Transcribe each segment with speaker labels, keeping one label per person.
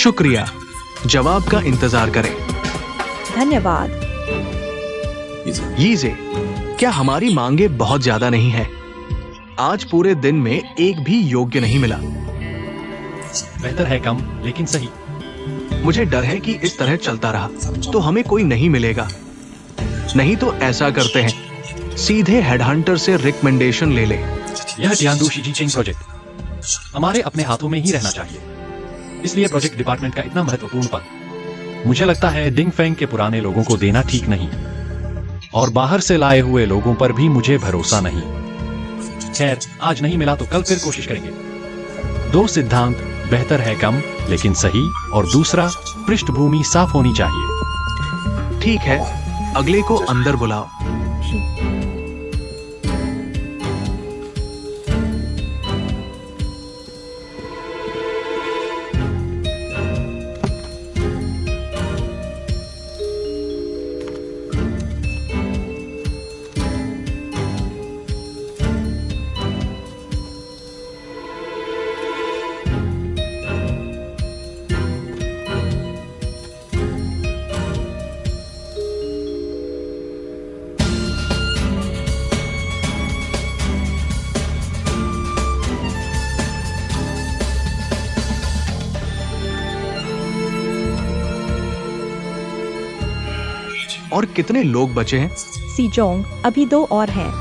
Speaker 1: शुक्रिया। जवाब का इंतजार करें।
Speaker 2: धन्यवाद।
Speaker 1: यीजे, क्या हमारी मांगे बहुत ज्यादा नहीं है? आज पूरे दिन में एक भी योग्य नहीं मिला।
Speaker 3: बेहतर है कम, लेकिन सही।
Speaker 1: मुझे डर है कि इस तरह चलता रहा तो हमें कोई नहीं मिलेगा। नहीं तो ऐसा करते हैं, सीधे हेडहंटर से रिकमेंडेशन ले ले।
Speaker 3: यह टियानडू शीजीचेंग प्रोजेक्ट हमारे अपने हाथों में ही रहना चाहिए, इसलिए प्रोजेक्ट डिपार्टमेंट का इतना महत्वपूर्ण पद मुझे लगता है डिंग फेंग के पुराने लोगों को देना ठीक नहीं, और बाहर से लाए हुए लोगों पर भी मुझे भरोसा नहीं। खैर, आज नहीं मिला तो कल फिर कोशिश करेंगे। 2 सिद्धांत, बेहतर है कम लेकिन सही, और दूसरा, पृष्ठभूमि साफ होनी चाहिए।
Speaker 1: ठीक है, अगले को अंदर बुलाओ। और कितने लोग बचे हैं?
Speaker 2: सीजोंग, अभी 2 और हैं।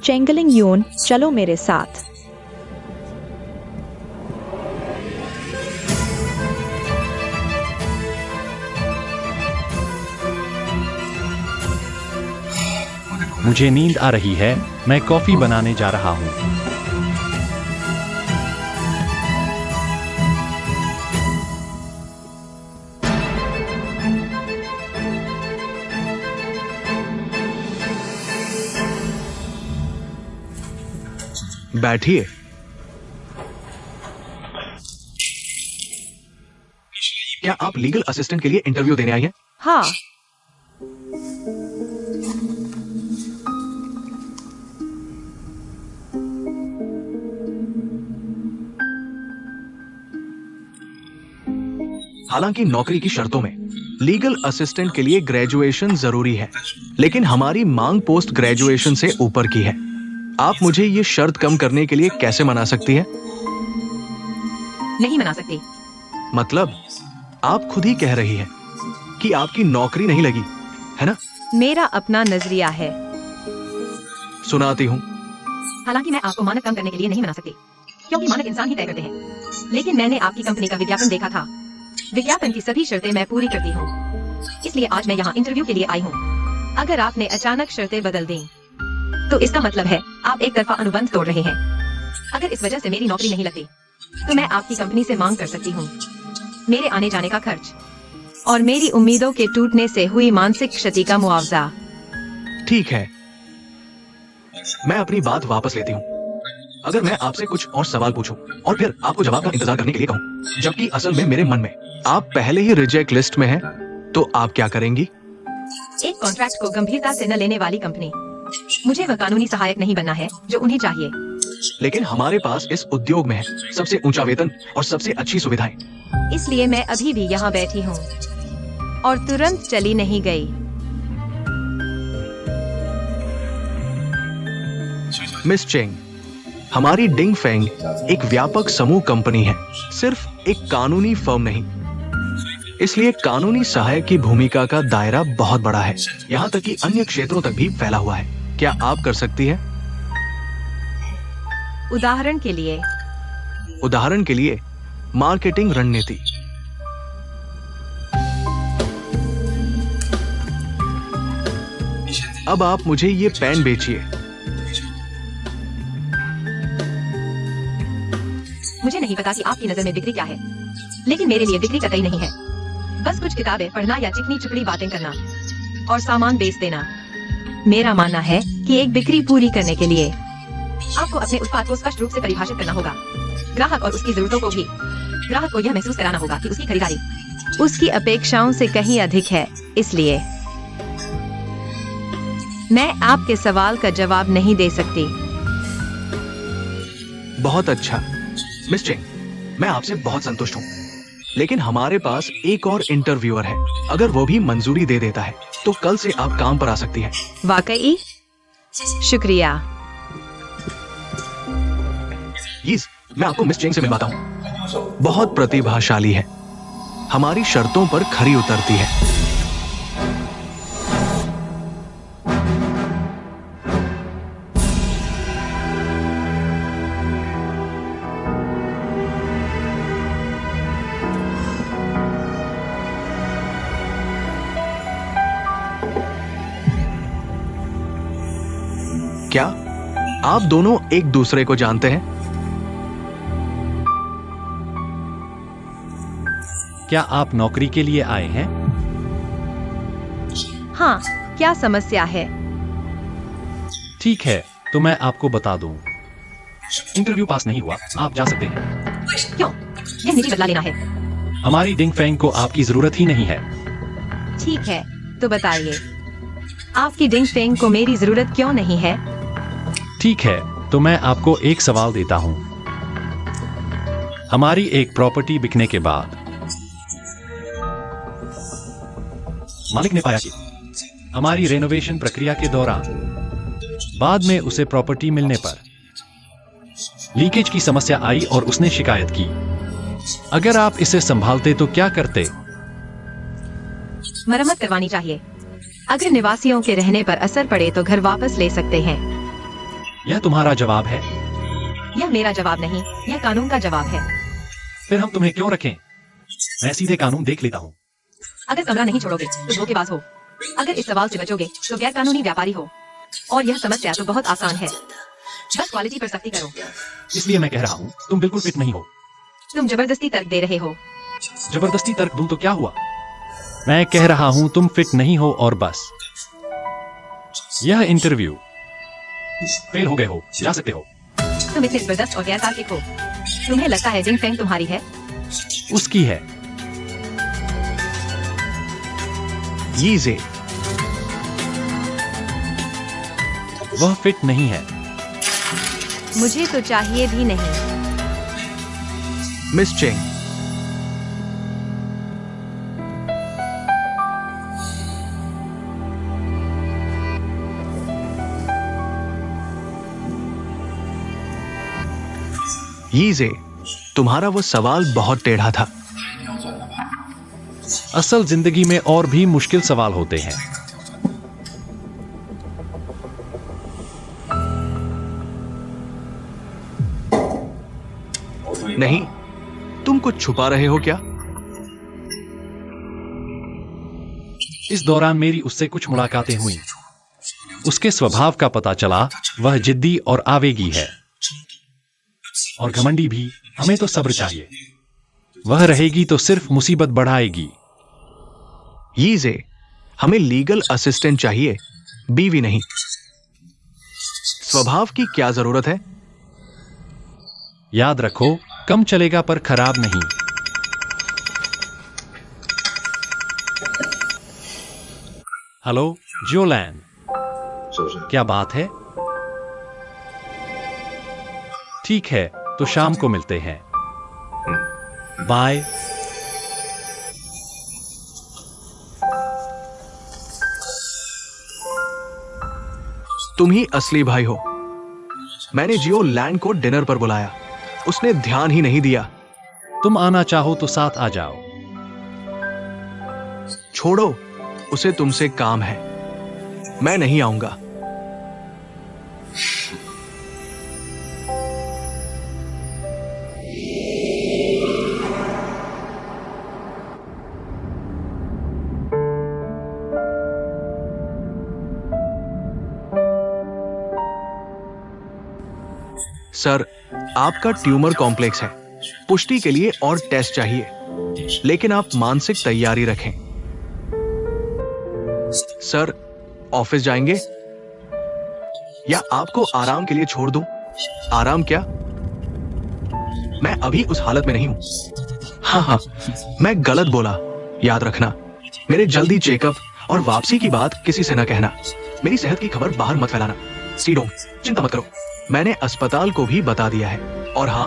Speaker 2: चेंगलिंग यून, चलो मेरे साथ।
Speaker 3: मुझे नींद आ रही है, मैं कॉफी बनाने जा रहा हूँ।
Speaker 1: बैठिए। क्या आप लीगल असिस्टेंट के लिए इंटरव्यू देने आई हैं?
Speaker 2: हाँ।
Speaker 1: हालांकि नौकरी की शर्तों में लीगल असिस्टेंट के लिए ग्रेजुएशन जरूरी है, लेकिन हमारी मांग पोस्ट ग्रेजुएशन से ऊपर की है। आप मुझे ये शर्त कम करने के लिए कैसे मना सकती है?
Speaker 4: नहीं मना सकती।
Speaker 1: मतलब आप खुद ही कह रही है कि आपकी नौकरी नहीं लगी, है ना?
Speaker 2: मेरा अपना नजरिया है।
Speaker 1: सुनाती हूँ।
Speaker 4: हालांकि मैं आपको मानक कम करने के लिए नहीं मना सकती, क्योंकि मानक इंसान ही तय करते हैं। लेकिन मैंने आपकी कंपनी का विज्ञापन देखा था। विज्ञापन की सभी शर्तें मैं पूरी करती हूँ, इसलिए आज मैं यहाँ इंटरव्यू के लिए आई हूँ। अगर आपने अचानक शर्तें बदल दी तो इसका मतलब है आप एक तरफा अनुबंध तोड़ रहे हैं। अगर इस वजह से मेरी नौकरी नहीं लगती तो मैं आपकी कंपनी से मांग कर सकती हूँ मेरे आने जाने का खर्च और मेरी उम्मीदों के टूटने से हुई मानसिक क्षति का मुआवजा।
Speaker 1: ठीक है, मैं अपनी बात वापस लेती हूँ। अगर मैं आपसे कुछ और सवाल पूछूं और फिर आपको जवाब का इंतजार करने के लिए कहूं, जबकि असल में मेरे मन में आप पहले ही रिजेक्ट लिस्ट में हैं, तो आप क्या करेंगी?
Speaker 4: एक कॉन्ट्रैक्ट को गंभीरता से न लेने वाली कंपनी। मुझे वह कानूनी सहायक नहीं बनना है जो उन्हें चाहिए।
Speaker 1: लेकिन हमारे पास इस उद्योग में है सबसे ऊंचा वेतन और सबसे अच्छी सुविधाएं।
Speaker 4: इसलिए मैं अभी भी यहाँ बैठी हूँ और तुरंत चली नहीं गई।
Speaker 1: मिस चेंग, हमारी डिंग फेंग एक व्यापक समूह कंपनी है, सिर्फ एक कानूनी फर्म नहीं। इसलिए कानूनी सहायक की भूमिका का दायरा बहुत बड़ा है, यहाँ तक कि अन्य क्षेत्रों तक भी फैला हुआ है। क्या आप कर सकती हैं?
Speaker 4: उदाहरण के लिए
Speaker 1: मार्केटिंग रणनीति। अब आप मुझे ये पेन बेचिए।
Speaker 4: मुझे नहीं पता कि आपकी नजर में बिक्री क्या है, लेकिन मेरे लिए बिक्री कतई नहीं है बस कुछ किताबें पढ़ना या चिकनी चुपड़ी बातें करना और सामान बेच देना। मेरा मानना है कि एक बिक्री पूरी करने के लिए आपको अपने उत्पाद को स्पष्ट रूप से परिभाषित करना होगा। ग्राहक और उसकी जरूरतों को भी। ग्राहक को यह महसूस कराना होगा कि उसकी खरीदारी उसकी अपेक्षाओं से कहीं अधिक है। इसलिए
Speaker 2: मैं आपके सवाल का जवाब नहीं दे सकती।
Speaker 1: बहुत अच्छा मिस चिंग, मैं आपसे बहुत संतुष्ट हूँ, लेकिन हमारे पास एक और इंटरव्यूअर है। अगर वो भी मंजूरी दे देता है तो कल से आप काम पर आ सकती हैं।
Speaker 2: वाकई? शुक्रिया।
Speaker 1: प्लीज, मैं आपको मिस चिंग से मिलवाता हूँ। बहुत प्रतिभाशाली है, हमारी शर्तों पर खरी उतरती है। क्या आप दोनों एक दूसरे को जानते हैं?
Speaker 3: क्या आप नौकरी के लिए आए हैं?
Speaker 2: हाँ, क्या समस्या है?
Speaker 3: ठीक है, तो मैं आपको बता दूं। इंटरव्यू पास नहीं हुआ, आप जा सकते हैं।
Speaker 4: क्यों? यह निजी बदला लेना है।
Speaker 3: हमारी डिंग फेंग को आपकी जरूरत ही नहीं है।
Speaker 2: ठीक है, तो बताइए, आपकी डिंग फेंग को मेरी जरूरत क्यों नहीं है?
Speaker 3: ठीक है, तो मैं आपको एक सवाल देता हूं। हमारी एक प्रॉपर्टी बिकने के बाद मालिक ने पाया कि हमारी रेनोवेशन प्रक्रिया के दौरान बाद में उसे प्रॉपर्टी मिलने पर लीकेज की समस्या आई और उसने शिकायत की। अगर आप इसे संभालते तो क्या करते?
Speaker 4: मरम्मत करवानी चाहिए। अगर निवासियों के रहने पर असर पड़े तो घर वापस ले सकते हैं।
Speaker 3: यह तुम्हारा जवाब है?
Speaker 4: यह मेरा जवाब नहीं, यह कानून का जवाब है।
Speaker 3: फिर हम तुम्हें क्यों रखें? मैं सीधे कानून देख लेता हूं।
Speaker 4: अगर कमरा नहीं छोड़ोगे तो धोखेबाज हो। अगर इस सवाल से बचोगे तो गैर कानूनी व्यापारी हो। और यह समस्या तो बहुत आसान है, बस क्वालिटी पर सख्ती करो।
Speaker 3: इसलिए मैं कह रहा हूं, तुम बिल्कुल फिट नहीं हो।
Speaker 4: तुम जबरदस्ती तर्क दे रहे हो।
Speaker 3: जबरदस्ती तर्क दूं तो क्या हुआ? मैं कह रहा हूं तुम फिट नहीं हो और बस। यह इंटरव्यू फेल हो गए हो, जा सकते हो।
Speaker 4: तुम इतने जबरदस्त और गैर तार्किक हो। तुम्हें लगता है डिंग फेंग तुम्हारी है?
Speaker 3: उसकी है।
Speaker 1: यीजे,
Speaker 3: वह फिट नहीं है।
Speaker 2: मुझे तो चाहिए भी नहीं।
Speaker 1: मिस चिंग, यीजे, तुम्हारा वो सवाल बहुत टेढ़ा था।
Speaker 3: असल जिंदगी में और भी मुश्किल सवाल होते हैं।
Speaker 1: नहीं, तुम कुछ छुपा रहे हो क्या?
Speaker 3: इस दौरान मेरी उससे कुछ मुलाकातें हुई। उसके स्वभाव का पता चला, वह जिद्दी और आवेगी है और घमंडी भी। हमें तो सब्र चाहिए। वह रहेगी तो सिर्फ मुसीबत बढ़ाएगी।
Speaker 1: यीजे, हमें लीगल असिस्टेंट चाहिए, बीवी नहीं। स्वभाव की क्या जरूरत है?
Speaker 3: याद रखो, कम चलेगा पर खराब नहीं। हेलो जोलैन, क्या बात है? ठीक है, तो शाम को मिलते हैं। बाय।
Speaker 1: तुम ही असली भाई हो। मैंने जियो लैंड को डिनर पर बुलाया, उसने ध्यान ही नहीं दिया।
Speaker 3: तुम आना चाहो तो साथ आ जाओ।
Speaker 1: छोड़ो, उसे तुमसे काम है। मैं नहीं आऊंगा। सर, आपका ट्यूमर कॉम्प्लेक्स है। पुष्टि के लिए और टेस्ट चाहिए, लेकिन आप मानसिक तैयारी रखें। सर, ऑफिस जाएंगे या आपको आराम के लिए छोड़ दूं? आराम क्या? मैं अभी उस हालत में नहीं हूं। हाँ, मैं गलत बोला, याद रखना। मेरे जल्दी चेकअप और वापसी की बात किसी से न कहना। मेरी सेहत की खबर बाहर मत फैलाना। सीडोंग, चिंता मत करो, मैंने अस्पताल को भी बता दिया है। और हाँ,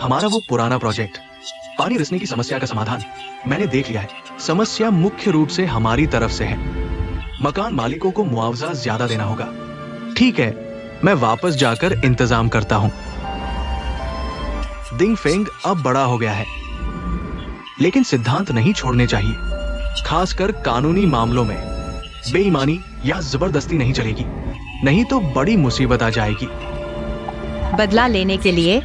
Speaker 1: हमारा वो पुराना प्रोजेक्ट पानी रिसने की समस्या का समाधान मैंने देख लिया है। समस्या मुख्य रूप से हमारी तरफ से है। मकान मालिकों को मुआवजा ज्यादा देना होगा। ठीक है, मैं वापस जाकर इंतजाम करता हूं। डिंग फेंग अब बड़ा हो गया है, लेकिन सिद्धांत नहीं छोड़ने चाहिए। खासकर कानूनी मामलों में बेईमानी या जबरदस्ती नहीं चलेगी, नहीं तो बड़ी मुसीबत आ जाएगी।
Speaker 2: बदला लेने के लिए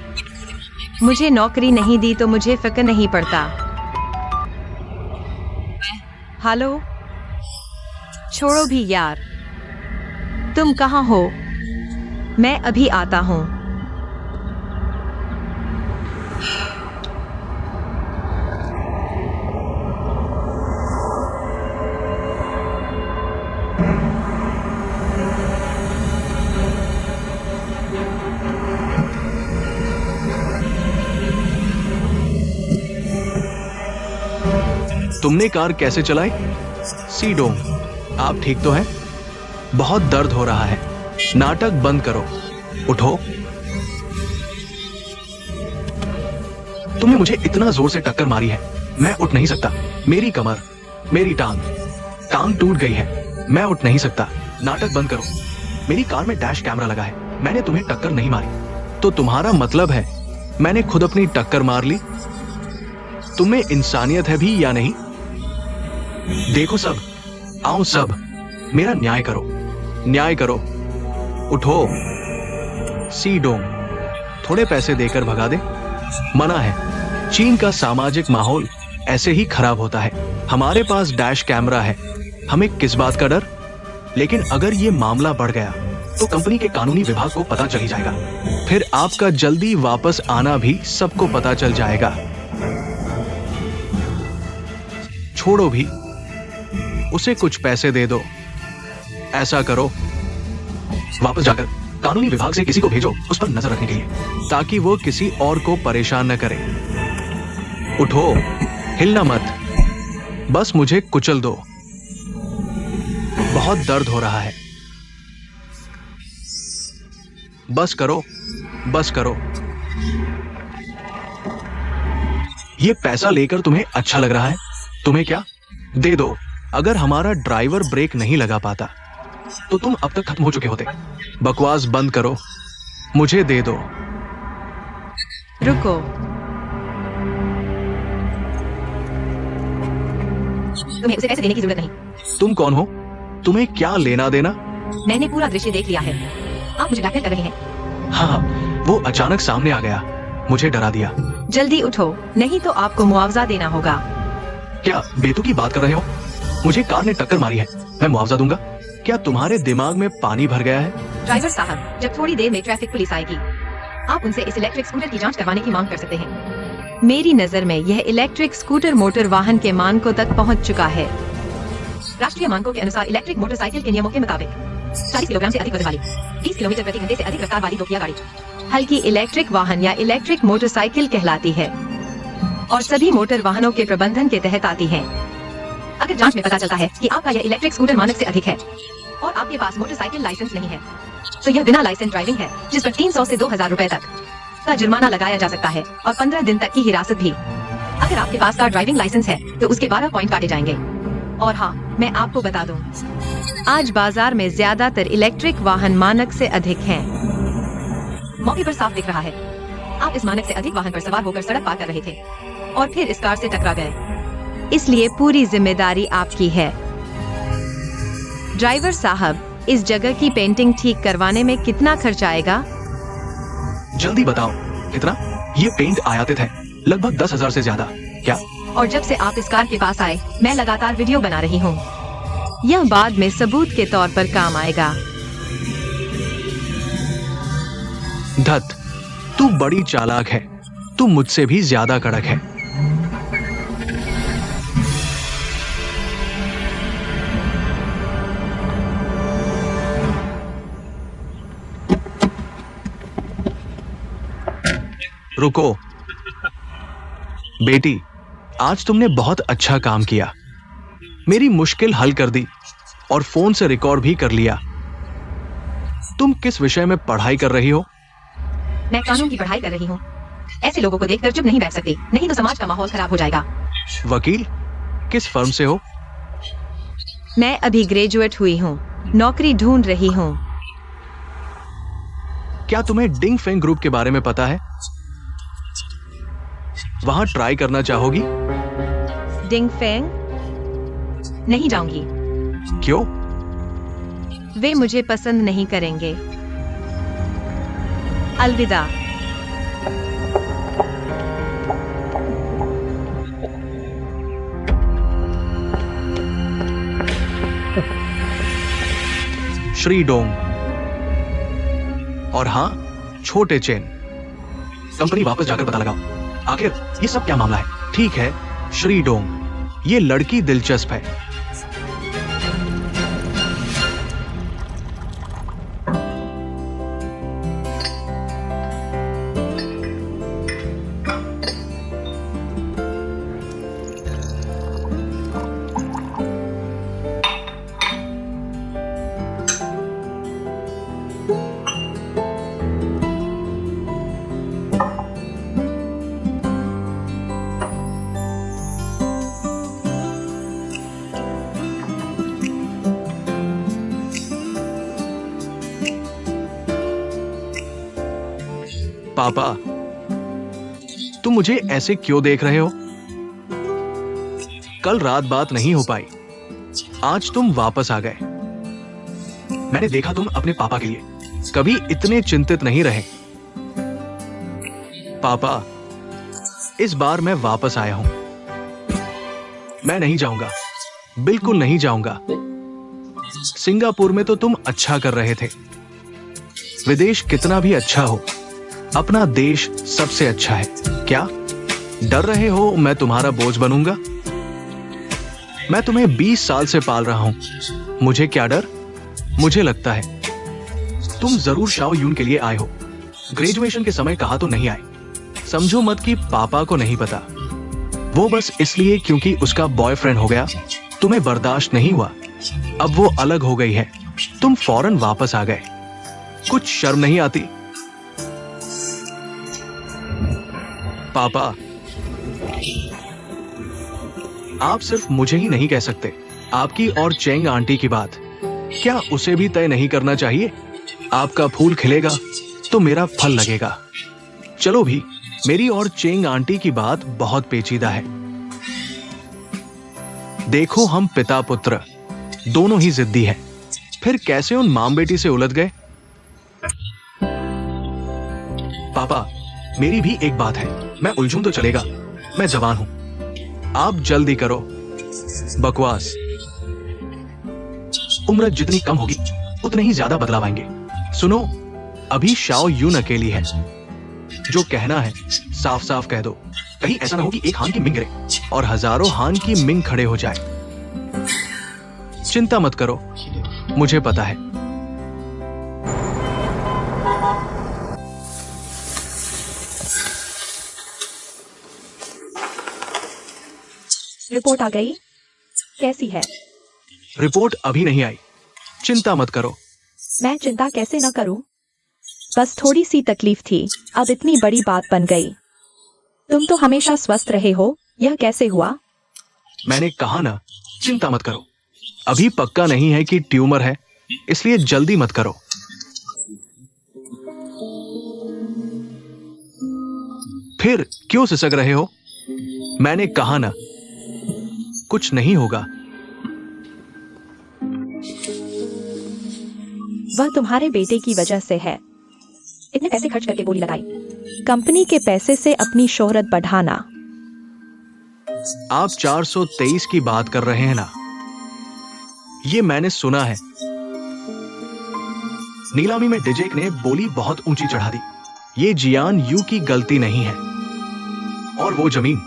Speaker 2: मुझे नौकरी नहीं दी तो मुझे फिक्र नहीं पड़ता। हेलो, छोड़ो भी यार, तुम कहाँ हो? मैं अभी आता हूँ।
Speaker 1: तुमने कार कैसे चलाई? सीडोंग, आप ठीक तो हैं? बहुत दर्द हो रहा है। नाटक बंद करो, उठो। तुमने मुझे इतना जोर से टक्कर मारी है, मैं उठ नहीं सकता। मेरी कमर, मेरी टांग टूट गई है, मैं उठ नहीं सकता। नाटक बंद करो। मेरी कार में डैश कैमरा लगा है, मैंने तुम्हें टक्कर नहीं मारी। तो तुम्हारा मतलब है मैंने खुद अपनी टक्कर मार ली? तुम्हें इंसानियत है भी या नहीं? देखो सब, आओ सब, मेरा न्याय करो, न्याय करो। उठो। सीडोंग, थोड़े पैसे देकर भगा दे। मना है। चीन का सामाजिक माहौल ऐसे ही खराब होता है। हमारे पास डैश कैमरा है, हमें किस बात का डर? लेकिन अगर ये मामला बढ़ गया तो कंपनी के कानूनी विभाग को पता चल ही जाएगा। फिर आपका जल्दी वापस आना भी सबको पता चल जाएगा। छोड़ो भी, उसे कुछ पैसे दे दो। ऐसा करो, वापस जाकर कानूनी विभाग से किसी को भेजो उस पर नजर रखने के लिए, ताकि वो किसी और को परेशान न करे। उठो, हिलना मत, बस मुझे कुचल दो। बहुत दर्द हो रहा है। बस करो, बस करो। ये पैसा लेकर तुम्हें अच्छा लग रहा है? तुम्हें क्या? दे दो। अगर हमारा ड्राइवर ब्रेक नहीं लगा पाता तो तुम अब तक खत्म हो चुके होते। बकवास बंद करो, मुझे दे दो।
Speaker 2: रुको,
Speaker 4: तुम्हें उसे पैसे देने की जरूरत नहीं।
Speaker 1: तुम कौन हो? तुम्हें क्या लेना देना?
Speaker 4: मैंने पूरा दृश्य देख लिया है। आप मुझे ब्लैकमेल कर रहे हैं।
Speaker 1: हाँ, वो अचानक सामने आ गया, मुझे डरा दिया।
Speaker 2: जल्दी उठो, नहीं तो आपको मुआवजा देना होगा।
Speaker 1: क्या बेतुकी बात कर रहे हो? मुझे कार ने टक्कर मारी है, मैं मुआवजा दूंगा। क्या तुम्हारे दिमाग में पानी भर गया है?
Speaker 4: ड्राइवर साहब, जब थोड़ी देर में ट्रैफिक पुलिस आएगी, आप उनसे इस इलेक्ट्रिक स्कूटर की जांच करवाने की मांग कर सकते हैं।
Speaker 2: मेरी नजर में यह इलेक्ट्रिक स्कूटर मोटर वाहन के मानकों तक पहुंच चुका है।
Speaker 4: राष्ट्रीय मानकों के अनुसार इलेक्ट्रिक मोटरसाइकिल के नियमों के मुताबिक 40 किलोग्राम से अधिक वजन वाली, 30 किलोमीटर प्रति घंटे से अधिक रफ्तार वाली दोपहिया गाड़ी
Speaker 2: हल्की इलेक्ट्रिक वाहन या इलेक्ट्रिक मोटरसाइकिल कहलाती है और सभी मोटर वाहनों के प्रबंधन के तहत आती है।
Speaker 4: अगर जांच में पता चलता है कि आपका यह इलेक्ट्रिक स्कूटर मानक से अधिक है और आपके पास मोटरसाइकिल लाइसेंस नहीं है, तो यह बिना लाइसेंस ड्राइविंग है, जिस पर 300 से 2000 रुपए तक का जुर्माना लगाया जा सकता है और 15 दिन तक की हिरासत भी। अगर आपके पास का ड्राइविंग लाइसेंस है तो उसके 12 पॉइंट काटे जाएंगे। और हाँ, मैं आपको बता दूं,
Speaker 2: आज बाजार में ज्यादातर इलेक्ट्रिक वाहन मानक से अधिक हैं।
Speaker 4: मौके पर साफ दिख रहा है आप इस मानक से अधिक वाहन पर सवार होकर सड़क पार कर रहे थे और फिर इस कार से टकरा गए।
Speaker 2: इसलिए पूरी जिम्मेदारी आपकी है। ड्राइवर साहब, इस जगह की पेंटिंग ठीक करवाने में कितना खर्च आएगा?
Speaker 1: जल्दी बताओ, कितना? ये पेंट आयातित है, लगभग 10,000 से ज्यादा। क्या?
Speaker 4: और जब से आप इस कार के पास आए, मैं लगातार वीडियो बना रही हूँ।
Speaker 2: यह बाद में सबूत के तौर पर काम आएगा।
Speaker 1: धत, तू बड़ी चालाक है, तू मुझसे भी ज्यादा कड़क है। रुको बेटी, आज तुमने बहुत अच्छा काम किया, मेरी मुश्किल हल कर दी और फोन से रिकॉर्ड भी कर लिया। तुम किस विषय में पढ़ाई कर रही हो?
Speaker 4: मैं कानून की पढ़ाई कर रही हूँ। ऐसे लोगों को देखकर चुप नहीं बैठ सकती, नहीं तो समाज का माहौल खराब हो जाएगा।
Speaker 1: वकील, किस फर्म से हो?
Speaker 2: मैं अभी ग्रेजुएट हुई हूँ, नौकरी ढूंढ रही हूँ।
Speaker 1: क्या तुम्हें डिंग फेंग ग्रुप के बारे में पता है? वहां ट्राई करना चाहोगी?
Speaker 2: डिंग फेंग?
Speaker 4: नहीं जाऊंगी।
Speaker 1: क्यों?
Speaker 2: वे मुझे पसंद नहीं करेंगे। अलविदा।
Speaker 1: श्री डोंग। और हां, छोटे चेन। कंपनी वापस जाकर पता लगाओ, आखिर ये सब क्या मामला है। ठीक है श्री डोंग, ये लड़की दिलचस्प है। पापा, तुम मुझे ऐसे क्यों देख रहे हो? कल रात बात नहीं हो पाई, आज तुम वापस आ गए। मैंने देखा तुम अपने पापा के लिए कभी इतने चिंतित नहीं रहे। पापा, इस बार मैं वापस आया हूं। मैं नहीं जाऊंगा, बिल्कुल नहीं जाऊंगा। सिंगापुर में तो तुम अच्छा कर रहे थे। विदेश कितना भी अच्छा हो, अपना देश सबसे अच्छा है। क्या डर रहे हो मैं तुम्हारा बोझ बनूंगा? मैं तुम्हें 20 साल से पाल रहा हूं, मुझे क्या डर? मुझे लगता है तुम जरूर शाओ यून के लिए आए हो। ग्रेजुएशन के समय कहा तो नहीं आए। समझो मत कि पापा को नहीं पता, वो बस इसलिए क्योंकि उसका बॉयफ्रेंड हो गया, तुम्हें बर्दाश्त नहीं हुआ। अब वो अलग हो गई है, तुम फौरन वापस आ गए। कुछ शर्म नहीं आती? पापा, आप सिर्फ मुझे ही नहीं कह सकते, आपकी और चेंग आंटी की बात क्या उसे भी तय नहीं करना चाहिए? आपका फूल खिलेगा तो मेरा फल लगेगा। चलो भी, मेरी और चेंग आंटी की बात बहुत पेचीदा है। देखो, हम पिता पुत्र दोनों ही जिद्दी हैं, फिर कैसे उन माम बेटी से उलझ गए? पापा, मेरी भी एक बात है, मैं उलझूं तो चलेगा, मैं जवान हूं। आप जल्दी करो। बकवास। उम्र जितनी कम होगी उतने ही ज्यादा बदलाव आएंगे। सुनो, अभी शाओ यून अकेली है। जो कहना है साफ साफ कह दो, कहीं ऐसा ना हो कि एक हान की मिंग गिरे और हजारों हान की मिंग खड़े हो जाए। चिंता मत करो, मुझे पता है।
Speaker 4: रिपोर्ट आ गई? कैसी है?
Speaker 1: रिपोर्ट अभी नहीं आई, चिंता मत करो।
Speaker 4: मैं चिंता कैसे न करूं? बस थोड़ी सी तकलीफ थी, अब इतनी बड़ी बात बन गई। तुम तो हमेशा स्वस्थ रहे हो, यह कैसे हुआ?
Speaker 1: मैंने कहा ना, चिंता मत करो। अभी पक्का नहीं है कि ट्यूमर है, इसलिए जल्दी मत करो। फिर क्यों सिसक रहे हो? मैंने कहा ना, कुछ नहीं होगा।
Speaker 4: वह तुम्हारे बेटे की वजह से है। इतने पैसे खर्च करके बोली लगाई, कंपनी के पैसे से अपनी शोहरत बढ़ाना।
Speaker 1: आप 423 की बात कर रहे हैं ना? ये मैंने सुना है। नीलामी में डिजेक ने बोली बहुत ऊंची चढ़ा दी। ये जियान यू की गलती नहीं है। और वो जमीन,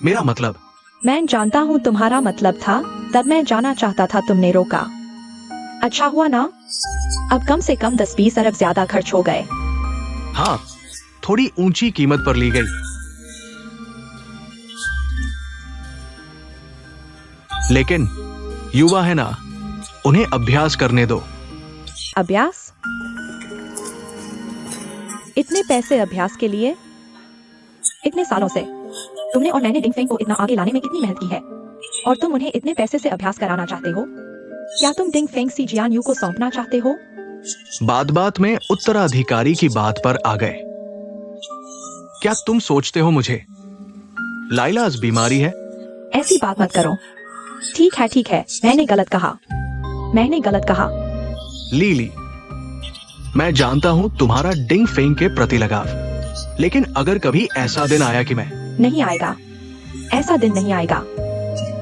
Speaker 1: मेरा मतलब।
Speaker 4: मैं जानता हूँ तुम्हारा मतलब था, तब मैं जाना चाहता था, तुमने रोका। अच्छा हुआ ना, अब कम से कम 10-20 अरब ज्यादा खर्च हो गए।
Speaker 1: हाँ, थोड़ी ऊंची कीमत पर ली गई, लेकिन युवा है ना, उन्हें अभ्यास करने दो।
Speaker 5: अभ्यास? इतने पैसे अभ्यास के लिए?
Speaker 4: इतने सालों से तुमने और मैंने डिंगफेंग को इतना आगे लाने में कितनी मेहनत की है, और तुम उन्हें इतने पैसे से अभ्यास कराना चाहते हो? क्या तुम डिंगफेंग सी जियान यू को सौंपना चाहते हो?
Speaker 1: बात बात में उत्तराधिकारी की बात पर आ गए। क्या तुम सोचते हो मुझे लाइलाज बीमारी है?
Speaker 4: ऐसी बात मत करो। ठीक है, मैंने गलत कहा।
Speaker 1: लीली, मैं जानता हूं तुम्हारा डिंगफेंग के प्रति लगाव, लेकिन अगर कभी ऐसा दिन आया कि मैं
Speaker 4: नहीं आएगा, ऐसा दिन नहीं आएगा।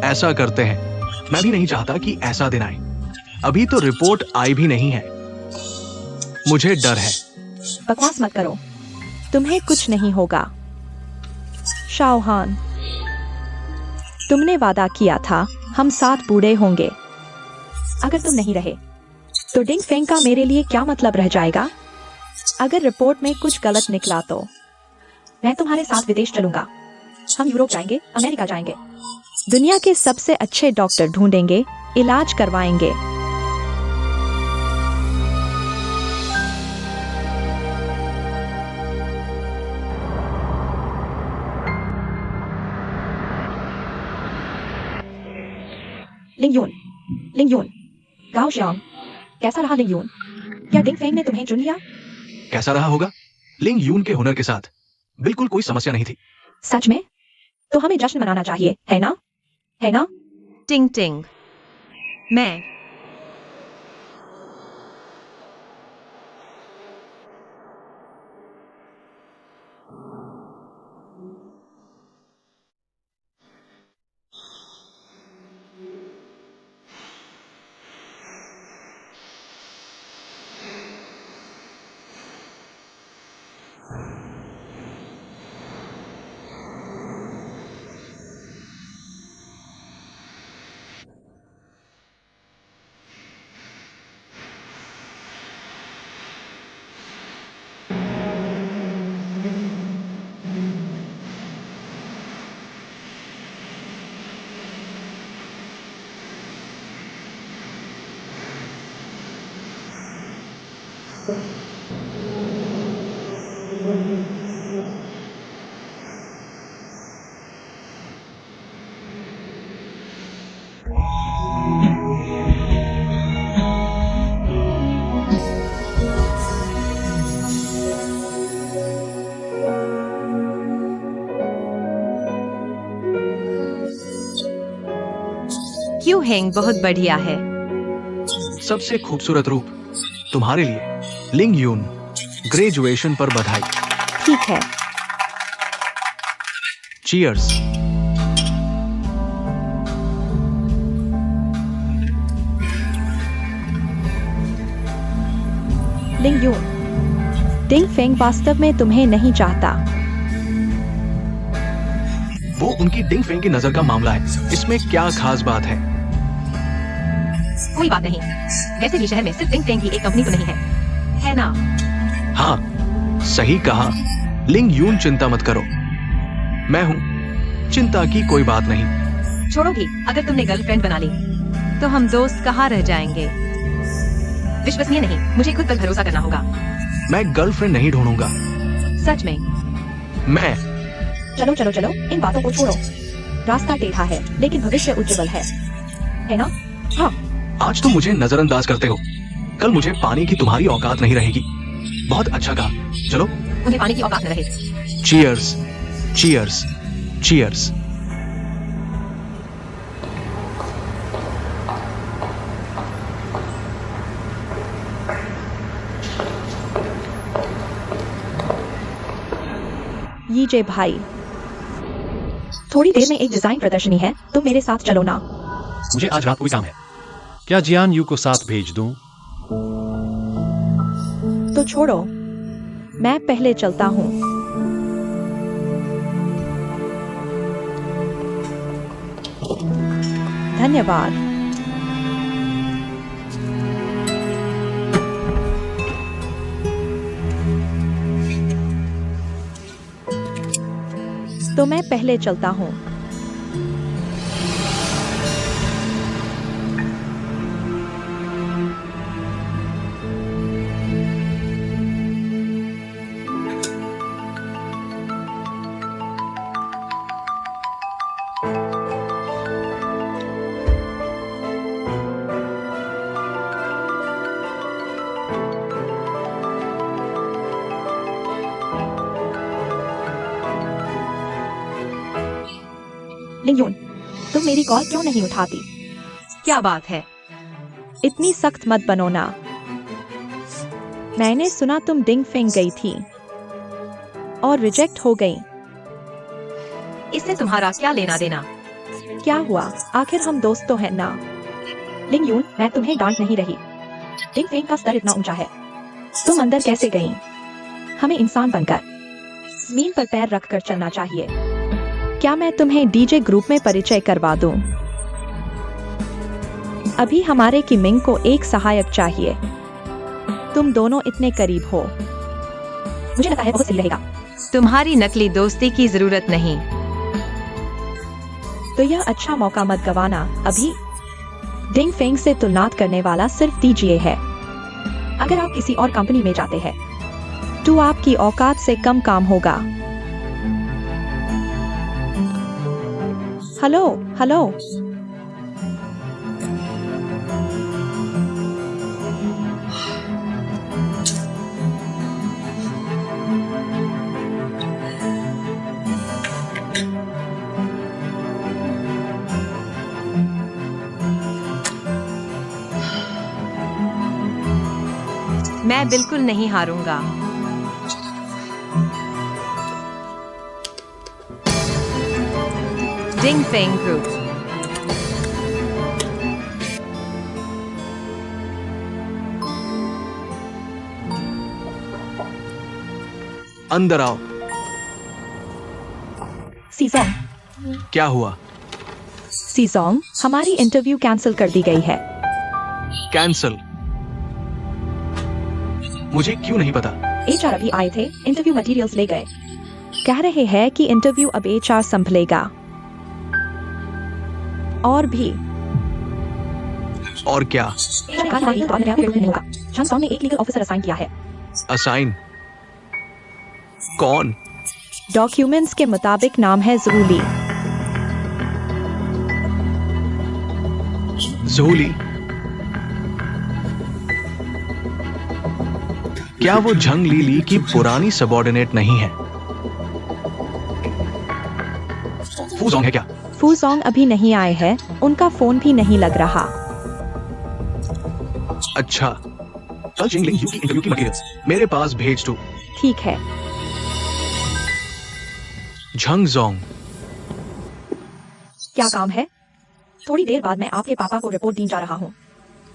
Speaker 1: ऐसा करते हैं। मैं भी नहीं चाहता कि ऐसा दिन आए। अभी तो रिपोर्ट आई भी नहीं है। मुझे डर है।
Speaker 4: बकवास मत करो।
Speaker 5: तुम्हें कुछ नहीं होगा। शाओहान, तुमने वादा किया था हम साथ बूढ़े होंगे।
Speaker 4: अगर तुम नहीं रहे तो डिंगफेंग का मेरे लिए क्या मतलब रह जाएगा?
Speaker 5: अगर रिपोर्ट में कुछ गलत निकला तो
Speaker 4: मैं तुम्हारे साथ विदेश चलूंगा। हम यूरोप जाएंगे, अमेरिका जाएंगे।
Speaker 5: दुनिया के सबसे अच्छे डॉक्टर ढूंढेंगे, इलाज करवाएंगे।
Speaker 4: लिंग यून, गाओ श्याम, कैसा रहा लिंग यून? क्या डिंगफेंग ने तुम्हें चुन लिया?
Speaker 1: कैसा रहा होगा? लिंग यून के हुनर के साथ बिल्कुल कोई समस्या नहीं थी।
Speaker 4: सच में? तो हमें जश्न मनाना चाहिए, है ना?
Speaker 2: टिंग टिंग, मैं क्यों हेंग बहुत बढ़िया है।
Speaker 1: सबसे खूबसूरत रूप तुम्हारे लिए लिंग यून। ग्रेजुएशन पर बधाई।
Speaker 5: ठीक है।
Speaker 1: चीयर्स।
Speaker 5: लिंग यून, डिंगफेंग वास्तव में तुम्हें नहीं चाहता।
Speaker 1: वो उनकी डिंगफेंग की नजर का मामला है। इसमें क्या खास बात है?
Speaker 4: कोई बात नहीं। वैसे भी शहर में सिर्फ डिंगफेंग की एक कंपनी तो नहीं है ना?
Speaker 1: हाँ, सही कहा। लिंग यून, चिंता मत करो, मैं हूँ। चिंता की कोई बात नहीं।
Speaker 4: छोड़ो भी, अगर तुमने गर्लफ्रेंड बना ली
Speaker 2: तो हम दोस्त कहाँ रह जाएंगे?
Speaker 4: विश्वसनीय नहीं, मुझे खुद पर भरोसा करना होगा।
Speaker 1: मैं गर्लफ्रेंड नहीं ढूंढूंगा।
Speaker 4: सच में?
Speaker 1: मैं
Speaker 4: चलो, इन बातों को छोड़ो। रास्ता टेढ़ा है लेकिन भविष्य उज्जवल है ना? हाँ।
Speaker 1: आज तुम मुझे नजरअंदाज करते हो, कल मुझे पानी की तुम्हारी औकात नहीं रहेगी। बहुत अच्छा कहा। चलो।
Speaker 4: उन्हें पानी की औकात न रहे।
Speaker 1: Cheers, cheers, cheers.
Speaker 5: यीजे भाई,
Speaker 4: थोड़ी देर में एक डिजाइन प्रदर्शनी है, तुम मेरे साथ चलो ना।
Speaker 3: मुझे आज रात कोई काम है। क्या जियान यू को साथ भेज दूं?
Speaker 5: तो छोड़ो, मैं पहले चलता हूँ। धन्यवाद। तो मैं पहले चलता हूँ। लिंगयून, तुम मेरी कॉल क्यों नहीं उठाती?
Speaker 2: क्या बात है?
Speaker 5: इतनी सख्त मत बनो ना। मैंने सुना तुम डिंग फेंग गई थी और रिजेक्ट हो गई।
Speaker 2: इससे तुम्हारा क्या लेना देना?
Speaker 5: क्या हुआ? आखिर हम दोस्त तो हैं ना। लिंगयून, मैं तुम्हें डांट नहीं रही। डिंग फेंग का स्तर इतना ऊंचा है, तुम अंदर कैसे गई? हमें इंसान बनकर जमीन पर पैर रखकर चलना चाहिए। क्या मैं तुम्हें डीजे ग्रुप में परिचय करवा दूं? अभी हमारे किमिंग को एक सहायक चाहिए। तुम दोनों इतने करीब हो, मुझे लगता है बहुत सही रहेगा।
Speaker 2: तुम्हारी नकली दोस्ती की जरूरत नहीं।
Speaker 5: तो यह अच्छा मौका मत गवाना। अभी डिंग फेंग से तुलना करने वाला सिर्फ दीजिए है। अगर आप किसी और कंपनी में जाते हैं तो आपकी औकात से कम काम होगा। हेलो हेलो,
Speaker 2: मैं बिल्कुल नहीं हारूंगा। डिंग फेंग ग्रुप।
Speaker 1: अंदर आओ।
Speaker 5: सीजोंग,
Speaker 1: क्या हुआ?
Speaker 5: सीजोंग, हमारी इंटरव्यू कैंसिल कर दी गई है।
Speaker 1: कैंसल? मुझे क्यों नहीं पता?
Speaker 5: एचआर अभी आए थे, इंटरव्यू मटेरियल्स ले गए। कह रहे हैं कि इंटरव्यू अब एचआर संभलेगा। और भी।
Speaker 1: और क्या?
Speaker 5: शांगसोंग ने एक लीगल ऑफिसर असाइन किया है।
Speaker 1: असाइन? कौन?
Speaker 5: डॉक्यूमेंट्स के मुताबिक नाम है ज़ूली।
Speaker 1: ज़ूली? क्या वो झंग ली की पुरानी सबऑर्डिनेट नहीं है? फूजोंग है क्या?
Speaker 5: फूजोंग अभी नहीं आए हैं, उनका फोन भी नहीं लग रहा।
Speaker 1: अच्छा, कल जिंगलिंग यू की इंटरव्यू की मटेरियल्स मेरे पास भेज दो।
Speaker 5: ठीक है।
Speaker 1: झंगजोंग,
Speaker 5: क्या काम है? थोड़ी देर बाद मैं आपके पापा को रिपोर्ट देने जा रहा हूँ।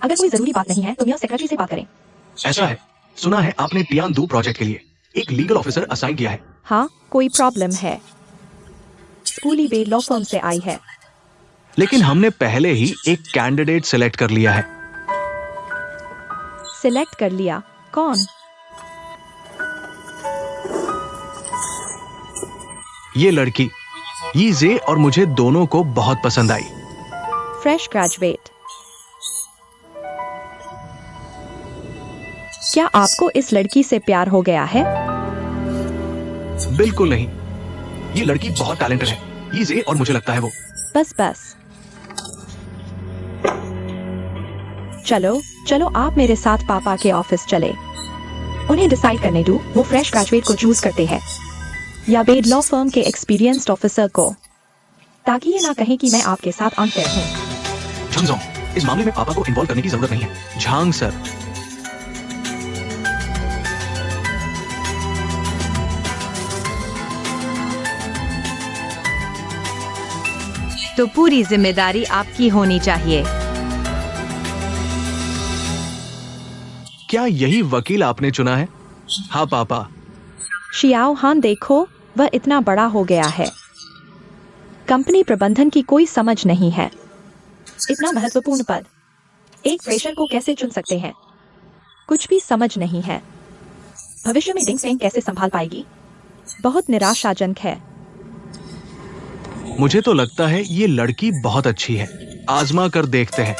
Speaker 5: अगर कोई जरूरी बात नहीं है तो मेरे सेक्रेटरी से बात करें।
Speaker 1: ऐसा है, सुना है आपने टियान 2 प्रोजेक्ट के लिए एक लीगल ऑफिसर असाइन किया है।
Speaker 5: हाँ, कोई प्रॉब्लम है? स्कूली बे लॉ फर्म से आई है।
Speaker 1: लेकिन हमने पहले ही एक कैंडिडेट सिलेक्ट कर लिया है।
Speaker 5: सिलेक्ट कर लिया? कौन?
Speaker 1: ये लड़की यीजे और मुझे दोनों को बहुत पसंद आई।
Speaker 5: Fresh graduate. क्या आपको इस लड़की से प्यार हो गया है?
Speaker 1: बिल्कुल नहीं, ये लड़की बहुत टैलेंटेड है। यीजे और मुझे लगता है वो।
Speaker 5: बस बस, चलो चलो आप मेरे साथ पापा के ऑफिस चले। उन्हें डिसाइड करने दो वो फ्रेश ग्रेजुएट को चूज करते हैं या बेड लॉ फर्म के एक्सपीरियंस्ड ऑफिसर को, ताकि ये ना कहें कि मैं आपके साथ अनफेयर हूँ।
Speaker 1: झंगजोंग, इस मामले में पापा को इन्वॉल्व करने की जरूरत नहीं है। झांग सर,
Speaker 2: तो पूरी जिम्मेदारी आपकी होनी चाहिए।
Speaker 1: क्या यही वकील आपने चुना है? हाँ पापा।
Speaker 5: शियाओ हान, देखो वह इतना बड़ा हो गया है, कंपनी प्रबंधन की कोई समझ नहीं है। इतना महत्वपूर्ण पद एक फ्रेशर को कैसे चुन सकते हैं? कुछ भी समझ नहीं है। भविष्य में डिंग फेंग कैसे संभाल पाएगी? बहुत निराशाजनक है।
Speaker 1: मुझे तो लगता है ये लड़की बहुत अच्छी है। आजमा कर देखते हैं।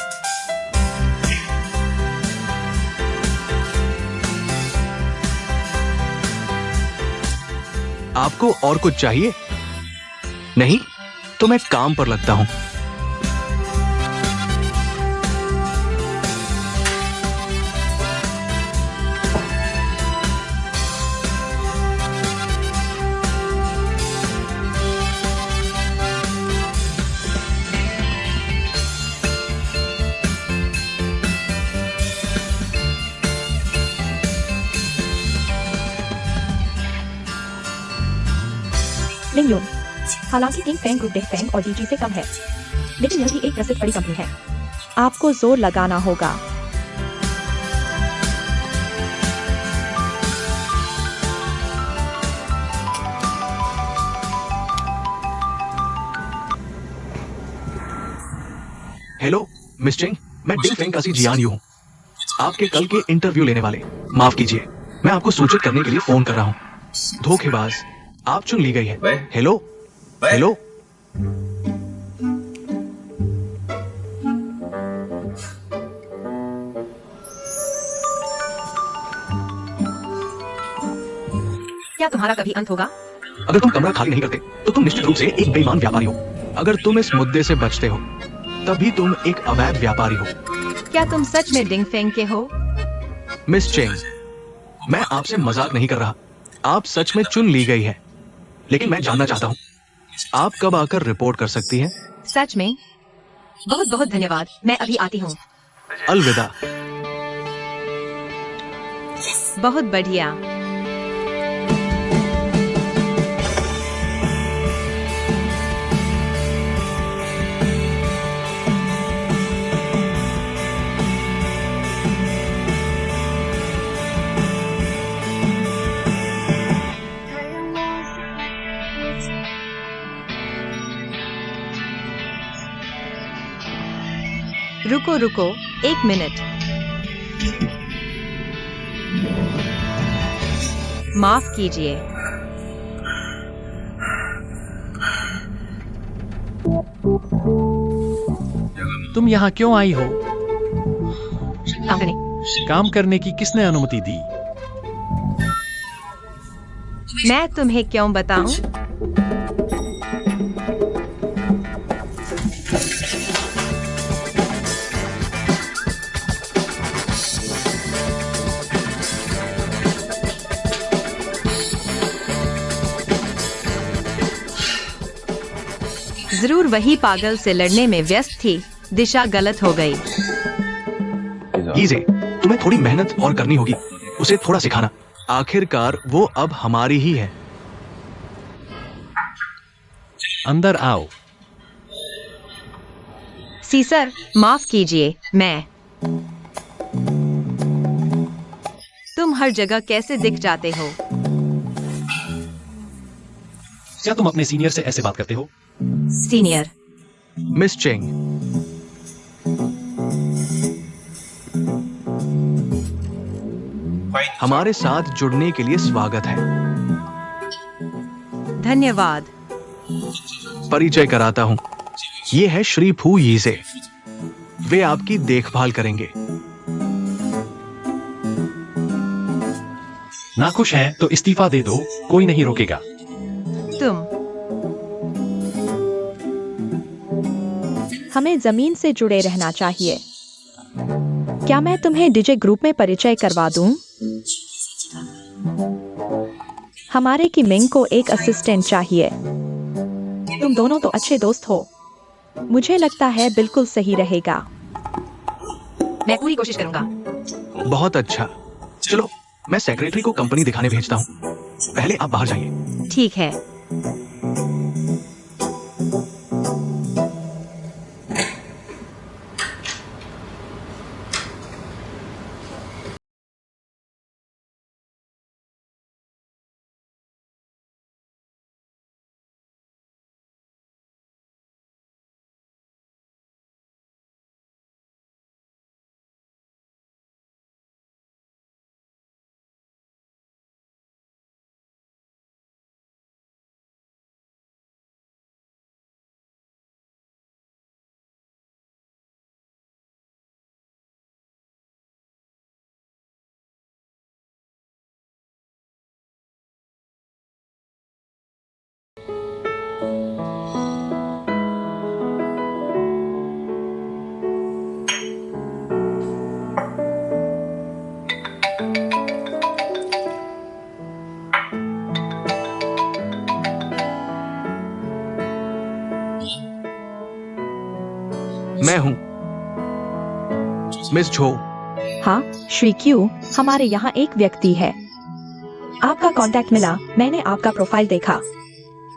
Speaker 1: आपको और कुछ चाहिए? नहीं तो मैं काम पर लगता हूं।
Speaker 5: लिंग यून। हालांकि किंग फेंग ग्रुप डिंग फेंग और डीजी से कम है, लेकिन यह भी एक प्रसिद्ध बड़ी कंपनी है। आपको जोर लगाना होगा।
Speaker 1: हेलो मिस चिंग, मैं डिंग फेंग का जियान यू हूँ, आपके कल के इंटरव्यू लेने वाले। माफ कीजिए, मैं आपको सूचित करने के लिए फोन कर रहा हूँ। धोखेबाज, आप चुन ली गई है। Hello hello.
Speaker 4: क्या तुम्हारा कभी अंत होगा?
Speaker 1: अगर तुम कमरा खाली नहीं करते तो तुम निश्चित रूप से एक बेईमान व्यापारी हो। अगर तुम इस मुद्दे से बचते हो तभी तुम एक अवैध व्यापारी हो।
Speaker 2: क्या तुम सच में डिंग फेंग के हो?
Speaker 1: मिस चेंग, मैं आपसे मजाक नहीं कर रहा। आप सच में चुन ली गई है, लेकिन मैं जानना चाहता हूँ आप कब आकर रिपोर्ट कर सकती हैं?
Speaker 2: सच में?
Speaker 4: बहुत बहुत धन्यवाद, मैं अभी आती हूँ।
Speaker 1: अलविदा।
Speaker 2: बहुत बढ़िया। रुको रुको, एक मिनट। माफ कीजिए।
Speaker 3: तुम यहाँ क्यों आई हो?
Speaker 4: काम करने।
Speaker 3: काम करने की किसने अनुमति दी?
Speaker 2: मैं तुम्हें क्यों बताऊं? जरूर वही पागल से लड़ने में व्यस्त थी। दिशा गलत हो गई।
Speaker 1: ईजे, तुम्हें थोड़ी मेहनत और करनी होगी, उसे थोड़ा सिखाना। आखिरकार वो अब हमारी ही है।
Speaker 3: अंदर आओ।
Speaker 2: सीसर, माफ कीजिए, मैं। तुम हर जगह कैसे दिख जाते हो?
Speaker 3: क्या तुम अपने सीनियर से ऐसे बात करते हो?
Speaker 4: सीनियर।
Speaker 1: मिस चेंग, हमारे साथ जुड़ने के लिए स्वागत है।
Speaker 2: धन्यवाद।
Speaker 1: परिचय कराता हूँ, ये है श्री फू यीजे। वे आपकी देखभाल करेंगे।
Speaker 3: नाखुश हैं तो इस्तीफा दे दो, कोई नहीं रोकेगा।
Speaker 2: तुम
Speaker 5: हमें जमीन से जुड़े रहना चाहिए। क्या मैं तुम्हें डीजे ग्रुप में परिचय करवा दूं? हमारे की मिंग को एक असिस्टेंट चाहिए। तुम दोनों तो अच्छे दोस्त हो, मुझे लगता है बिल्कुल सही रहेगा।
Speaker 4: मैं पूरी कोशिश करूंगा।
Speaker 1: बहुत अच्छा। चलो, मैं सेक्रेटरी को कंपनी दिखाने भेजता हूँ। पहले आप बाहर जाइए।
Speaker 2: ठीक है।
Speaker 1: मैं हूँ मिस झो।
Speaker 5: हाँ, श्री क्यू, हमारे यहाँ एक व्यक्ति है। आपका कांटेक्ट मिला, मैंने आपका प्रोफाइल देखा।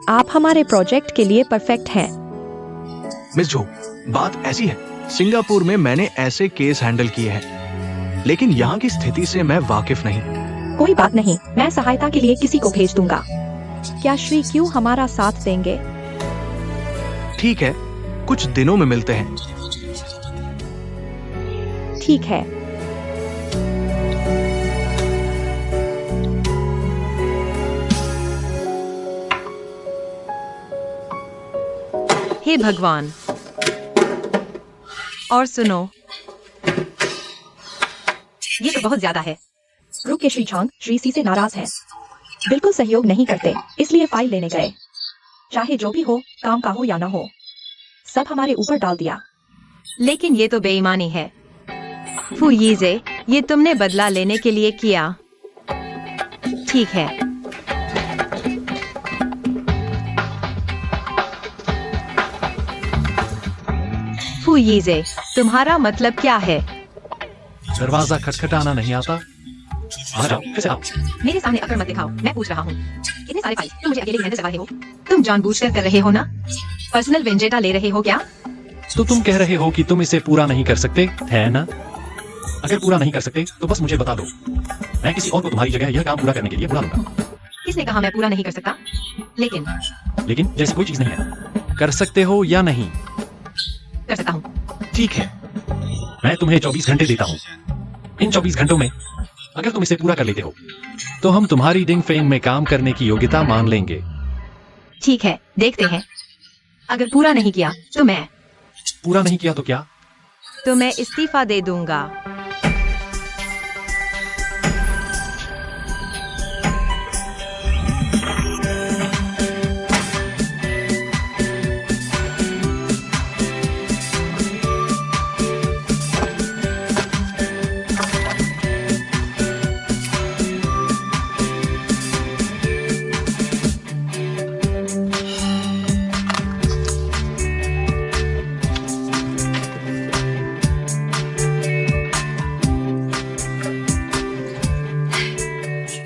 Speaker 5: आप हमारे प्रोजेक्ट के लिए परफेक्ट हैं।
Speaker 1: मिस जो, बात ऐसी है, सिंगापुर में मैंने ऐसे केस हैंडल किए हैं, लेकिन यहाँ की स्थिति से मैं वाकिफ नहीं।
Speaker 5: कोई बात नहीं, मैं सहायता के लिए किसी को भेज दूंगा। क्या श्री क्यू हमारा साथ देंगे?
Speaker 1: ठीक है, कुछ दिनों में मिलते हैं।
Speaker 5: ठीक है।
Speaker 2: हे भगवान। और सुनो,
Speaker 4: ये तो बहुत ज्यादा है।
Speaker 5: रुके श्री चौंग श्री सी से नाराज हैं। बिल्कुल सहयोग नहीं करते, इसलिए फाइल लेने गए। चाहे जो भी हो, काम का हो या ना हो, सब हमारे ऊपर डाल दिया।
Speaker 2: लेकिन ये तो बेईमानी है। फू यीजे, ये तुमने बदला लेने के लिए किया। ठीक है। फू यीजे, तुम्हारा मतलब क्या है?
Speaker 3: दरवाजा खटखटाना नहीं आता? आ जाओ, कैसे आओ?
Speaker 4: मेरे सामने अकड़ मत दिखाओ, मैं पूछ रहा हूँ। इतने सारे फाइल तुम मुझे अकेले ही हैंडल कर रहे हो? तुम जानबूझकर कर रहे हो ना? पर्सनल वेंजेटा ले रहे हो क्या?
Speaker 3: तो तुम कह रहे हो कि तुम इसे पूरा नहीं कर सकते, है ना? अगर पूरा नहीं कर सकते तो बस मुझे बता दो, मैं किसी और को तुम्हारी जगह यह काम पूरा करने के लिए बुला लूंगा।
Speaker 4: किसने कहा मैं पूरा नहीं कर सकता? लेकिन
Speaker 3: जैसे कोई चीज नहीं है। कर सकते हो या नहीं?
Speaker 4: कर सकता हूँ।
Speaker 3: ठीक है, मैं तुम्हें 24 घंटे देता हूँ। इन 24 घंटों में अगर तुम इसे पूरा कर लेते हो तो हम तुम्हारी डिंग फेंग में काम करने की योग्यता मान लेंगे।
Speaker 4: ठीक है, देखते हैं। अगर पूरा नहीं किया तो मैं
Speaker 3: पूरा नहीं किया तो क्या?
Speaker 2: तो मैं इस्तीफा दे दूंगा।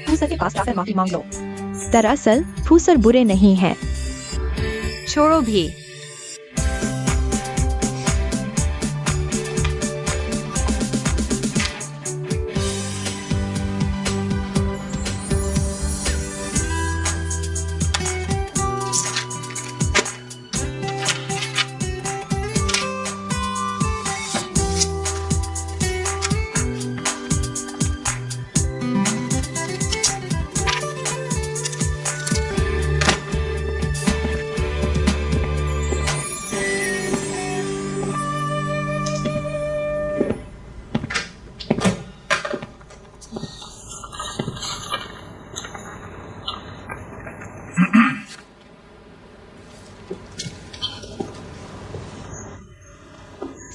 Speaker 5: फूसर के पास जाकर माफी मांग लो। दरअसल फूसर बुरे नहीं हैं।
Speaker 2: छोड़ो भी।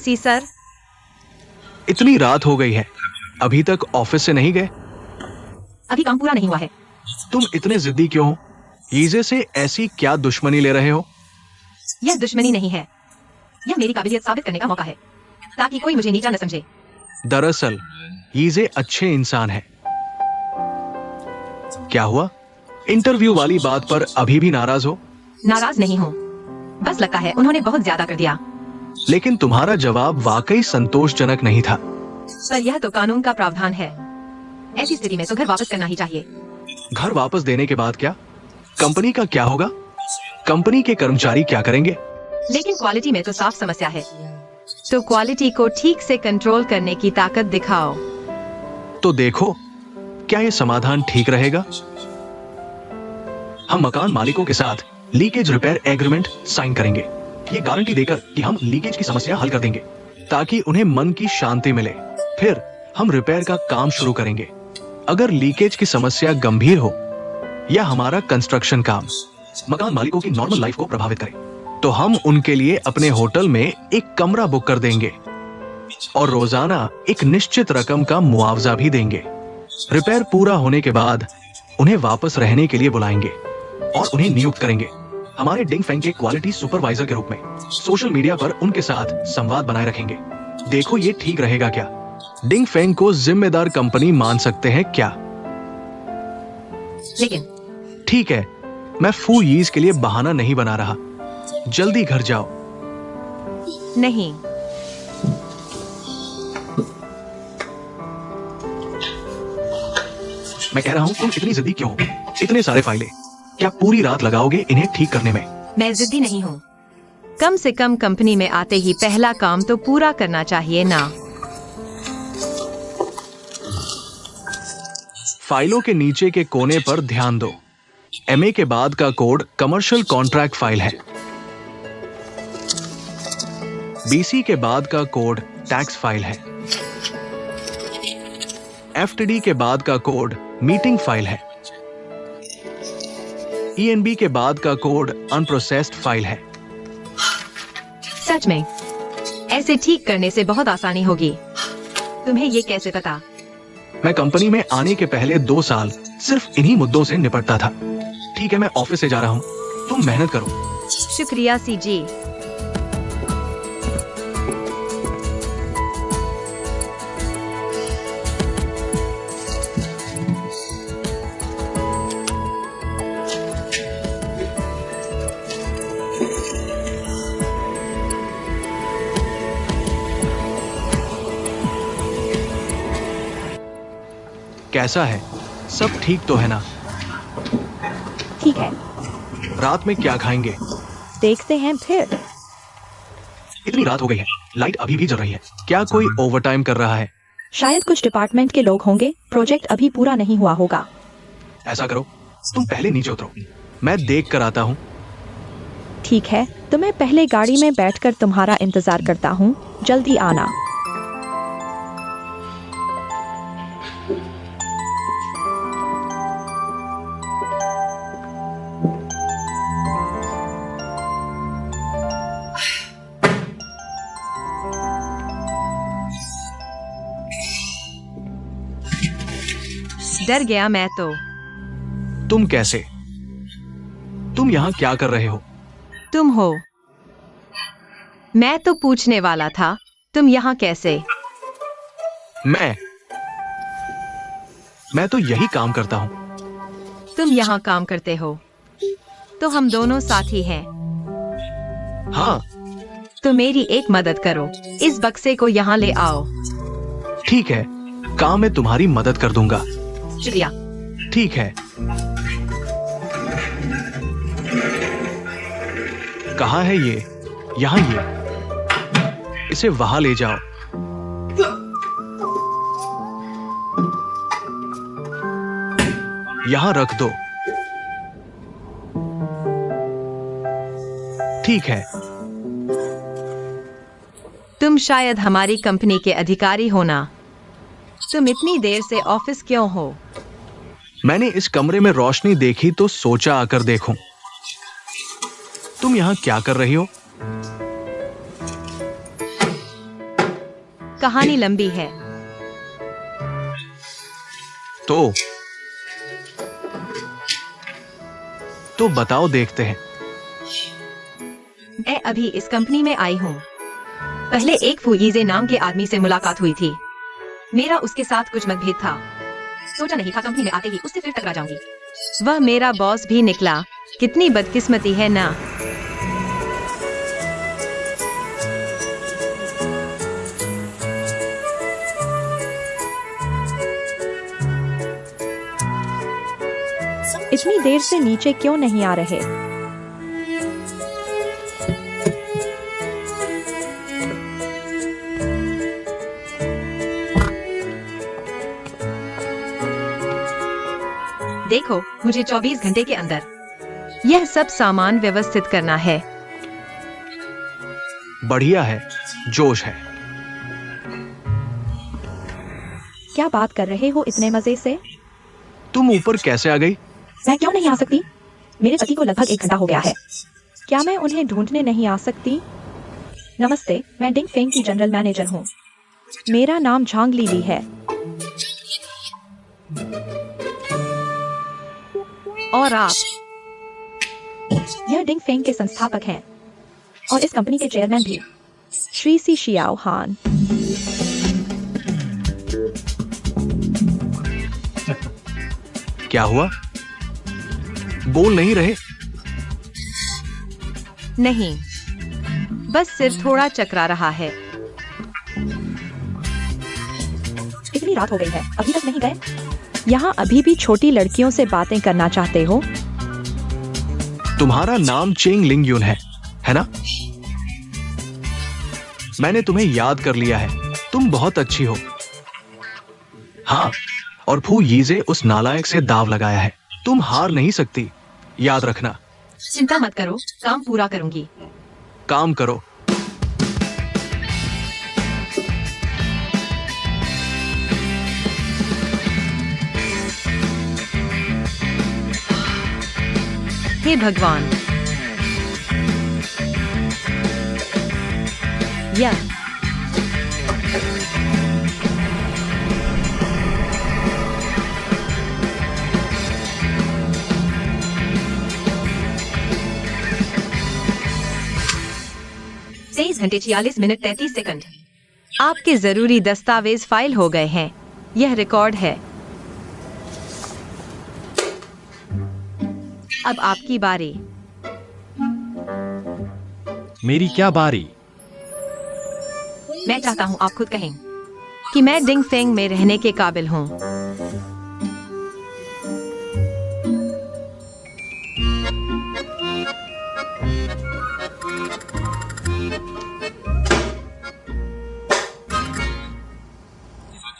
Speaker 2: सी सर,
Speaker 1: इतनी रात हो गई है, अभी तक ऑफिस से नहीं गए?
Speaker 4: अभी काम पूरा नहीं हुआ है।
Speaker 1: तुम इतने जिद्दी क्यों हो? यीजे से ऐसी क्या दुश्मनी ले रहे हो?
Speaker 4: यह दुश्मनी नहीं है, यह मेरी काबिलियत साबित करने का मौका है, ताकि कोई मुझे नीचा न समझे।
Speaker 1: दरअसल यीजे अच्छे इंसान है। क्या हुआ? इंटरव्यू वाली बात पर अभी भी नाराज हो?
Speaker 4: नाराज नहीं हूँ, बस लगता है उन्होंने बहुत ज्यादा कर दिया।
Speaker 1: लेकिन तुम्हारा जवाब वाकई संतोषजनक नहीं था।
Speaker 4: पर यह तो कानून का प्रावधान है। ऐसी स्थिति में तो घर वापस करना ही चाहिए।
Speaker 1: घर वापस देने के बाद क्या? कंपनी का क्या होगा? कंपनी के कर्मचारी क्या करेंगे?
Speaker 4: लेकिन क्वालिटी में तो साफ समस्या है।
Speaker 2: तो क्वालिटी को ठीक से कंट्रोल करने की ताकत दिखाओ।
Speaker 1: तो देखो, क्या ये समाधान ठीक रहेगा? हम मकान मालिकों के साथ लीकेज रिपेयर एग्रीमेंट साइन करेंगे, ये गारंटी देकर कि हम लीकेज की समस्या हल कर देंगे, ताकि उन्हें मन की शांति मिले। फिर हम रिपेयर का काम शुरू करेंगे। अगर लीकेज की समस्या गंभीर हो या हमारा कंस्ट्रक्शन काम मकान मालिकों की नॉर्मल लाइफ को प्रभावित करे, तो हम उनके लिए अपने होटल में एक कमरा बुक कर देंगे और रोजाना एक निश्चित रकम का मुआवजा भी देंगे। रिपेयर पूरा होने के बाद उन्हें वापस रहने के लिए बुलाएंगे और उन्हें नियुक्त करेंगे हमारे डिंग फेंग के क्वालिटी सुपरवाइजर के रूप में। सोशल मीडिया पर उनके साथ संवाद बनाए रखेंगे। देखो, ये ठीक रहेगा क्या? डिंग फेंग को जिम्मेदार कंपनी मान सकते हैं क्या?
Speaker 4: लेकिन
Speaker 1: ठीक है, मैं फू यीज के लिए बहाना नहीं बना रहा। जल्दी घर जाओ।
Speaker 2: नहीं,
Speaker 1: मैं कह रहा हूँ तुम इतनी जिद्दी क्यों हो? इतने सारे फाइलें, क्या पूरी रात लगाओगे इन्हें ठीक करने में?
Speaker 4: मैं जिद्दी नहीं हूँ।
Speaker 2: कम से कम कंपनी में आते ही पहला काम तो पूरा करना चाहिए ना।
Speaker 1: फाइलों के नीचे के कोने पर ध्यान दो। एमए के बाद का कोड कमर्शियल कॉन्ट्रैक्ट फाइल है। बीसी के बाद का कोड टैक्स फाइल है। एफटीडी के बाद का कोड मीटिंग फाइल है। ईएनबी के बाद का कोड अनप्रोसेस्ड फाइल है।
Speaker 4: सच में ऐसे ठीक करने से बहुत आसानी होगी। तुम्हें ये कैसे पता?
Speaker 1: मैं कंपनी में आने के पहले 2 साल सिर्फ इन्हीं मुद्दों से निपटता था। ठीक है, मैं ऑफिस से जा रहा हूँ, तुम मेहनत करो।
Speaker 2: शुक्रिया सीजी।
Speaker 1: कैसा है? सब ठीक तो है ना?
Speaker 5: ठीक है,
Speaker 1: रात में क्या खाएंगे?
Speaker 5: देखते हैं फिर।
Speaker 1: इतनी रात हो गई है, लाइट अभी भी जल रही है। क्या कोई ओवरटाइम कर रहा है?
Speaker 5: शायद कुछ डिपार्टमेंट के लोग होंगे। प्रोजेक्ट अभी पूरा नहीं हुआ होगा।
Speaker 1: ऐसा करो, तुम पहले नीचे उतरो, मैं देख कर आता हूँ।
Speaker 5: ठीक है, तो मैं पहले गाड़ी में बैठकर तुम्हारा इंतजार करता हूँ। जल्दी आना।
Speaker 2: डर गया मैं तो।
Speaker 1: तुम कैसे? तुम यहाँ क्या कर रहे हो?
Speaker 2: तुम हो? मैं तो पूछने वाला था, तुम यहाँ कैसे?
Speaker 1: मैं तो यही काम करता हूँ।
Speaker 2: तुम यहाँ काम करते हो तो हम दोनों साथी हैं।
Speaker 1: हाँ,
Speaker 2: तो मेरी एक मदद करो, इस बक्से को यहाँ ले आओ।
Speaker 1: ठीक है, काम में तुम्हारी मदद कर दूंगा।
Speaker 4: शुक्रिया।
Speaker 1: ठीक है। कहाँ है ये? यहाँ ये। इसे वहां ले जाओ। यहाँ रख दो। ठीक है।
Speaker 2: तुम शायद हमारी कंपनी के अधिकारी हो ना? तुम इतनी देर से ऑफिस क्यों हो?
Speaker 1: मैंने इस कमरे में रोशनी देखी तो सोचा आकर देखूं। तुम यहाँ क्या कर रही हो?
Speaker 2: कहानी लंबी है।
Speaker 1: तो बताओ, देखते हैं।
Speaker 4: मैं अभी इस कंपनी में आई हूँ। पहले एक फुईजे नाम के आदमी से मुलाकात हुई थी। मेरा उसके साथ कुछ मतभेद था। सोचा नहीं था कंपनी में आते ही उससे फिर टकरा जाऊंगी।
Speaker 2: वह मेरा बॉस भी निकला। कितनी बदकिस्मती है ना।
Speaker 5: इतनी देर से नीचे क्यों नहीं आ रहे?
Speaker 4: देखो, मुझे 24 घंटे के अंदर
Speaker 2: यह सब सामान व्यवस्थित करना है।
Speaker 1: बढ़िया है, जोश है।
Speaker 5: क्या बात कर रहे हो इतने मजे से?
Speaker 1: तुम ऊपर कैसे आ गई?
Speaker 5: मैं क्यों नहीं आ सकती? मेरे पति को लगभग 1 घंटा हो गया है। क्या मैं उन्हें ढूंढने नहीं आ सकती? नमस्ते, मैं डिंग फेंग की जनरल मैनेजर हूँ। मेरा नाम झांग लीली है।
Speaker 2: और आप?
Speaker 5: यह डिंग फेंग के संस्थापक हैं और इस कंपनी के चेयरमैन भी, श्री सी शियाओ हान।
Speaker 1: क्या हुआ? बोल नहीं रहे?
Speaker 2: नहीं, बस सिर थोड़ा चकरा रहा है।
Speaker 5: इतनी रात हो गई है, अभी तक नहीं गए? यहाँ अभी भी छोटी लड़कियों से बातें करना चाहते हो?
Speaker 1: तुम्हारा नाम चेंग लिंग यून है ना? मैंने तुम्हें याद कर लिया है। तुम बहुत अच्छी हो। हाँ, और फू यीजे उस नालायक से दाव लगाया है। तुम हार नहीं सकती, याद रखना।
Speaker 4: चिंता मत करो, काम पूरा करूंगी।
Speaker 1: काम करो।
Speaker 2: हे भगवान,
Speaker 5: या
Speaker 4: तेईस घंटे 46 मिनट 33 सेकंड।
Speaker 2: आपके जरूरी दस्तावेज फाइल हो गए हैं। यह रिकॉर्ड है। अब आपकी बारी।
Speaker 3: मेरी क्या बारी?
Speaker 4: मैं चाहता हूँ आप खुद कहें।
Speaker 2: कि मैं डिंग फेंग में रहने के काबिल हूँ।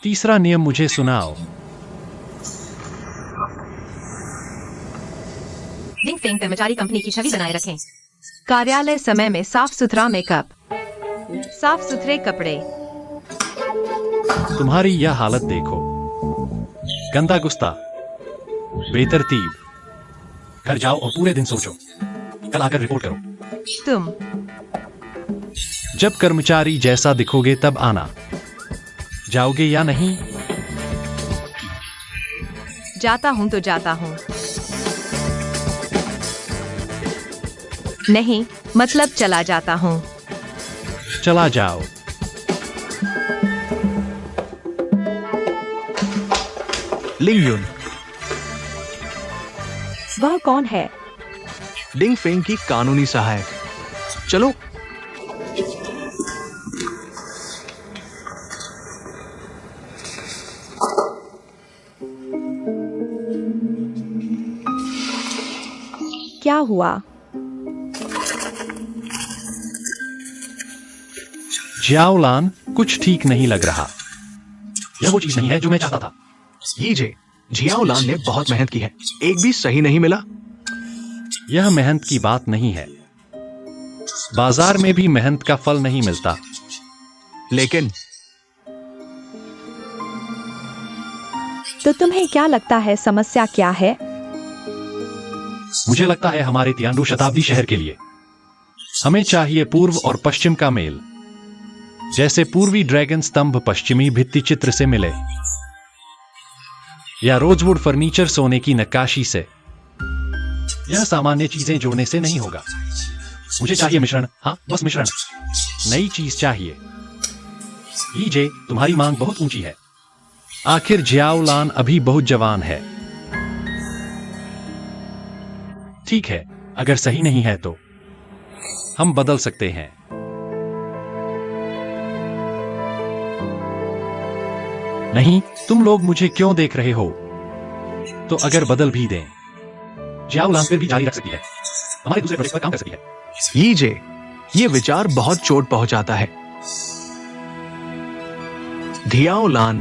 Speaker 3: तीसरा नियम मुझे सुनाओ।
Speaker 4: डिंग फेंग कर्मचारी कंपनी की छवि बनाए रखें।
Speaker 2: कार्यालय समय में साफ सुथरा मेकअप, साफ सुथरे कपड़े।
Speaker 3: तुम्हारी यह हालत देखो, गंदा गुस्सा, बेतरतीब। घर जाओ और पूरे दिन सोचो, कल आकर रिपोर्ट करो।
Speaker 2: तुम
Speaker 3: जब कर्मचारी जैसा दिखोगे तब आना। जाओगे या नहीं?
Speaker 2: जाता हूँ तो जाता हूँ। नहीं, मतलब चला जाता हूँ।
Speaker 3: चला जाओ।
Speaker 1: लिंग यून,
Speaker 5: वह कौन है?
Speaker 1: डिंग फेंग की कानूनी सहायक। चलो।
Speaker 5: क्या हुआ?
Speaker 3: जियाओलान, कुछ ठीक नहीं लग रहा। यह वो चीज नहीं है जो मैं चाहता था।
Speaker 1: यीजे, जियाओलान ने बहुत मेहनत की है, एक भी सही नहीं मिला।
Speaker 3: यह मेहनत की बात नहीं है। बाजार में भी मेहनत का फल नहीं मिलता।
Speaker 1: लेकिन
Speaker 5: तो तुम्हें क्या लगता है समस्या क्या है?
Speaker 3: मुझे लगता है हमारे तियानडू शताब्दी शहर के लिए हमें चाहिए पूर्व और पश्चिम का मेल। जैसे पूर्वी ड्रैगन स्तंभ पश्चिमी भित्ति चित्र से मिले, या रोजवुड फर्नीचर सोने की नक्काशी से। यह सामान्य चीजें जोड़ने से नहीं होगा। मुझे चाहिए मिश्रण। हाँ, बस मिश्रण। नई चीज चाहिए। लीजे, तुम्हारी मांग बहुत ऊंची है। आखिर जियाओलान अभी बहुत जवान है। ठीक है, अगर सही नहीं है तो हम बदल सकते हैं। नहीं, तुम लोग मुझे क्यों देख रहे हो? तो अगर बदल भी दें, जियाओलान फिर भी जारी रख सकती है, हमारे दूसरे प्रोजेक्ट पर काम कर सकती है।
Speaker 1: यीजे, ये विचार बहुत चोट पहुंचाता है। धियाओलान,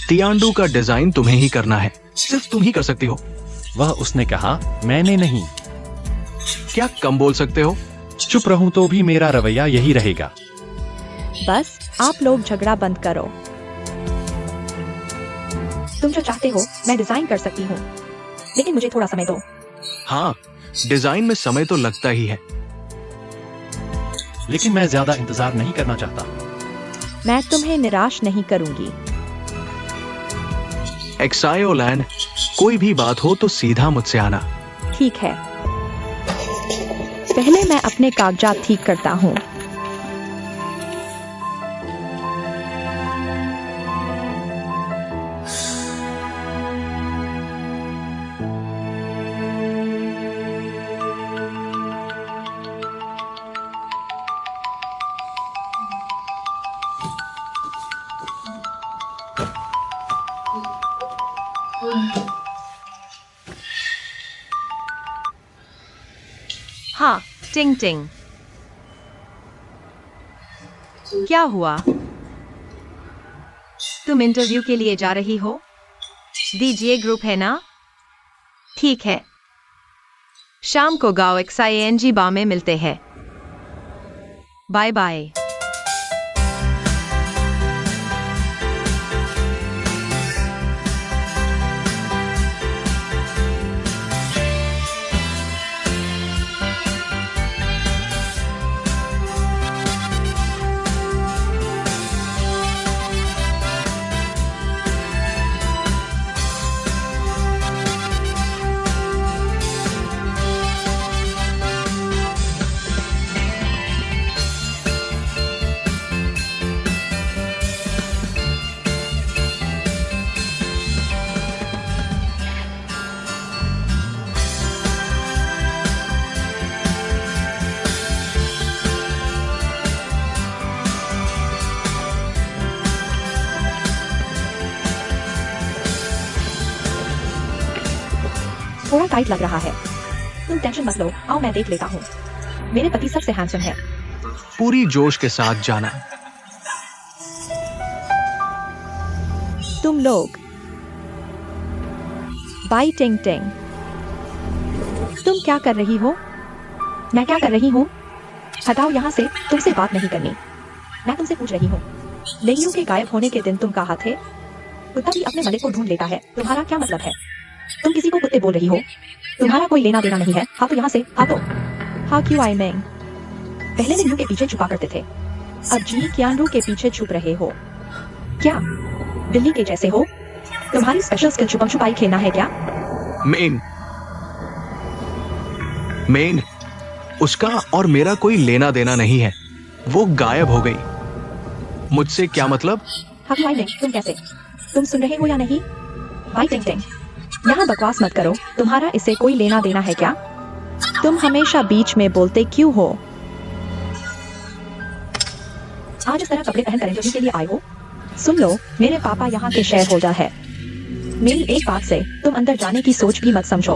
Speaker 1: तियानडू का डिजाइन तुम्हें ही करना है, सिर्फ तुम ही कर सकती हो।
Speaker 3: वह उसने कहा, मैंने नहीं।
Speaker 1: क्या कम बोल सकते हो?
Speaker 3: चुप रहूं तो भी मेरा रवैया यही रहेगा।
Speaker 5: बस आप लोग झगड़ा बंद करो। तुम जो चाहते हो मैं डिजाइन कर सकती हूँ, लेकिन मुझे थोड़ा समय दो।
Speaker 1: हाँ, डिजाइन में समय तो लगता ही है।
Speaker 3: लेकिन मैं ज्यादा इंतजार नहीं करना चाहता।
Speaker 5: मैं तुम्हें निराश नहीं करूंगी।
Speaker 1: एक्सायोलैंड, कोई भी बात हो तो सीधा मुझसे आना।
Speaker 5: ठीक है, पहले मैं अपने कागजात ठीक करता हूँ।
Speaker 2: हाँ, टिंग टिंग। क्या हुआ? तुम इंटरव्यू के लिए जा रही हो? दीजिए ग्रुप है ना? ठीक है। शाम को गाओ XING बार में मिलते हैं। Bye bye.
Speaker 5: थोड़ा टाइट लग रहा है। तुम टेंशन मत लो, आओ मैं देख लेता हूँ। मेरे पति सबसे हैंडसम है।
Speaker 1: पूरी जोश के साथ जाना।
Speaker 5: तुम लोग। बाय टिंग टिंग। तुम क्या कर रही हो? मैं क्या कर रही हूँ? हटाओ यहाँ से, तुमसे बात नहीं करनी। मैं तुमसे पूछ रही हूँ, लेंगू के गायब होने के दिन तुम कहाँ थे? कुत्ता भी अपने मालिक को ढूंढ लेता है, तुम्हारा क्या मतलब है? तुम किसी को कुत्ते बोल रही हो? तुम्हारा कोई लेना देना नहीं है। हाँ तो यहाँ से हटो। हाँ क्यों आई मेंग? पहले लिंगू के पीछे छुपा करते थे, अब जी क्यानरू के पीछे छुप रहे हो क्या? बिल्ली के जैसे हो। तुम्हारी स्पेशल स्किल छुपम छुपाई खेलना है क्या?
Speaker 1: मेन, उसका और मेरा कोई लेना देना नहीं है। वो गायब हो गई। मुझसे क्या मतलब?
Speaker 5: हाँ क्यों आई मेंग, तुम कैसे? तुम सुन रहे हो या नहीं? बाय टिंग टिंग, यहाँ बकवास मत करो। तुम्हारा इससे कोई लेना देना है क्या? तुम हमेशा बीच में बोलते क्यों हो? आज इस तरह कपड़े पहनकर इंटरव्यू के लिए आए हो? सुन लो, मेरे पापा यहाँ के शेयर होल्डर है। मेरी एक बात से तुम अंदर जाने की सोच भी मत समझो।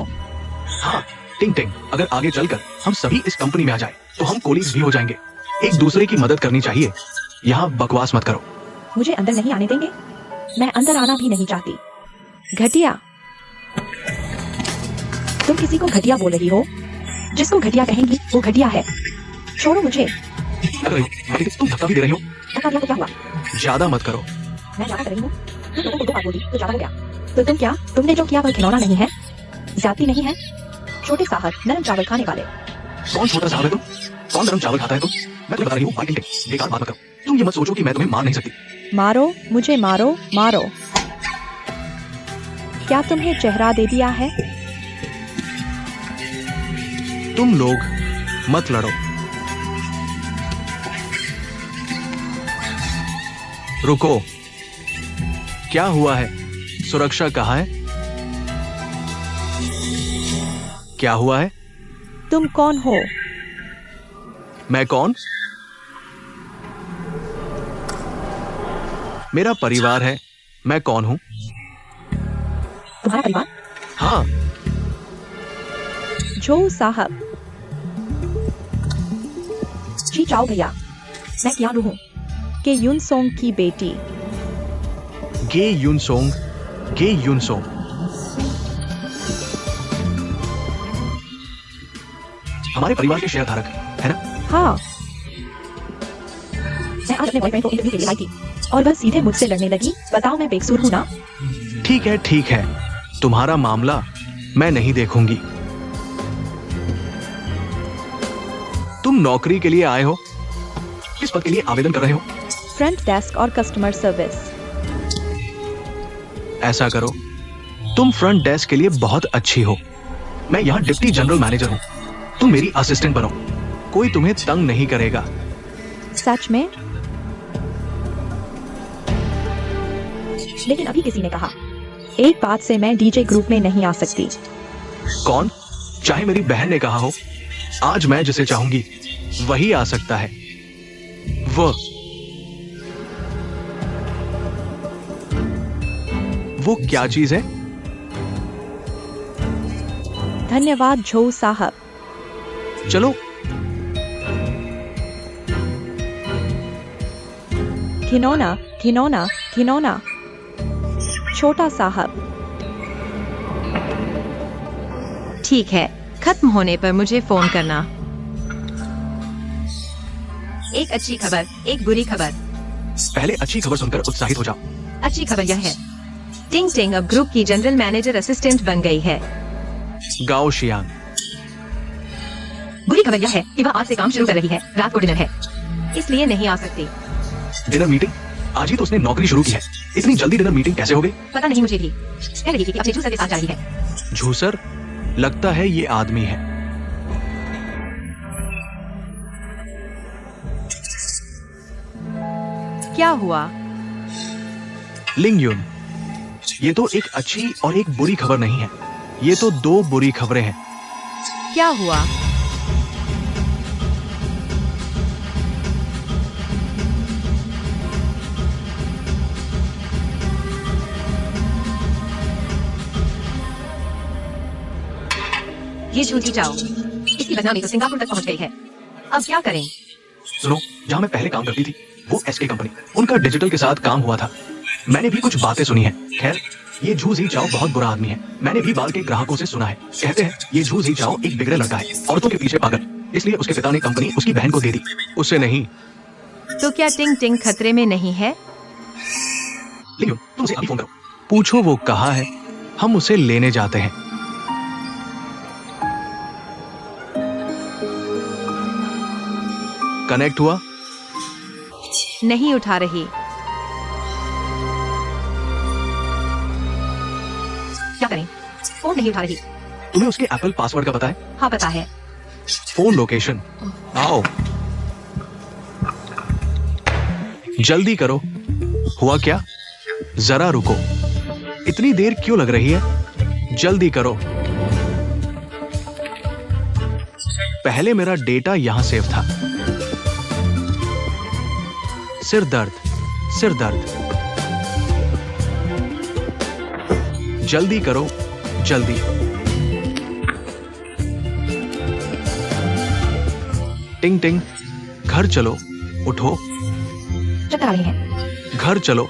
Speaker 1: हाँ टिंग टिंग, अगर आगे चलकर हम सभी इस कंपनी में आ जाए तो हम कोलीग्स भी हो जाएंगे। एक दूसरे की मदद करनी चाहिए। यहाँ बकवास मत करो।
Speaker 5: मुझे अंदर नहीं आने देंगे? मैं अंदर आना भी नहीं चाहती। घटिया। तुम किसी को घटिया बोल रही हो? जिसको घटिया कहेंगी वो घटिया है। छोड़ो मुझे।
Speaker 1: तुम धक्का भी दे रही हो।
Speaker 5: धक्का दिया तो क्या हुआ?
Speaker 1: ज्यादा मत करो।
Speaker 5: मैं ज्यादा कर रही हूँ? तुम लोगों को 2 बार बोली तो ज्यादा हो गया। तो तुम क्या, तुमने जो किया वह खिलौना नहीं है? ज्यादती नहीं है? छोटे साहब नरम चावल खाने वाले।
Speaker 1: कौन छोटा साहब है तुम? कौन नरम चावल खाता है तुम? मैं तुम्हें बता रही हूँ, बाय टिंग टिंग, बेकार बात मत करो। तुम ये मत सोचो कि मैं तुम्हें मार नहीं सकती।
Speaker 5: मारो मुझे, मारो मारो। क्या तुम्हें चेहरा दे दिया है?
Speaker 1: तुम लोग मत लड़ो। रुको। क्या हुआ है? सुरक्षा कहाँ है? क्या हुआ है?
Speaker 5: तुम कौन हो?
Speaker 1: मैं कौन? मेरा परिवार है। मैं कौन हूं?
Speaker 5: तुम्हारा परिवार?
Speaker 1: हाँ,
Speaker 5: जो साहब। जी चाओ भैया, मैं क्यानरू हूँ, के युनसोंग की बेटी।
Speaker 1: गे युनसोंग। गे युनसोंग। हमारे परिवार के शेयरधारक है ना?
Speaker 5: हाँ। मैं आज अपने बॉयफ्रेंड को इंटरव्यू के लिए आई थी और वह सीधे मुझसे लड़ने लगी। बताओ मैं बेकसूर हूँ ना?
Speaker 1: ठीक है ठीक है, तुम्हारा मामला मैं नहीं देखूंगी। तुम नौकरी के लिए आए हो? किस पद के लिए आवेदन कर रहे हो?
Speaker 5: फ्रंट डेस्क और कस्टमर सर्विस।
Speaker 1: ऐसा करो, तुम फ्रंट डेस्क के लिए बहुत अच्छी हो। मैं यहाँ डिप्टी जनरल मैनेजर हूँ। तुम मेरी असिस्टेंट बनो। कोई तुम्हें तंग नहीं करेगा।
Speaker 5: सच में? लेकिन अभी किसी ने कहा, एक बात से मैं डीजे ग्रुप में नहीं आ सकती।
Speaker 1: कौन? चाहे मेरी बहन ने कहा हो। आज मैं जिसे चाहूंगी वही आ सकता है। वो क्या चीज है?
Speaker 5: धन्यवाद झो साहब।
Speaker 1: चलो।
Speaker 5: खिलौना, खिलौना, खिलौना। छोटा साहब।
Speaker 2: ठीक है, खत्म होने पर मुझे फोन करना।
Speaker 4: एक अच्छी खबर, एक बुरी खबर।
Speaker 1: पहले अच्छी खबर सुनकर उत्साहित हो जाओ।
Speaker 4: अच्छी खबर यह है,
Speaker 2: टिंग टिंग अब ग्रुप की जनरल मैनेजर असिस्टेंट बन गई है।
Speaker 1: गाओ शियांग।
Speaker 4: बुरी खबर यह है कि वह आज से काम शुरू कर रही है। रात को डिनर है, इसलिए नहीं आ सकती।
Speaker 1: Dinner meeting? आज ही तो उसने नौकरी शुरू की है, इतनी जल्दी डिनर मीटिंग कैसे हो गई?
Speaker 4: पता नहीं, मुझे भी कह रही थी कि अपने जूसर के साथ जा रही है।
Speaker 1: झूसर? लगता है ये आदमी है।
Speaker 2: क्या हुआ?
Speaker 1: लिंग युन, ये तो एक अच्छी और एक बुरी खबर नहीं है, ये तो दो बुरी खबरें हैं।
Speaker 2: क्या हुआ?
Speaker 4: ये झूठी जाओ, इसकी बदनामी तो सिंगापुर तक पहुंच गई है। अब क्या करें?
Speaker 1: सुनो, जहां मैं पहले काम करती थी वो एसके कंपनी, उनका डिजिटल के साथ काम हुआ था। मैंने भी कुछ बातें सुनी है। खैर, ये झू जी चाओ बहुत बुरा आदमी है। मैंने भी बाल के ग्राहकों से सुना है, कहते हैं ये झू जी चाओ एक बिगड़े लड़का है, औरतों के पीछे पागल। इसलिए उसके पिता ने कंपनी उसकी बहन को दे दी, उसे नहीं।
Speaker 2: तो क्या टिंग टिंग खतरे में नहीं है?
Speaker 1: लिंग युन, तुम उसे अभी फोन करो, पूछो वो कहाँ है, हम उसे लेने जाते हैं। कनेक्ट हुआ?
Speaker 2: नहीं उठा रही।
Speaker 4: क्या करें? फोन नहीं उठा रही।
Speaker 1: तुम्हें उसके एप्पल पासवर्ड का पता है?
Speaker 4: हाँ पता है।
Speaker 1: Phone location. आओ, जल्दी करो। हुआ क्या? जरा रुको, इतनी देर क्यों लग रही है? जल्दी करो। पहले मेरा डेटा यहां सेव था। सिर दर्द, सिर दर्द। जल्दी करो, जल्दी। टिंग टिंग, घर चलो, उठो।
Speaker 4: चक्कर आ रही है।
Speaker 1: घर चलो।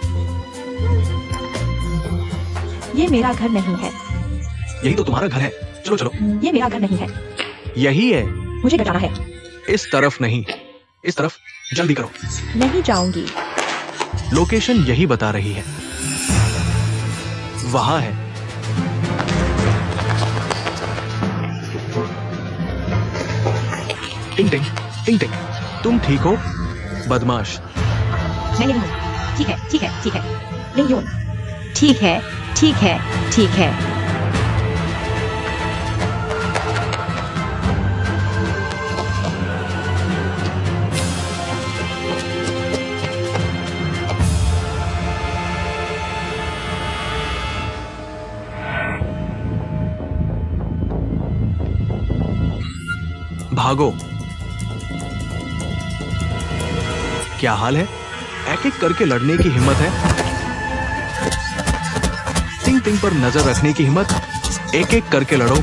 Speaker 5: ये मेरा घर नहीं है।
Speaker 1: यही तो तुम्हारा घर है, चलो चलो।
Speaker 5: ये मेरा घर नहीं है।
Speaker 1: यही है।
Speaker 5: मुझे घर जाना है।
Speaker 1: इस तरफ नहीं, इस तरफ। जल्दी करो।
Speaker 5: नहीं जाऊंगी।
Speaker 1: लोकेशन यही बता रही है, वहां है। टिंग टिंग, टिंग टिंग, तुम ठीक हो? बदमाश।
Speaker 4: मैं नहीं हूँ। ठीक है, ठीक है, ठीक है। लिंग युन,
Speaker 2: ठीक है, ठीक है, ठीक है।
Speaker 1: भागो। क्या हाल है? एक एक करके लड़ने की हिम्मत है? टिंग टिंग पर नजर रखने की हिम्मत? एक एक करके लड़ो,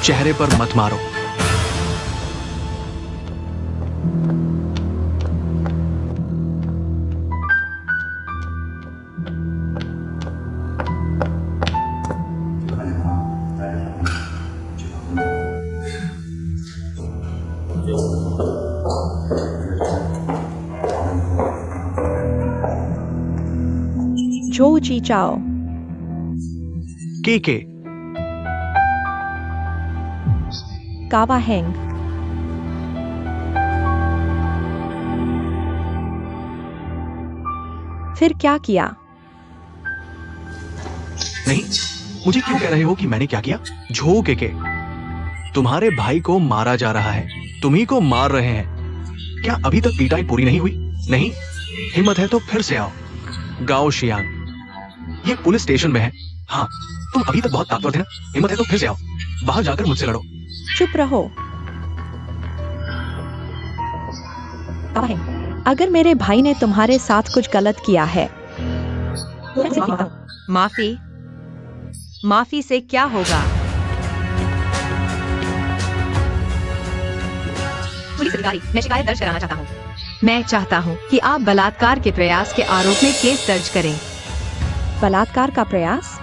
Speaker 1: चेहरे पर मत मारो।
Speaker 5: जो जी चाओ।
Speaker 1: के
Speaker 5: कावा हैंग। फिर क्या किया?
Speaker 1: नहीं, मुझे क्यों कह रहे हो कि मैंने क्या किया? झो के तुम्हारे भाई को मारा जा रहा है, तुम्ही को मार रहे हैं। क्या अभी तक पिटाई पूरी नहीं हुई? नहीं, हिम्मत है तो फिर से आओ। गाओ शियांग, ये पुलिस स्टेशन में है। हाँ, तुम अभी तक बहुत ताकतवर थे ना, हिम्मत है तो फिर से आओ, बाहर जाकर मुझसे लड़ो।
Speaker 5: चुप रहो।
Speaker 4: कावा हैंग।
Speaker 5: अगर मेरे भाई ने तुम्हारे साथ कुछ गलत किया है,
Speaker 4: मैं तुमसे माफी मांगता हूँ।
Speaker 2: माफी? माफी से क्या होगा?
Speaker 4: पुलिस अधिकारी, मैं शिकायत दर्ज कराना चाहता हूँ।
Speaker 2: मैं चाहता हूँ कि आप बलात्कार के प्रयास के आरोप में केस दर्ज करें।
Speaker 5: बलात्कार का प्रयास?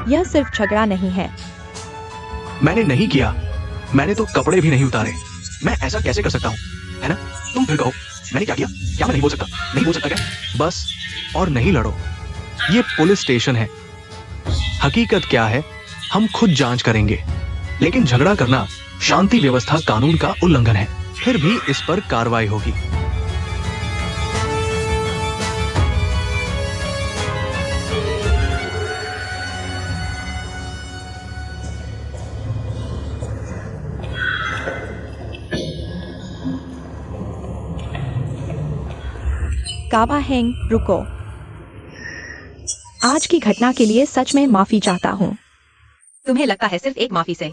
Speaker 5: यह सिर्फ झगड़ा नहीं है।
Speaker 1: मैंने नहीं किया, मैंने तो कपड़े भी नहीं उतारे। मैं ऐसा कैसे कर सकता हूँ, है ना? तुम फिर कहो, मैंने क्या किया? क्या मैं नहीं बोल सकता? नहीं बोल सकता क्या? बस और नहीं लड़ो, ये पुलिस स्टेशन है। हकीकत क्या है हम खुद जांच करेंगे, लेकिन झगड़ा करना शांति व्यवस्था कानून का उल्लंघन है। फिर भी इस पर कार्रवाई होगी।
Speaker 5: काबा हेंग, रुको। आज की घटना के लिए सच में माफी चाहता हूँ।
Speaker 4: तुम्हें लगता है सिर्फ एक माफी से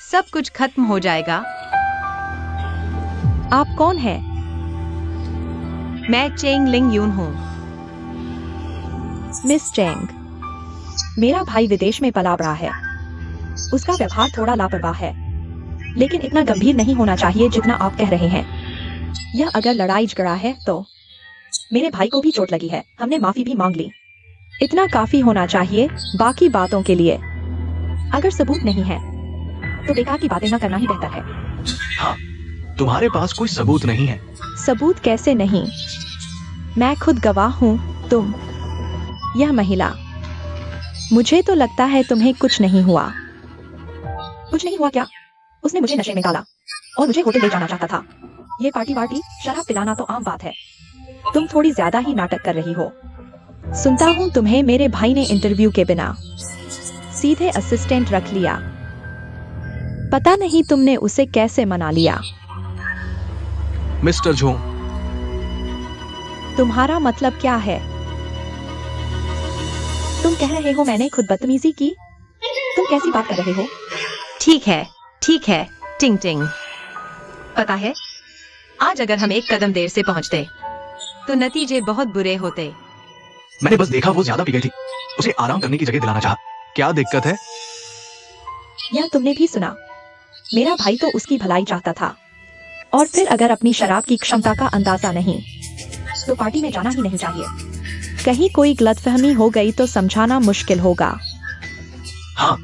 Speaker 2: सब कुछ खत्म हो जाएगा?
Speaker 5: आप कौन हैं?
Speaker 2: मैं चेंग लिंग यून हूँ।
Speaker 5: मिस चेंग, मेरा भाई विदेश में पला बड़ा है। उसका व्यवहार थोड़ा लापरवाह है, लेकिन इतना गंभीर नहीं होना चाहिए जितना आप कह रहे हैं। यह अगर लड़ाई झगड़ा है तो मेरे भाई को भी चोट लगी है, हमने माफी भी मांग ली। इतना काफी होना चाहिए बाकी बातों के लिए। अगर सबूत नहीं है तो बेकार की बातें न करना ही बेहतर है।
Speaker 1: हाँ, तुम्हारे पास कोई सबूत नहीं है।
Speaker 5: सबूत कैसे नहीं? मैं खुद गवाह हूँ। तुम, यह महिला, मुझे तो लगता है तुम्हें कुछ नहीं हुआ। कुछ नहीं हुआ क्या? उसने मुझे नशे में डाला और मुझे होटल ले जाना चाहता था। ये पार्टी शराब पिलाना तो आम बात है। तुम थोड़ी ज्यादा ही नाटक कर रही हो। सुनता हूँ तुम्हें मेरे भाई ने इंटरव्यू के बिना सीधे असिस्टेंट रख लिया। पता नहीं तुमने उसे कैसे मना लिया।
Speaker 1: मिस्टर झोंग,
Speaker 5: तुम्हारा मतलब क्या है? तुम कह रहे हो मैंने खुद बदतमीजी की? तुम कैसी बात कर रहे हो?
Speaker 2: ठीक है, टिंग टिंग।
Speaker 4: पता है, आज अगर हम एक कदम देर से पहुंचते
Speaker 2: तो नतीजे बहुत बुरे होते।
Speaker 1: मैंने बस देखा वो ज्यादा पी गई थी, उसे आराम करने की जगह दिलाना चाहा। क्या दिक्कत है?
Speaker 5: यह तुमने भी सुना। मेरा भाई तो उसकी भलाई चाहता था, और फिर अगर अपनी शराब की क्षमता का अंदाजा नहीं तो पार्टी में जाना ही नहीं चाहिए। कहीं कोई गलतफहमी हो गई तो समझाना मुश्किल होगा।
Speaker 1: हाँ,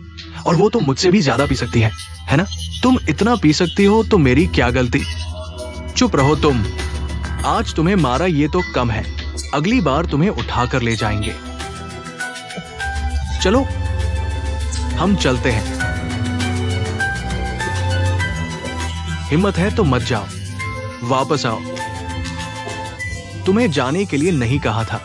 Speaker 1: और वो तो मुझसे भी ज्यादा पी सकती है ना? तुम इतना पी सकती हो तो मेरी क्या गलती? चुप रहो तुम। आज तुम्हें मारा ये तो कम है, अगली बार तुम्हें उठाकर ले जाएंगे। चलो हम चलते हैं। हिम्मत है तो मत जाओ, वापस आओ। तुम्हें जाने के लिए नहीं कहा था।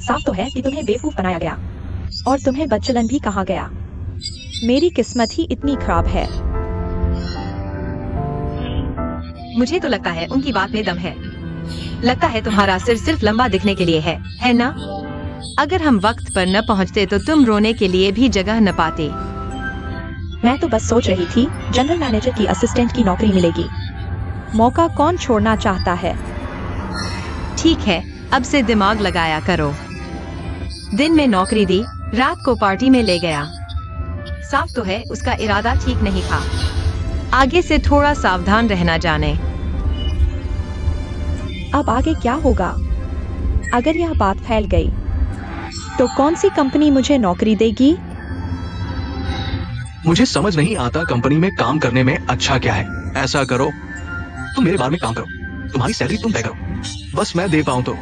Speaker 5: साफ तो है कि तुम्हें बेवकूफ बनाया गया और तुम्हें बदचलन भी कहा गया। मेरी किस्मत ही इतनी खराब है।
Speaker 4: मुझे तो लगता है उनकी बात में दम है। लगता है तुम्हारा सिर सिर्फ लंबा दिखने के लिए है ना?
Speaker 2: अगर हम वक्त पर न पहुंचते तो तुम रोने के लिए भी जगह न पाते।
Speaker 5: मैं तो बस सोच रही थी जनरल मैनेजर की असिस्टेंट की नौकरी मिलेगी। मौका कौन छोड़ना चाहता है?
Speaker 2: ठीक है, अब से दिमाग लगाया करो। दिन में नौकरी दी, रात को पार्टी में ले गया।
Speaker 4: साफ तो है उसका इरादा ठीक नहीं था।
Speaker 2: आगे से थोड़ा सावधान रहना जाने।
Speaker 5: अब आगे क्या होगा? अगर यह बात फैल गई तो कौन सी कंपनी मुझे नौकरी देगी?
Speaker 1: मुझे समझ नहीं आता कंपनी में काम करने में अच्छा क्या है। ऐसा करो, तुम मेरे बार में काम करो, तुम्हारी सैलरी तुम तय करो, बस मैं दे पाऊं तो।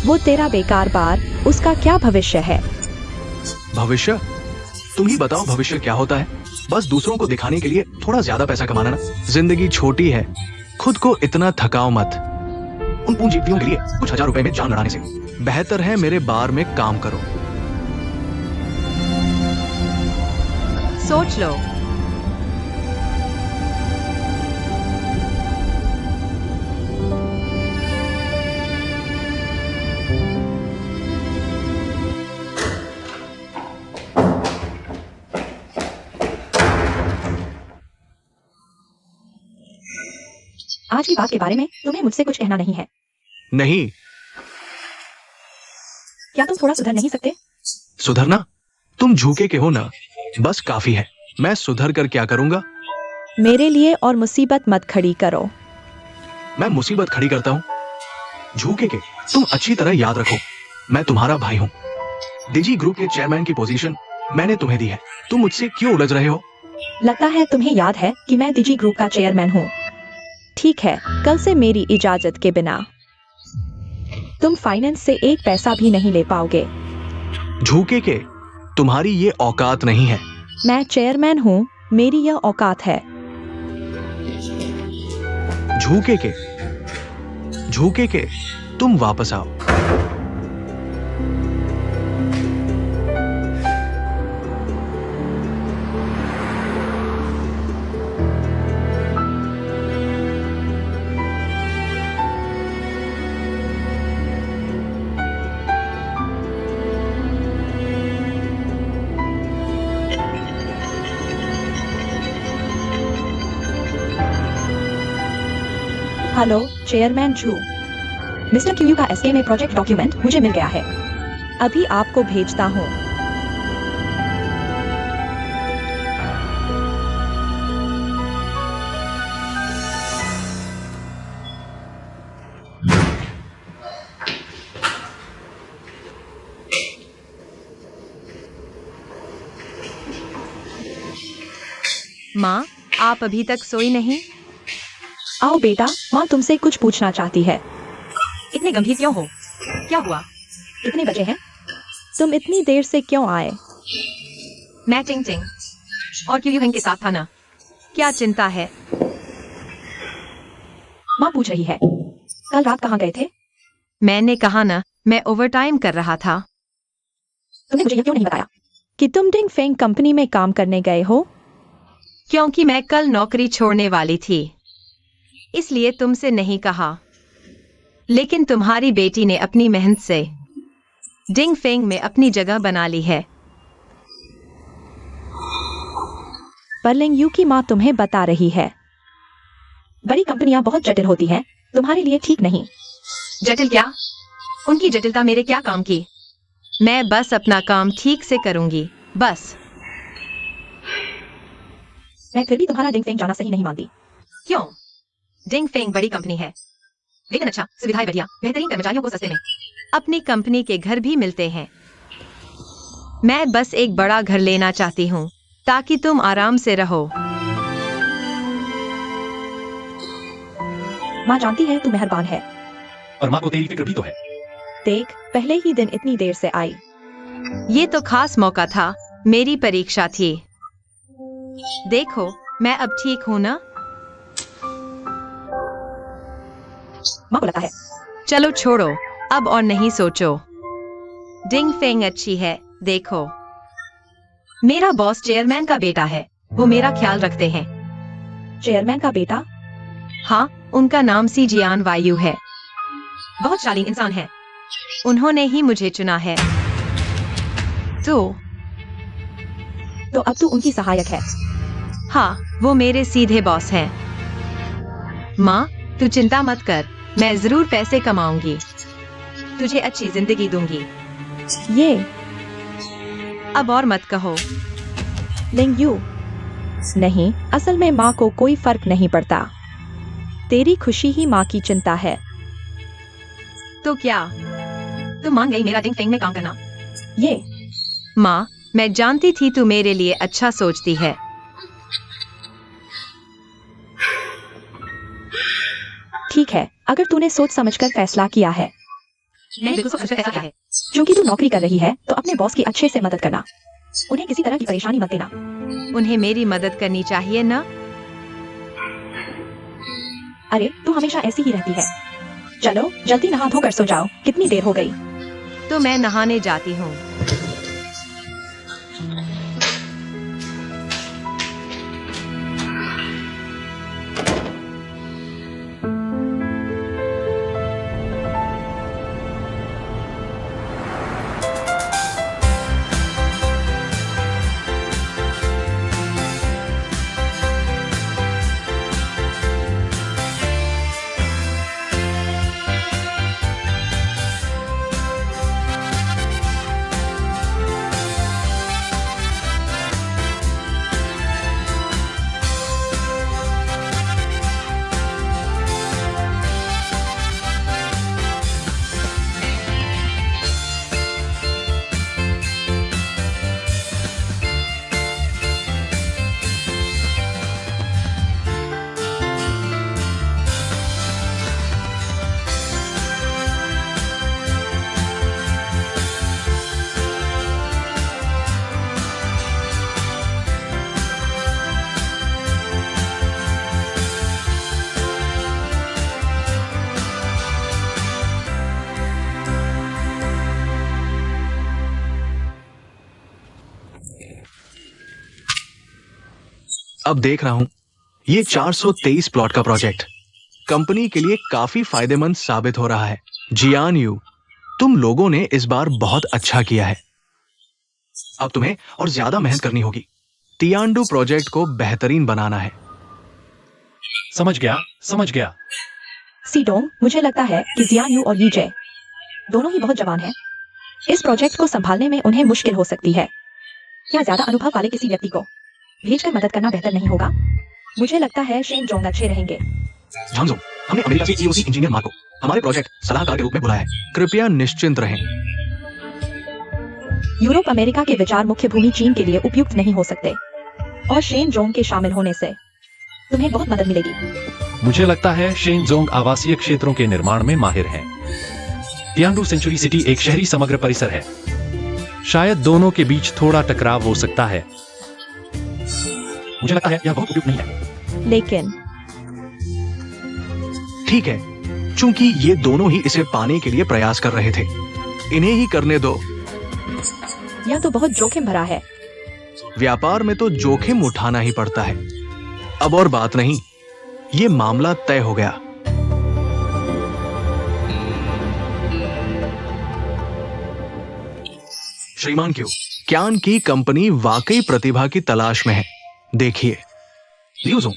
Speaker 5: वो तेरा बेकार बार, उसका क्या भविष्य है?
Speaker 1: भविष्य? तुम ही बताओ भविष्य क्या होता है? बस दूसरों को दिखाने के लिए थोड़ा ज्यादा पैसा कमाना ना। जिंदगी छोटी है, खुद को इतना थकाओ मत। उन पूंजीपतियों के लिए कुछ हजार रुपए में जान लड़ाने से बेहतर है मेरे बार में काम करो।
Speaker 2: सोच लो।
Speaker 5: आज की बात के बारे में तुम्हें मुझसे कुछ कहना नहीं है।
Speaker 1: नहीं।
Speaker 5: क्या तुम थोड़ा सुधर नहीं सकते?
Speaker 1: सुधरना? तुम झूके के हो ना, बस काफी है। मैं सुधर कर क्या करूंगा?
Speaker 5: मेरे लिए और मुसीबत मत खड़ी करो।
Speaker 1: मैं मुसीबत खड़ी करता हूँ? झूके के, तुम अच्छी तरह याद रखो, मैं तुम्हारा भाई हूँ। डिजी ग्रुप के चेयरमैन की पोजीशन मैंने तुम्हें दी है। तुम मुझसे क्यों उलझ रहे हो?
Speaker 5: लगता है तुम्हें याद है कि मैं डिजी ग्रुप का चेयरमैन हूँ। ठीक है, कल से मेरी इजाजत के बिना तुम फाइनेंस से एक पैसा भी नहीं ले पाओगे।
Speaker 1: झूके के, तुम्हारी ये औकात नहीं है।
Speaker 5: मैं चेयरमैन हूँ, मेरी यह औकात है।
Speaker 1: झूके के, तुम वापस आओ।
Speaker 5: हेलो चेयरमैन जू। मिस्टर क्यू का एसके में प्रोजेक्ट डॉक्यूमेंट मुझे मिल गया है। अभी आपको भेजता हूँ।
Speaker 2: माँ, आप अभी तक सोई नहीं?
Speaker 5: आओ बेटा, माँ तुमसे कुछ पूछना चाहती है।
Speaker 4: इतने गंभीर क्यों हो? क्या हुआ?
Speaker 5: कितने बजे हैं? तुम इतनी देर से क्यों आए?
Speaker 4: मैं टिंग टिंग और क्यू के साथ था ना।
Speaker 2: क्या चिंता है?
Speaker 5: माँ पूछ रही है, कल रात कहाँ गए थे?
Speaker 2: मैंने कहा ना, मैं ओवरटाइम कर रहा था।
Speaker 5: तुमने मुझे यह क्यों नहीं बताया कि तुम डिंग फेंग कंपनी में काम करने गए हो?
Speaker 2: क्योंकि मैं कल नौकरी छोड़ने वाली थी, इसलिए तुमसे नहीं कहा। लेकिन तुम्हारी बेटी ने अपनी मेहनत से डिंग फेंग में अपनी जगह बना ली है।
Speaker 5: पर लिंग यू की माँ तुम्हें बता रही है, बड़ी कंपनियां बहुत जटिल होती हैं, तुम्हारे लिए ठीक नहीं।
Speaker 4: जटिल क्या? उनकी जटिलता मेरे क्या काम की?
Speaker 2: मैं बस अपना काम ठीक से करूंगी, बस।
Speaker 5: मैं फिर भी तुम्हारा डिंग फेंग जाना सही नहीं मानती।
Speaker 4: क्यों? डिंग फेंग बड़ी कंपनी है, वेतन अच्छा, सुविधाएं बढ़िया, बेहतरीन कर्मचारियों को सस्ते में।
Speaker 2: अपनी कंपनी के घर भी मिलते हैं। मैं बस एक बड़ा घर लेना चाहती हूँ ताकि तुम आराम से रहो।
Speaker 5: माँ जानती है तू मेहरबान है।
Speaker 3: और माँ को तेरी फिक्र भी तो है।
Speaker 5: देख, पहले ही दिन इतनी देर से आई।
Speaker 2: ये तो खास मौका था, मेरी परीक्षा थी। देखो, मैं अब ठीक हूँ ना?
Speaker 5: माँ को लगता है।
Speaker 2: चलो छोड़ो, अब और नहीं सोचो। डिंग फेंग अच्छी है, देखो।
Speaker 4: मेरा बॉस चेयरमैन का बेटा है, वो मेरा ख्याल रखते हैं।
Speaker 5: चेयरमैन का बेटा?
Speaker 2: हाँ, उनका नाम सी जियान वायु है।
Speaker 4: बहुत शालीन इंसान है।
Speaker 2: उन्होंने ही मुझे चुना है। तो
Speaker 5: अब तू उनकी सहायक है।
Speaker 2: हाँ, वो मेरे सीधे बॉस हैं। माँ, तू चिंता मत कर, मैं जरूर पैसे कमाऊंगी, तुझे अच्छी जिंदगी दूंगी।
Speaker 5: ये
Speaker 2: अब और मत कहो।
Speaker 5: लिंग यू, नहीं, असल में माँ को कोई फर्क नहीं पड़ता। तेरी खुशी ही माँ की चिंता है।
Speaker 2: तो क्या?
Speaker 4: तुम मान गई मेरा डिंग फेंग में काम करना?
Speaker 5: ये
Speaker 2: माँ, मैं जानती थी तू मेरे लिए अच्छा सोचती है।
Speaker 5: ठीक है, अगर तूने सोच समझकर फैसला किया है।
Speaker 4: मैंने बिल्कुल सोच समझकर ऐसा किया है।
Speaker 5: क्योंकि तू नौकरी कर रही है, तो अपने बॉस की अच्छे से मदद करना। उन्हें किसी तरह की परेशानी मत देना।
Speaker 2: उन्हें मेरी मदद करनी चाहिए ना?
Speaker 5: अरे, तू हमेशा ऐसी ही रहती है। चलो, जल्दी नहा धोकर सो जाओ, कितनी देर हो गई।
Speaker 2: तो मैं नहाने जाती हूँ।
Speaker 1: अब देख रहा हूं ये 423 प्लॉट का प्रोजेक्ट कंपनी के लिए काफी फायदेमंद साबित हो रहा है। जियान यू, तुम लोगों ने इस बार बहुत अच्छा किया है। अब तुम्हें और ज्यादा मेहनत करनी होगी। तियांडू प्रोजेक्ट को बेहतरीन बनाना है।
Speaker 3: समझ गया।
Speaker 5: सीडोंग, मुझे लगता है कि जियान यू और यीजे दोनों ही बहुत जवान हैं। इस प्रोजेक्ट को संभालने में उन्हें मुश्किल हो सकती है। क्या ज्यादा अनुभव वाले किसी व्यक्ति को भेजकर मदद करना बेहतर नहीं होगा? मुझे लगता है शेन जोंग अच्छे रहेंगे।
Speaker 1: झांगजोंग, हमने अमेरिका से ईओसी इंजीनियर मार्क को हमारे प्रोजेक्ट सलाहकार के रूप में बुलाया है। कृपया निश्चिंत रहें।
Speaker 5: यूरोप अमेरिका के विचार मुख्य भूमि चीन के लिए उपयुक्त नहीं हो सकते, और शेन जोंग के शामिल होने से तुम्हें बहुत मदद मिलेगी।
Speaker 3: मुझे लगता है शेन जोंग आवासीय क्षेत्रों के निर्माण में माहिर हैं। तियांडू सेंचुरी सिटी एक शहरी समग्र परिसर है। शायद दोनों के बीच थोड़ा टकराव हो सकता है। मुझे लगता है यह बहुत उपयुक्त नहीं है।
Speaker 5: लेकिन
Speaker 1: ठीक है, चूंकि ये दोनों ही इसे पाने के लिए प्रयास कर रहे थे, इन्हें ही करने दो।
Speaker 5: यह तो बहुत जोखिम भरा है।
Speaker 1: व्यापार में तो जोखिम उठाना ही पड़ता है। अब और बात नहीं, ये मामला तय हो गया। श्रीमान क्यू, क्यान की कंपनी वाकई प्रतिभा की तलाश में है। देखिए लियू जोंग,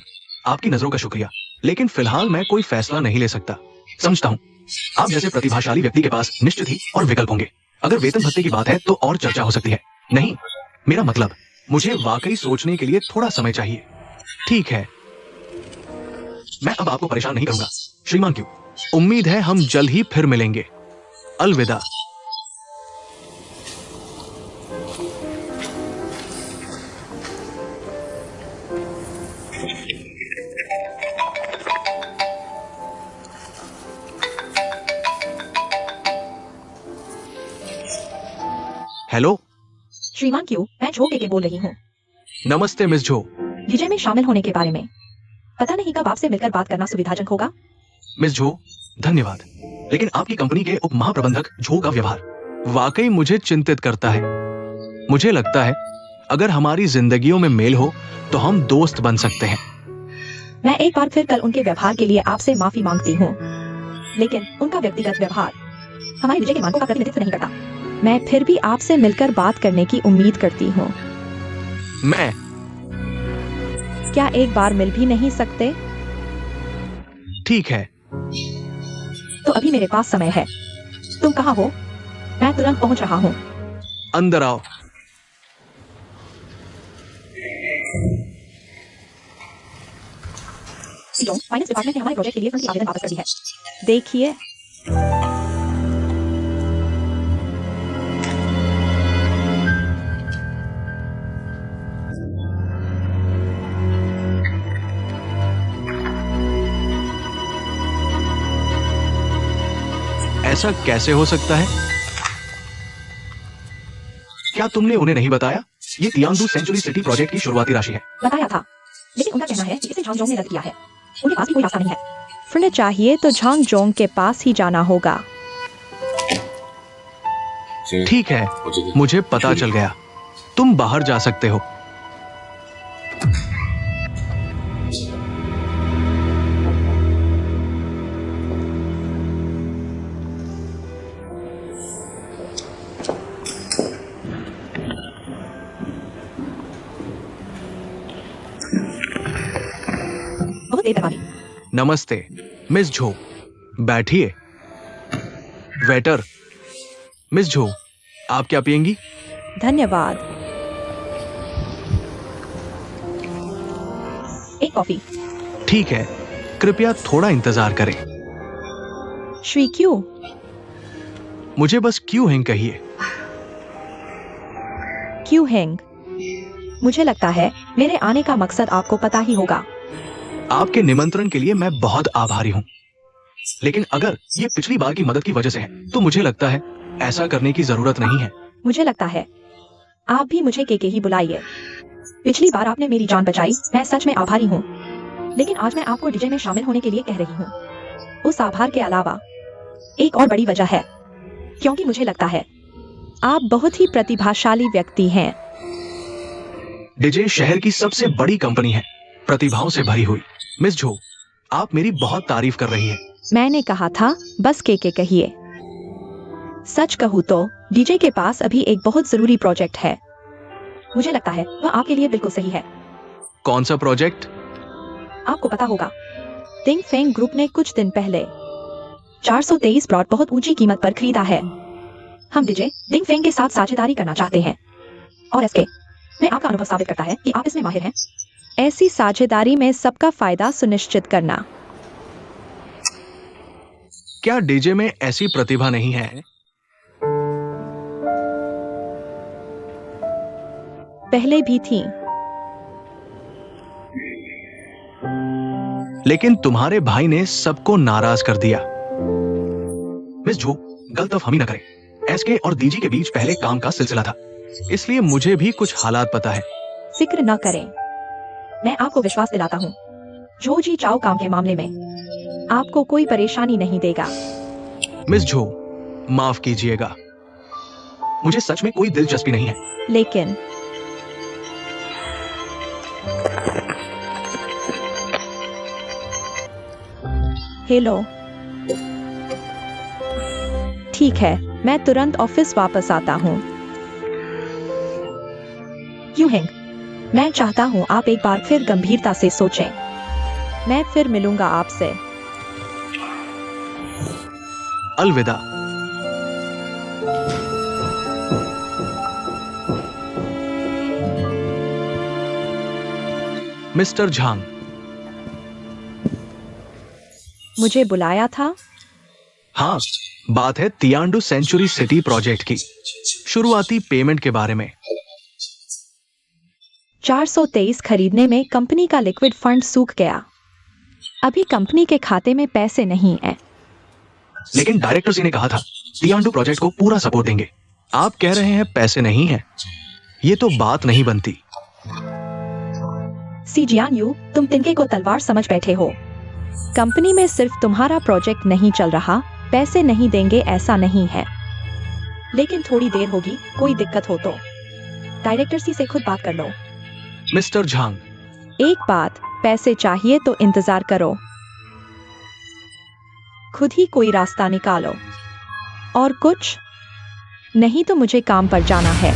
Speaker 1: आपकी नजरों का शुक्रिया, लेकिन फिलहाल मैं कोई फैसला नहीं ले सकता। समझता हूं आप जैसे प्रतिभाशाली व्यक्ति के पास निश्चित ही और विकल्प होंगे। अगर वेतन भत्ते की बात है तो और चर्चा हो सकती है। नहीं, मेरा मतलब मुझे वाकई सोचने के लिए थोड़ा समय चाहिए। ठीक है, मैं अब आपको परेशान नहीं करूंगा। श्रीमान क्यू, उम्मीद है हम जल्द ही फिर मिलेंगे। अलविदा। हेलो
Speaker 5: श्रीमान क्यू, मैं झो के बोल रही हूँ।
Speaker 1: नमस्ते मिस झो।
Speaker 5: विजय में शामिल होने के बारे में पता नहीं कब आपसे मिलकर बात करना सुविधाजनक होगा।
Speaker 1: मिस झो, धन्यवाद, लेकिन आपकी कंपनी के उप महाप्रबंधक झो का व्यवहार वाकई मुझे चिंतित करता है। मुझे लगता है अगर हमारी जिंदगियों में मेल हो तो हम दोस्त बन सकते हैं।
Speaker 5: मैं एक बार फिर कल उनके व्यवहार के लिए आपसे माफी मांगती हूँ, लेकिन उनका व्यक्तिगत व्यवहार हमारे विजय के मानकों का प्रतिनिधित्व नहीं करता। मैं फिर भी आपसे मिलकर बात करने की उम्मीद करती हूँ।
Speaker 1: मैं
Speaker 5: क्या एक बार मिल भी नहीं सकते?
Speaker 1: ठीक है,
Speaker 5: तो अभी मेरे पास समय है। तुम कहाँ हो? मैं तुरंत पहुँच रहा हूँ।
Speaker 1: अंदर आओ।
Speaker 5: फाइनेंस डिपार्टमेंट ने हमारे प्रोजेक्ट के लिए फंड की आवेदन वापस कर दी है। देखिए,
Speaker 1: ऐसा कैसे हो सकता है? क्या तुमने उन्हें नहीं बताया? ये तियांडू सेंचुरी सिटी प्रोजेक्ट की शुरुआती राशि है।
Speaker 5: बताया था, लेकिन उनका कहना है कि इसे झांगजोंग ने रद्द किया है। उनके पास भी कोई रास्ता नहीं है। फिर चाहिए तो झांगजोंग के पास ही जाना होगा।
Speaker 1: ठीक है, मुझे पता चल गया। तुम बाहर जा सकते हो।
Speaker 5: बहुत देर करवा दी।
Speaker 1: नमस्ते मिस झो, बैठिए। वेटर, मिस झो, आप क्या पियेंगी?
Speaker 5: धन्यवाद। एक कॉफी।
Speaker 1: ठीक है, कृपया थोड़ा इंतजार करें।
Speaker 5: श्री क्यों?
Speaker 1: मुझे बस क्यों हेंग कहिए।
Speaker 5: क्यों हैंग? मुझे लगता है मेरे आने का मकसद आपको पता ही होगा।
Speaker 1: आपके निमंत्रण के लिए मैं बहुत आभारी हूँ, लेकिन अगर ये पिछली बार की मदद की वजह से है तो मुझे लगता है ऐसा करने की जरूरत नहीं है।
Speaker 5: मुझे लगता है आप भी मुझे के ही बुलाइए। पिछली बार आपने मेरी जान बचाई, मैं सच में आभारी हूँ, लेकिन आज मैं आपको डीजे में शामिल होने के लिए कह रही हूँ। उस आभार के अलावा एक और बड़ी वजह है, क्योंकि मुझे लगता है आप बहुत ही प्रतिभाशाली व्यक्ति हैं।
Speaker 1: डीजे शहर की सबसे बड़ी कंपनी है। प्रतिभाओं से भरी हुई। मिस झो, आप मेरी बहुत तारीफ कर रही हैं।
Speaker 5: मैंने कहा था बस के कहिए। सच कहूँ तो डीजे के पास अभी एक बहुत जरूरी प्रोजेक्ट है। मुझे लगता है वह आपके लिए बिल्कुल सही है।
Speaker 1: कौन सा प्रोजेक्ट?
Speaker 5: आपको पता होगा, डिंग फेंग ग्रुप ने कुछ दिन पहले 423 प्लॉट बहुत ऊंची कीमत पर खरीदा है। हम डीजे डिंग फेंग के साथ साझेदारी करना चाहते हैं और एसके में आपका अनुभव साबित करता है कि आप इसमें माहिर हैं। ऐसी साझेदारी में सबका फायदा सुनिश्चित करना।
Speaker 1: क्या डीजे में ऐसी प्रतिभा नहीं है?
Speaker 5: पहले भी थी,
Speaker 1: लेकिन तुम्हारे भाई ने सबको नाराज कर दिया। मिस झो, गलतफहमी न करें। एसके और डीजी के बीच पहले काम का सिलसिला था, इसलिए मुझे भी कुछ हालात पता है।
Speaker 5: फिक्र न करें, मैं आपको विश्वास दिलाता हूँ, जो जी चाओ काम के मामले में आपको कोई परेशानी नहीं देगा।
Speaker 1: मिस झो, माफ कीजिएगा, मुझे सच में कोई दिलचस्पी नहीं है।
Speaker 5: लेकिन हेलो, ठीक है, मैं तुरंत ऑफिस वापस आता हूँ। यूहिंग, मैं चाहता हूँ आप एक बार फिर गंभीरता से सोचें। मैं फिर मिलूंगा आपसे।
Speaker 1: अलविदा। मिस्टर झांग,
Speaker 5: मुझे बुलाया था?
Speaker 1: हाँ, बात है तियांडू सेंचुरी सिटी प्रोजेक्ट की शुरुआती पेमेंट के बारे में।
Speaker 5: 423 खरीदने में कंपनी का लिक्विड फंड सूख गया। अभी कंपनी के खाते में पैसे नहीं है।
Speaker 1: लेकिन डायरेक्टर जी ने कहा था तियांडू प्रोजेक्ट को पूरा सपोर्ट देंगे। आप कह रहे हैं पैसे नहीं है, ये तो बात नहीं बनती।
Speaker 5: सीजियान यू, तुम तिनके को तलवार समझ बैठे हो। कंपनी में सिर्फ तुम्हारा प्रोजेक्ट नहीं चल रहा, पैसे नहीं देंगे ऐसा नहीं है, लेकिन थोड़ी देर होगी। कोई दिक्कत हो तो डायरेक्टर सी से खुद बात कर लो।
Speaker 1: मिस्टर झांग,
Speaker 5: एक बात, पैसे चाहिए तो इंतजार करो, खुद ही कोई रास्ता निकालो। और कुछ नहीं तो मुझे काम पर जाना है।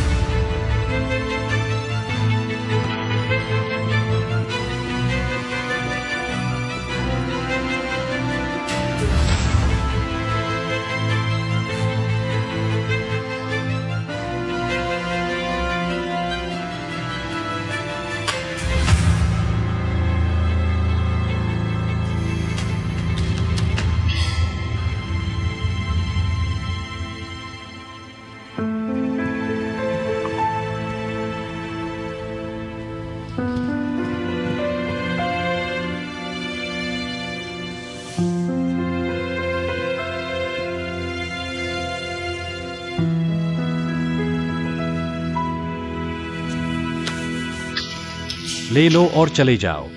Speaker 3: ले लो और चले जाओ।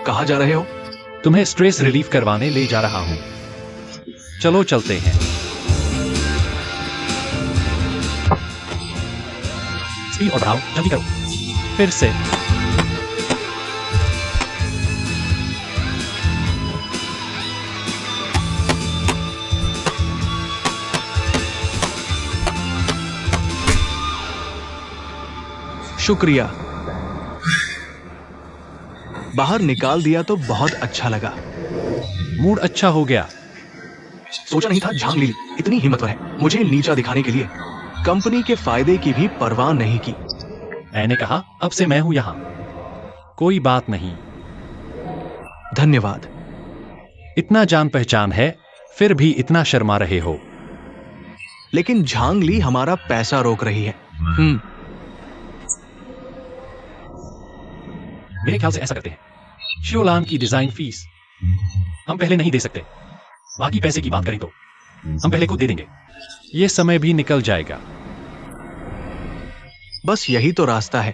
Speaker 1: कहाँ जा रहे हो?
Speaker 3: तुम्हें स्ट्रेस रिलीफ करवाने ले जा रहा हूं। चलो चलते हैं। स्पीड और बढ़ाओ, जल्दी करो। फिर से।
Speaker 1: शुक्रिया। बाहर निकाल दिया तो बहुत अच्छा लगा।
Speaker 3: मूड अच्छा हो गया।
Speaker 1: सोचा नहीं था झांग लीली इतनी हिम्मतवर है मुझे नीचा दिखाने के लिए। कंपनी के फायदे की भी परवाह नहीं की।
Speaker 3: मैंने कहा अब से मैं हूं यहां। कोई बात नहीं।
Speaker 1: धन्यवाद।
Speaker 3: इतना जान पहचान है, फिर भी इतना शर्मा रहे हो।
Speaker 1: लेकिन झांग ली हमारा पैसा रोक रही है।
Speaker 3: मेरे ख्याल से ऐसा करते हैं, शियोलान की डिजाइन फीस हम पहले नहीं दे सकते। बाकी पैसे की बात करें तो हम पहले खुद दे देंगे। ये समय भी निकल जाएगा।
Speaker 1: बस यही तो रास्ता है।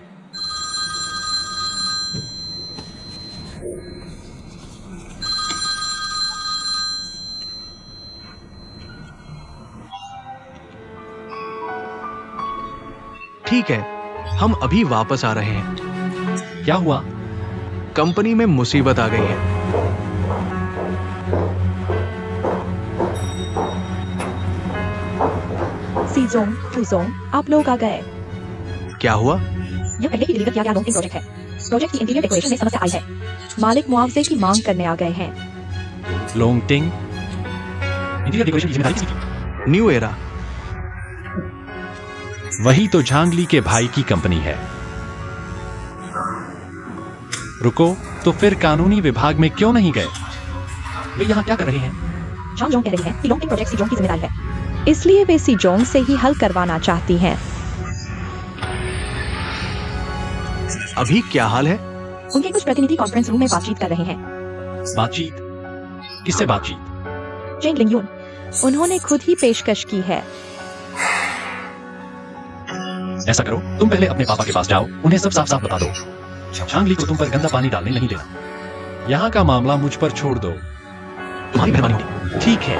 Speaker 1: ठीक है, हम अभी वापस आ रहे हैं।
Speaker 3: क्या हुआ?
Speaker 1: कंपनी में मुसीबत आ गई है।
Speaker 5: सीजोंग, चूजोंग, आप लोग आ गए।
Speaker 1: क्या हुआ?
Speaker 5: यह पहले ही डिलीवर किया गया लोंगटिंग प्रोजेक्ट है। प्रोजेक्ट की इंटीरियर डेकोरेशन में समस्या आई है। मालिक मुआवजे की मांग करने आ गए हैं।
Speaker 3: लोंगटिंग इंटीरियर डेकोरेशन की जिम्मेदारी किसकी थी?
Speaker 1: New era.
Speaker 3: वही तो झांगली के भाई की कंपनी है। रुको, तो फिर कानूनी विभाग में क्यों नहीं गए? वे यहाँ क्या कर रहे हैं?
Speaker 5: झांगजोंग कह रही है कि लोंगटिंग प्रोजेक्ट सीजोंग की जिम्मेदारी है, इसलिए वे सीजोंग से ही हल करवाना चाहती हैं।
Speaker 1: अभी क्या हाल है?
Speaker 5: उनके कुछ प्रतिनिधि कॉन्फ्रेंस रूम में बातचीत कर रहे हैं।
Speaker 3: बातचीत? किससे बातचीत?
Speaker 5: चेंग लिंगयून, उन्होंने खुद ही पेशकश की है।
Speaker 3: ऐसा करो, तुम पहले अपने पापा के पास जाओ, उन्हें सब साफ साफ बता दो। झांगली को तुम पर गंदा पानी डालने नहीं देना। यहाँ का मामला मुझ पर छोड़ दो।
Speaker 1: तुम्हारी मेहरबानी होगी।
Speaker 3: ठीक है।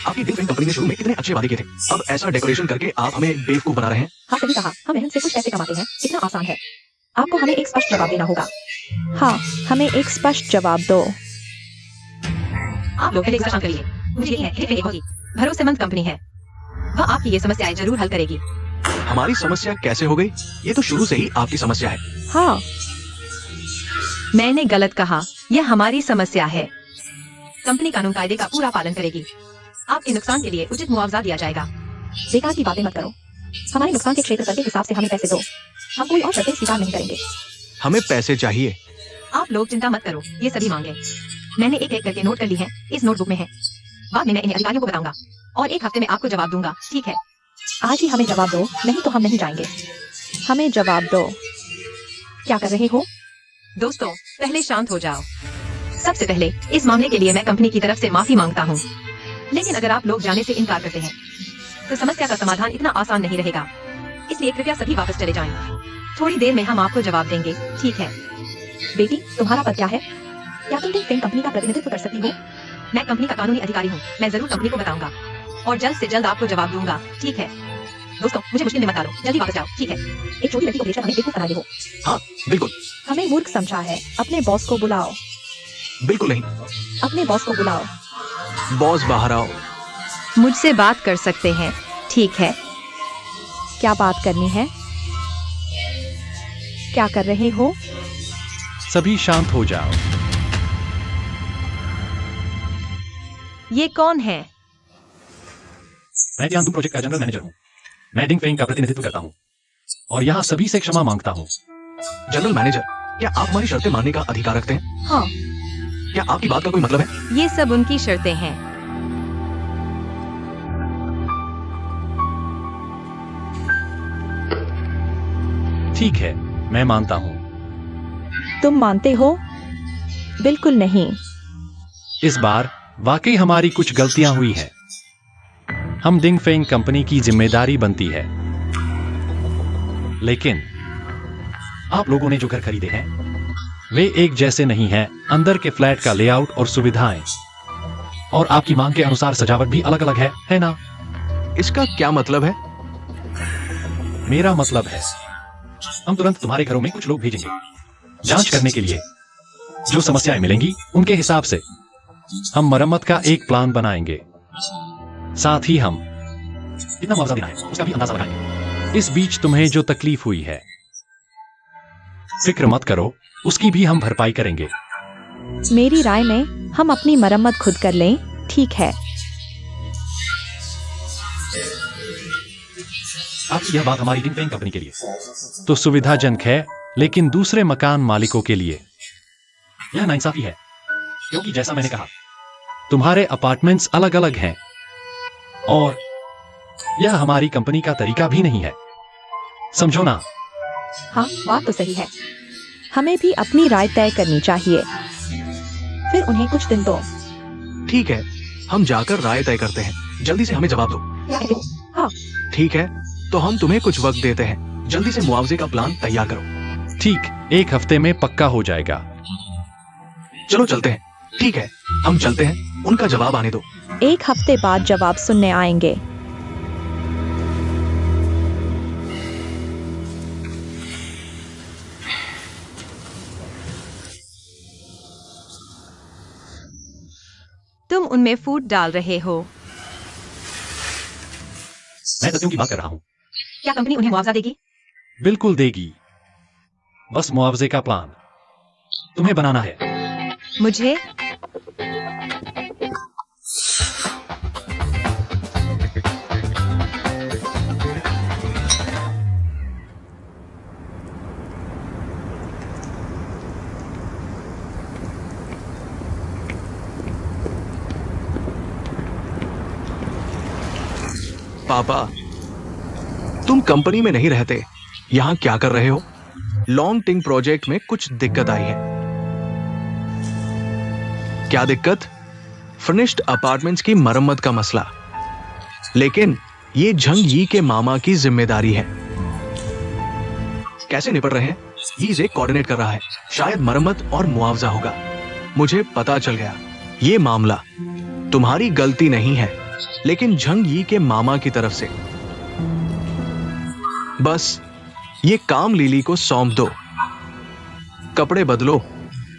Speaker 1: आपकी डिंग फेंग कंपनी ने शुरू में इतने अच्छे वादे किए थे, अब ऐसा डेकोरेशन करके आप हमें बेवकूफ बना रहे हैं।
Speaker 5: हाँ सही कहा, हम मेहनत से कुछ पैसे कमाते हैं, इतना आसान है। आपको हमें एक स्पष्ट जवाब देना होगा। हाँ, हमें एक स्पष्ट जवाब दो।
Speaker 4: आप लोग पहले इसका शांत करिए। मुझे यकीन है कि एक बहुत ही भरोसेमंद कंपनी है। वह आपकी ये समस्याएं जरूर हल करेगी।
Speaker 1: हमारी समस्या कैसे हो गई? ये तो शुरू से ही आपकी समस्या है।
Speaker 5: हाँ,
Speaker 2: मैंने गलत कहा, यह हमारी समस्या है।
Speaker 4: कंपनी कानून कायदे का पूरा पालन करेगी। आपके नुकसान के लिए उचित मुआवजा दिया जाएगा।
Speaker 5: बेकार की बातें मत करो। हमारे नुकसान के क्षेत्रफल के हिसाब से हमें पैसे दो। हम कोई और शर्तें स्वीकार नहीं करेंगे।
Speaker 1: हमें पैसे चाहिए।
Speaker 4: आप लोग चिंता मत करो, ये सभी मांगे मैंने एक एक करके नोट कर ली है, इस नोटबुक में है। बाद में मैं इन्हें अधिकारियों को बताऊंगा और एक हफ्ते में आपको जवाब दूंगा, ठीक है?
Speaker 5: आज ही हमें जवाब दो, नहीं तो हम नहीं जाएंगे। हमें जवाब दो। क्या कर रहे हो?
Speaker 4: दोस्तों, पहले शांत हो जाओ। सबसे पहले इस मामले के लिए मैं कंपनी की तरफ से माफी मांगता हूँ, लेकिन अगर आप लोग जाने से इनकार करते हैं तो समस्या का समाधान इतना आसान नहीं रहेगा। इसलिए कृपया सभी वापस चले जाएं। थोड़ी देर में हम आपको जवाब देंगे, ठीक है?
Speaker 5: बेटी, तुम्हारा पद क्या है? क्या तुम डिंग फेंग कंपनी का प्रतिनिधित्व कर सकती हो?
Speaker 4: मैं कंपनी का कानूनी अधिकारी हूँ। मैं जरूर कंपनी को बताऊंगा और जल्द से जल्द आपको जवाब दूंगा, ठीक है? दोस्तों, मुझे मुश्किल में मत डालो, जल्दी वापस जाओ, ठीक है?
Speaker 5: एक छोटी लड़की को भेजकर हमें बेवकूफ बना रहे हो।
Speaker 1: हाँ, बिल्कुल।
Speaker 5: हमें मूर्ख समझा है। अपने बॉस को बुलाओ।
Speaker 1: बिल्कुल नहीं।
Speaker 5: अपने बॉस को बुलाओ।
Speaker 1: बॉस बाहर आओ।
Speaker 2: मुझसे बात कर सकते हैं, ठीक है?
Speaker 5: क्या बात करनी है? क्या कर रहे हो?
Speaker 3: सभी शांत हो जाओ।
Speaker 2: ये कौन है?
Speaker 3: मैं ध्यान प्रोजेक्ट का जनरल मैनेजर हूँ। मैं डिंग फेंग का प्रतिनिधित्व करता हूँ और यहाँ सभी से क्षमा मांगता हूँ।
Speaker 1: जनरल मैनेजर, क्या आप हमारी शर्तें मानने का अधिकार रखते हैं?
Speaker 5: हाँ।
Speaker 1: क्या आपकी बात का कोई मतलब है?
Speaker 2: ये सब उनकी शर्तें हैं।
Speaker 3: ठीक है, मैं मानता हूँ।
Speaker 5: तुम मानते हो? बिल्कुल नहीं।
Speaker 3: इस बार वाकई हमारी कुछ गलतियां हुई हैं। हम डिंग फेंग कंपनी की जिम्मेदारी बनती है, लेकिन आप लोगों ने जो घर खरीदे हैं वे एक जैसे नहीं हैं। अंदर के फ्लैट का लेआउट और सुविधाएं और आपकी मांग के अनुसार सजावट भी अलग अलग है ना?
Speaker 1: इसका क्या मतलब है?
Speaker 3: मेरा मतलब है हम तुरंत तुम्हारे घरों में कुछ लोग भेजेंगे जांच करने के लिए। जो समस्याएं मिलेंगी उनके हिसाब से हम मरम्मत का एक प्लान बनाएंगे। साथ ही हम कितना मुआवजा देना है उसका भी अंदाजा लगाएंगे। इस बीच तुम्हें जो तकलीफ हुई है फिक्र मत करो, उसकी भी हम भरपाई करेंगे।
Speaker 5: मेरी राय में हम अपनी मरम्मत खुद कर लें, ठीक है?
Speaker 3: आपकी यह बात हमारी डिंग फेंग कंपनी के लिए तो सुविधाजनक है, लेकिन दूसरे मकान मालिकों के लिए यह नाइंसाफी है, क्योंकि जैसा मैंने कहा तुम्हारे अपार्टमेंट्स अलग अलग हैं और यह हमारी कंपनी का तरीका भी नहीं है, समझो ना?
Speaker 5: हाँ, बात तो सही है। हमें भी अपनी राय तय करनी चाहिए। फिर उन्हें कुछ दिन दो।
Speaker 1: ठीक है, हम जाकर राय तय करते हैं। जल्दी से हमें जवाब दो।
Speaker 5: क्या कहते हो? हाँ।
Speaker 1: ठीक है, तो हम तुम्हें कुछ वक्त देते हैं। जल्दी से मुआवजे का प्लान तैयार करो।
Speaker 3: ठीक, एक हफ्ते में पक्का हो जाएगा।
Speaker 1: चलो चलते हैं। ठीक है, हम चलते हैं। उनका जवाब आने दो।
Speaker 5: एक हफ्ते बाद जवाब सुनने आएंगे।
Speaker 2: तुम उनमें फूड डाल रहे हो।
Speaker 3: मैं सत्यों की बात कर रहा हूँ।
Speaker 4: क्या कंपनी उन्हें मुआवजा देगी?
Speaker 3: बिल्कुल देगी। बस मुआवजे का प्लान तुम्हें बनाना है।
Speaker 2: मुझे
Speaker 1: पापा, तुम कंपनी में नहीं रहते, यहां क्या कर रहे हो? लॉन्ग टिंग प्रोजेक्ट में कुछ दिक्कत आई है। क्या दिक्कत? फर्निश्ड अपार्टमेंट्स की मरम्मत का मसला। लेकिन ये झंग यी के मामा की जिम्मेदारी है। कैसे निपट रहे हैं? यी इसे कोऑर्डिनेट कर रहा है। शायद मरम्मत और मुआवजा होगा। मुझे पता चल गया, ये मामला तुम्हारी गलती नहीं है, लेकिन झंग यी के मामा की तरफ से। बस ये काम लिली को सौंप दो। कपड़े बदलो,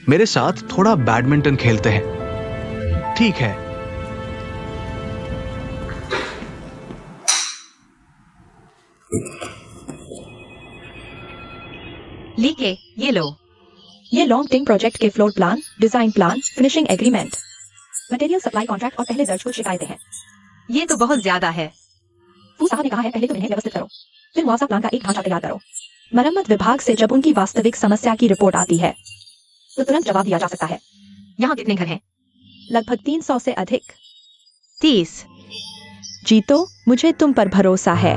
Speaker 1: मेरे साथ थोड़ा बैडमिंटन खेलते हैं। ठीक है।
Speaker 4: लीके, ये लो।
Speaker 5: ये लॉन्ग टिंग प्रोजेक्ट के floor plan, design plan, finishing agreement, material supply contract और पहले दर्ज कुछ शिकायतें हैं।
Speaker 4: ये तो बहुत ज्यादा है।
Speaker 5: फू साहब ने कहा है पहले तुम इन्हें व्यवस्थित करो, फिर मुआवजा प्लान का एक ढांचा तैयार करो। मरम्मत विभाग से जब उनकी वास्तविक समस्या की रिपोर्ट आती है तो तुरंत जवाब दिया जा सकता है।
Speaker 4: यहाँ कितने घर हैं?
Speaker 5: लगभग 300 से अधिक।
Speaker 2: 30।
Speaker 5: जीतो, मुझे तुम पर भरोसा है।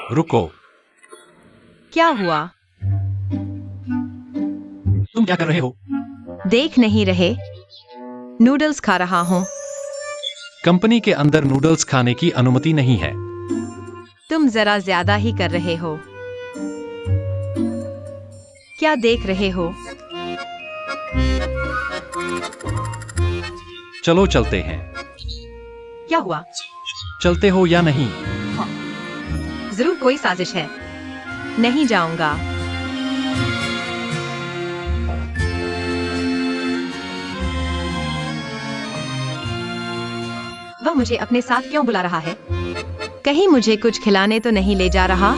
Speaker 3: रुको,
Speaker 2: क्या हुआ?
Speaker 3: तुम क्या कर रहे हो?
Speaker 2: देख नहीं रहे? नूडल्स खा रहा हूँ।
Speaker 3: कंपनी के अंदर नूडल्स खाने की अनुमति नहीं है।
Speaker 2: तुम जरा ज्यादा ही कर रहे हो। क्या देख रहे हो?
Speaker 3: चलो चलते हैं।
Speaker 4: क्या हुआ?
Speaker 3: चलते हो या नहीं?
Speaker 4: जरूर कोई साजिश है।
Speaker 2: नहीं जाऊंगा।
Speaker 4: वह मुझे अपने साथ क्यों बुला रहा है?
Speaker 2: कहीं मुझे कुछ खिलाने तो नहीं ले जा रहा?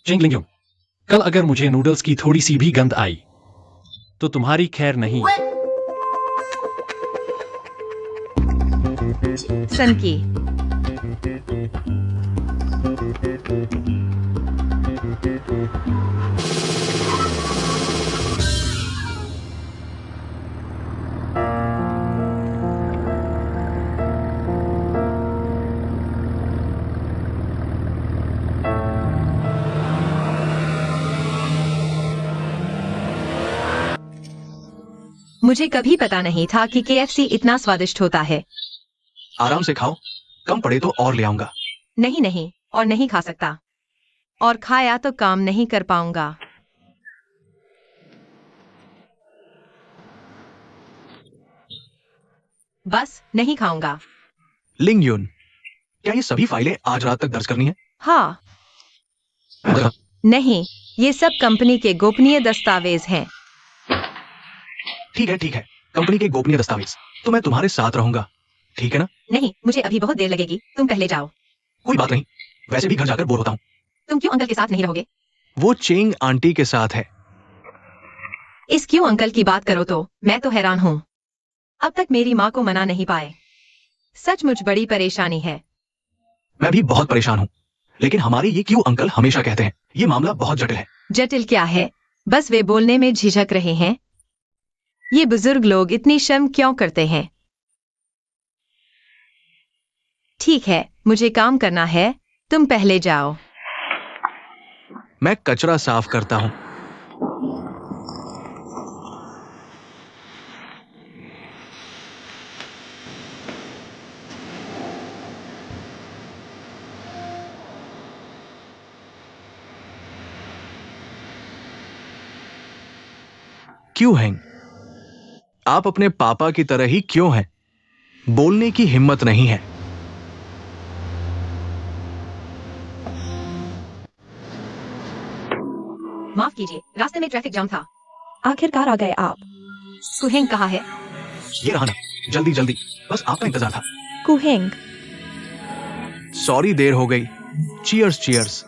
Speaker 3: चिंगलिंग, कल अगर मुझे नूडल्स की थोड़ी सी भी गंध आई तो तुम्हारी खैर नहीं।
Speaker 2: सनकी।
Speaker 4: मुझे कभी पता नहीं था कि KFC इतना स्वादिष्ट होता है।
Speaker 1: आराम से खाओ, कम पड़े तो और ले आऊंगा।
Speaker 4: नहीं नहीं, और नहीं खा सकता।
Speaker 2: और खाया तो काम नहीं कर पाऊंगा।
Speaker 4: बस नहीं खाऊंगा।
Speaker 1: लिंग युन, क्या ये सभी फाइलें आज रात तक दर्ज करनी है?
Speaker 2: हाँ। नहीं, ये सब कंपनी के गोपनीय दस्तावेज हैं।
Speaker 1: ठीक है, कंपनी के गोपनीय दस्तावेज। तो मैं तुम्हारे साथ रहूंगा, ठीक है ना?
Speaker 4: नहीं, मुझे अभी बहुत देर लगेगी। तुम पहले जाओ।
Speaker 1: कोई बात नहीं, वैसे भी घर जाकर बोर होता हूँ।
Speaker 4: तुम क्यों अंकल के साथ नहीं रहोगे?
Speaker 1: वो चेंग आंटी के साथ है।
Speaker 4: इस क्यों अंकल की बात करो तो मैं तो हैरान हूँ। अब तक मेरी माँ को मना नहीं पाए। सचमुच बड़ी परेशानी है।
Speaker 1: मैं भी बहुत परेशान हूँ, लेकिन हमारे ये क्यों अंकल हमेशा कहते हैं ये मामला बहुत जटिल है।
Speaker 4: जटिल क्या है, बस वे बोलने में झिझक रहे हैं। ये बुजुर्ग लोग इतनी शर्म क्यों करते हैं? ठीक है, मुझे काम करना है, तुम पहले जाओ।
Speaker 1: मैं कचरा साफ करता हूँ। क्यों हैंग, आप अपने पापा की तरह ही क्यों हैं? बोलने की हिम्मत नहीं है।
Speaker 4: माफ कीजिए, रास्ते में ट्रैफिक जाम था।
Speaker 5: आखिरकार आ गए आप।
Speaker 4: कुहेंग कहाँ है?
Speaker 1: ये रहा ना, जल्दी जल्दी, बस आपका इंतजार था।
Speaker 5: कुहेंग,
Speaker 1: सॉरी देर हो गई। Cheers cheers.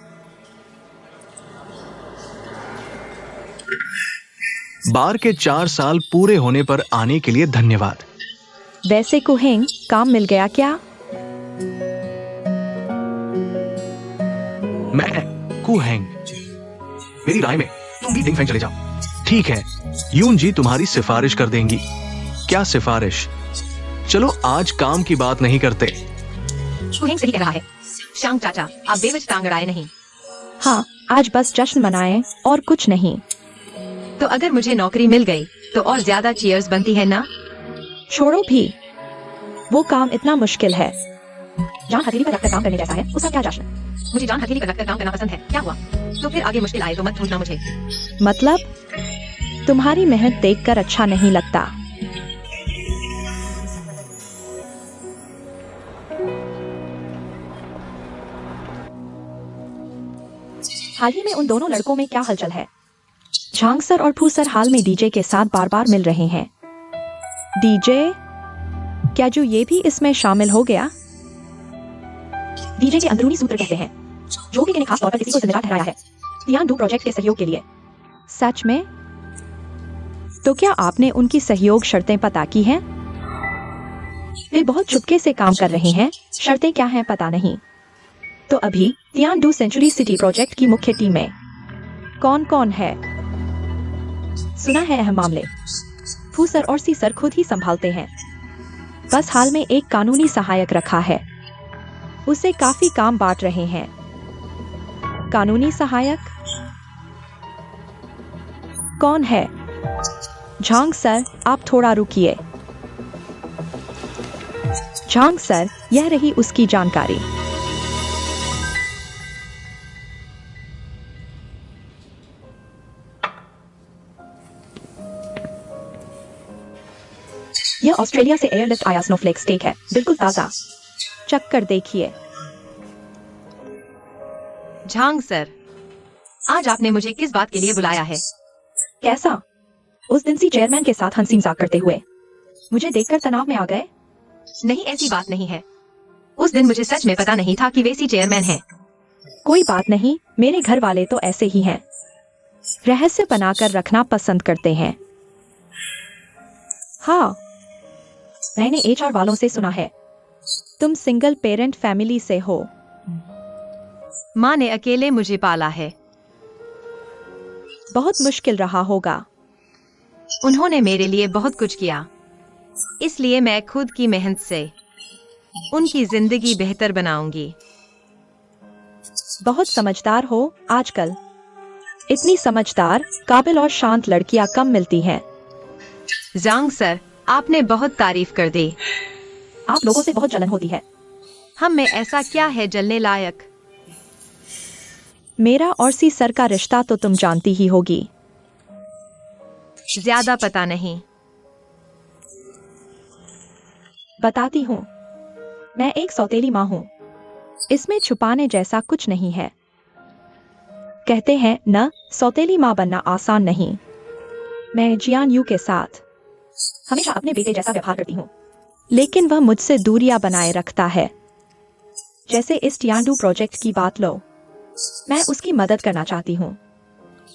Speaker 1: बार के 4 साल पूरे होने पर आने के लिए धन्यवाद।
Speaker 5: वैसे कुहेंग, काम मिल गया क्या?
Speaker 1: मैं कुहेंग। मेरी राय में तुम भी डिंगफेंग चले जाओ। ठीक है, यून जी तुम्हारी सिफारिश कर देंगी। क्या सिफारिश? चलो आज काम की बात नहीं करते।
Speaker 4: कुहेंग सही कह रहा है। शांग चाचा, आप बेवजह टांग अड़ाए नहीं।
Speaker 5: हाँ, आज बस जश्न मनाएं और कुछ नहीं।
Speaker 4: तो अगर मुझे नौकरी मिल गई तो और ज्यादा चीयर्स बनती है ना?
Speaker 5: छोड़ो भी, वो काम इतना मुश्किल है। जान हथेली पर रखकर काम करने जैसा है, उसका क्या जश्न?
Speaker 4: मुझे जान हथेली पर रखकर काम करना पसंद है। क्या हुआ? तो फिर आगे मुश्किल आए तो मत ढूंढना मुझे।
Speaker 5: मतलब तुम्हारी मेहनत देखकर अच्छा नहीं लगता। हाल ही में उन दोनों लड़कों में क्या हलचल है? झांग सर और फू सर हाल में डीजे के साथ बार बार मिल रहे हैं। डीजे? क्या जो ये भी इसमें शामिल हो गया? डीजे के अंदरूनी सूत्र कहते हैं जो भी किन्हीं खास तौर पर किसी को जिम्मेदार ठहराया है तियान डू प्रोजेक्ट के सहयोग के लिए। सच में? तो क्या आपने उनकी सहयोग शर्तें पता की हैं? वे बहुत चुपके से काम कर रहे हैं, शर्तें क्या हैं पता नहीं। तो अभी तियान डू सेंचुरी सिटी प्रोजेक्ट की मुख्य टीम में कौन कौन है? सुना है अहम मामले फू सर और सी सर खुद ही संभालते हैं। बस हाल में एक कानूनी सहायक रखा है, उसे काफी काम बांट रहे हैं। कानूनी सहायक कौन है? झांग सर, आप थोड़ा रुकिए। झांग सर, यह रही उसकी जानकारी। यह ऑस्ट्रेलिया से एयरलिफ्ट आया स्नोफ्लेक स्टेक है, बिल्कुल ताजा। चक्कर देखिए।
Speaker 4: झांग सर, आज आपने मुझे किस बात के लिए बुलाया है?
Speaker 5: कैसा? उस दिन सी चेयरमैन के साथ हंसी मजाक करते हुए मुझे देखकर तनाव में आ गए?
Speaker 4: नहीं, ऐसी बात नहीं है। उस दिन मुझे सच में पता नहीं था कि वे सी चेयरमैन हैं।
Speaker 5: कोई बात नहीं, मेरे घर वाले तो ऐसे ही हैं, रहस्य बनाकर रखना पसंद करते हैं। हाँ, मैंने एचआर वालों से सुना है तुम सिंगल पेरेंट फैमिली से हो।
Speaker 4: माँ ने अकेले मुझे पाला है।
Speaker 5: बहुत मुश्किल रहा होगा।
Speaker 4: उन्होंने मेरे लिए बहुत कुछ किया, इसलिए मैं खुद की मेहनत से उनकी जिंदगी बेहतर बनाऊंगी।
Speaker 5: बहुत समझदार हो आजकल। इतनी समझदार, काबिल और शांत लड़कियां कम मिलती हैं।
Speaker 4: झांग सर, आपने बहुत तारीफ कर दी।
Speaker 5: आप लोगों से बहुत जलन होती है।
Speaker 4: हम में ऐसा क्या है जलने लायक?
Speaker 5: मेरा और सी सर का रिश्ता तो तुम जानती ही होगी।
Speaker 4: ज्यादा पता नहीं।
Speaker 5: बताती हूँ, मैं एक सौतेली माँ हूँ। इसमें छुपाने जैसा कुछ नहीं है। कहते हैं न, सौतेली माँ बनना आसान नहीं। मैं जियान यू के साथ हमेशा अपने बेटे जैसा व्यवहार करती हूँ, लेकिन वह मुझसे दूरियां बनाए रखता है। जैसे इस टियानडू प्रोजेक्ट की बात लो, मैं उसकी मदद करना चाहती हूँ,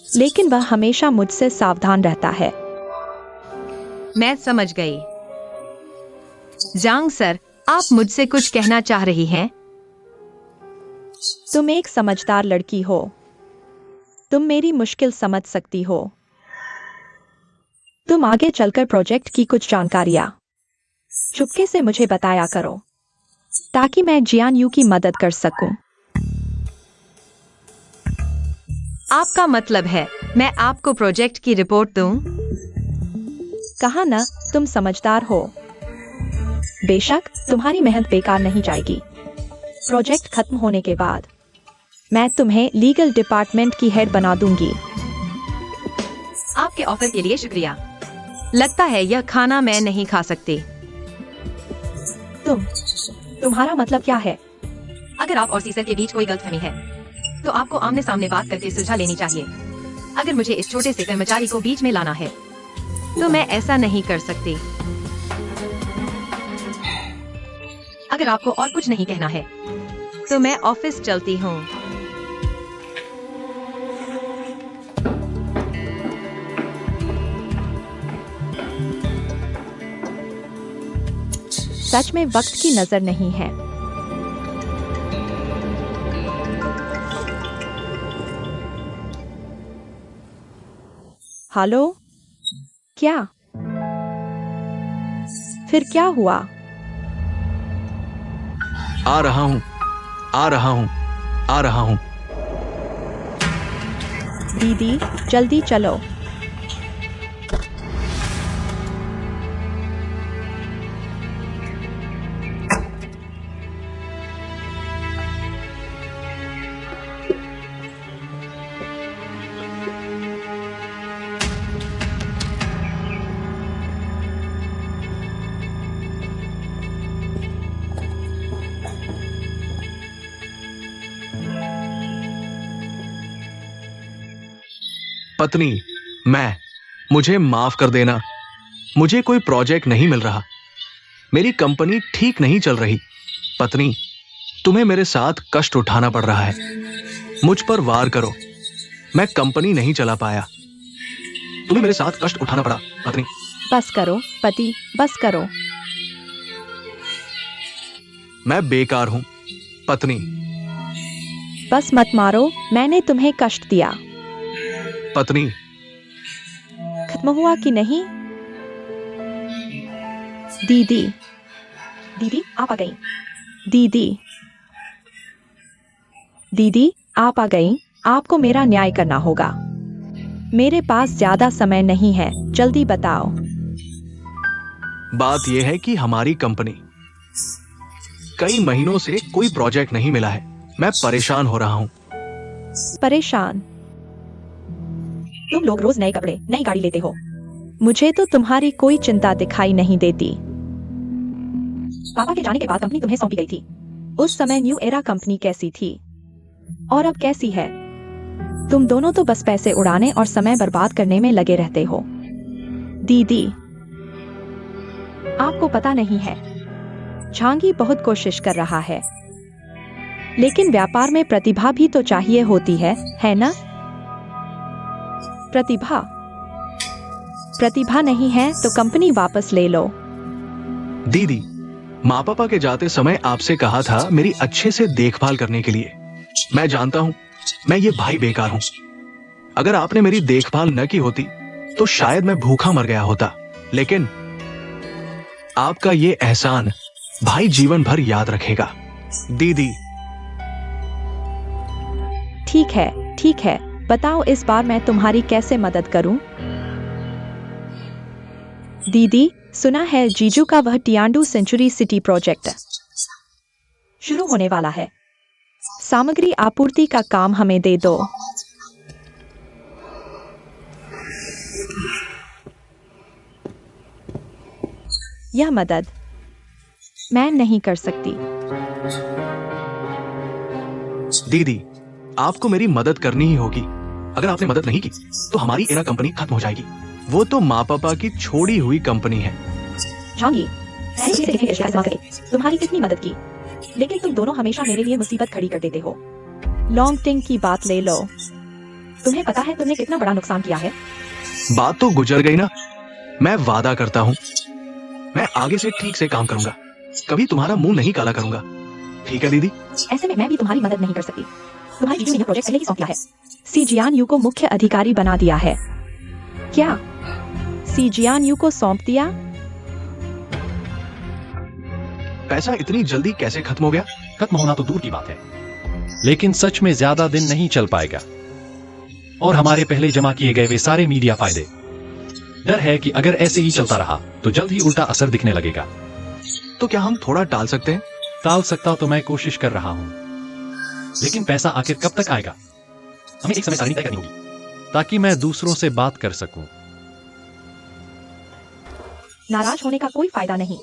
Speaker 5: लेकिन वह हमेशा मुझसे सावधान रहता है।
Speaker 4: मैं समझ गई।
Speaker 2: जांग सर, आप मुझसे कुछ कहना चाह रही हैं?
Speaker 5: तुम एक समझदार लड़की हो। तुम मेरी मुश्किल समझ सकती हो। तुम आगे चलकर प्रोजेक्ट की कुछ जानकारियां चुपके से मुझे बताया करो, ताकि मैं जियानयू की मदद कर सकूं।
Speaker 2: आपका मतलब है मैं आपको प्रोजेक्ट की रिपोर्ट दूं?
Speaker 5: कहा ना, तुम समझदार हो। बेशक तुम्हारी मेहनत बेकार नहीं जाएगी। प्रोजेक्ट खत्म होने के बाद मैं तुम्हें लीगल डिपार्टमेंट की हेड बना दूंगी।
Speaker 4: आपके ऑफर के लिए शुक्रिया।
Speaker 2: लगता है यह खाना मैं नहीं खा सकती।
Speaker 5: तुम्हारा मतलब क्या है?
Speaker 4: अगर आप और सीसर के बीच कोई गलतफहमी है, तो आपको आमने सामने बात करके सुलझा लेनी चाहिए। अगर मुझे इस छोटे से कर्मचारी को बीच में लाना है,
Speaker 2: तो मैं ऐसा नहीं कर सकती।
Speaker 4: अगर आपको और कुछ नहीं कहना है,
Speaker 2: तो मैं ऑफिस चलती हूँ।
Speaker 5: सच में वक्त की नजर नहीं है। हेलो, क्या? फिर क्या हुआ?
Speaker 1: आ रहा हूं, आ रहा हूं, आ रहा हूं।
Speaker 5: दीदी, जल्दी चलो।
Speaker 1: पत्नी, मुझे माफ कर देना। मुझे कोई प्रोजेक्ट नहीं मिल रहा। मेरी कंपनी ठीक नहीं चल रही। पत्नी, तुम्हें मेरे साथ कष्ट उठाना पड़ रहा है। मुझ पर वार करो। मैं कंपनी नहीं चला पाया। तुम्हें मेरे साथ कष्ट उठाना पड़ा। पत्नी,
Speaker 5: बस करो पति, बस करो।
Speaker 1: मैं बेकार हूं। पत्नी,
Speaker 5: बस मत मारो, मैंने तुम्हें कष्ट दिया।
Speaker 1: पत्नी,
Speaker 5: खत्म हुआ कि नहीं? दीदी,
Speaker 4: दीदी आप आ गई।
Speaker 5: दीदी, दीदी आप आ गई। आपको मेरा न्याय करना होगा। मेरे पास ज्यादा समय नहीं है, जल्दी बताओ।
Speaker 1: बात यह है कि हमारी कंपनी कई महीनों से कोई प्रोजेक्ट नहीं मिला है। मैं परेशान हो रहा हूं।
Speaker 5: परेशान?
Speaker 4: तुम लोग रोज नए कपड़े, नई गाड़ी लेते हो।
Speaker 5: मुझे तो तुम्हारी कोई चिंता दिखाई नहीं देती।
Speaker 4: पापा के जाने के बाद कंपनी तुम्हें सौंपी गई थी।
Speaker 5: उस समय न्यू एरा कंपनी कैसी थी और अब कैसी है? तुम दोनों तो बस पैसे उड़ाने और समय बर्बाद करने में लगे रहते हो। दीदी, आपको पता नहीं है, झांगी बहुत कोशिश कर रहा है, लेकिन व्यापार में प्रतिभा भी तो चाहिए होती है ना? प्रतिभा नहीं है तो कंपनी वापस ले लो।
Speaker 1: दीदी, माँ पापा के जाते समय आपसे कहा था मेरी अच्छे से देखभाल करने के लिए। मैं जानता हूं मैं ये भाई बेकार हूं। अगर आपने मेरी देखभाल न की होती तो शायद मैं भूखा मर गया होता। लेकिन आपका ये एहसान भाई जीवन भर याद रखेगा। दीदी,
Speaker 5: ठीक है, बताओ इस बार मैं तुम्हारी कैसे मदद करूं? दीदी, सुना है जीजू का वह टियांडू सेंचुरी सिटी प्रोजेक्ट शुरू होने वाला है। सामग्री आपूर्ति का काम हमें दे दो। यह मदद मैं नहीं कर सकती।
Speaker 1: दीदी, आपको मेरी मदद करनी ही होगी। अगर आपने मदद नहीं की तो हमारी एरा कंपनी खत्म हो जाएगी। वो तो माँ पापा की छोड़ी हुई कंपनी है।
Speaker 4: झांगी, मैंने इसे देखने के लिए इस्तेमाल करी, तुम्हारी कितनी मदद की, लेकिन तुम दोनों हमेशा मेरे लिए मुसीबत खड़ी कर देते हो।
Speaker 5: लॉन्ग टिंग की बात ले लो।
Speaker 4: तुम्हें पता है तुमने कितना बड़ा नुकसान किया है?
Speaker 1: बात तो गुजर गई ना। मैं वादा करता हूं मैं आगे से ठीक से काम करूंगा, कभी तुम्हारा मुंह नहीं काला करूंगा। ठीक है दीदी?
Speaker 5: ऐसे में मैं भी तुम्हारी मदद नहीं कर सकती। तुम्हारी दीदी ने यह प्रोजेक्ट पहले ही सौंप दिया है। सी जियान यू को मुख्य अधिकारी बना दिया है। क्या सी जियान यू को सौंप दिया?
Speaker 1: पैसा इतनी जल्दी कैसे खत्म हो गया?
Speaker 3: खत्म होना तो दूर की बात है, लेकिन सच में ज्यादा दिन नहीं चल पाएगा। और हमारे पहले जमा किए गए वे सारे मीडिया फायदे, डर है कि अगर ऐसे ही चलता रहा तो जल्द ही उल्टा असर दिखने लगेगा।
Speaker 1: तो क्या हम थोड़ा टाल सकते हैं?
Speaker 3: टाल सकता तो मैं कोशिश कर रहा हूं, लेकिन पैसा आखिर कब तक आएगा? हमें एक समय सारणी तय करनी होगी ताकि मैं दूसरों से बात कर सकूं।
Speaker 5: नाराज होने का कोई फायदा नहीं।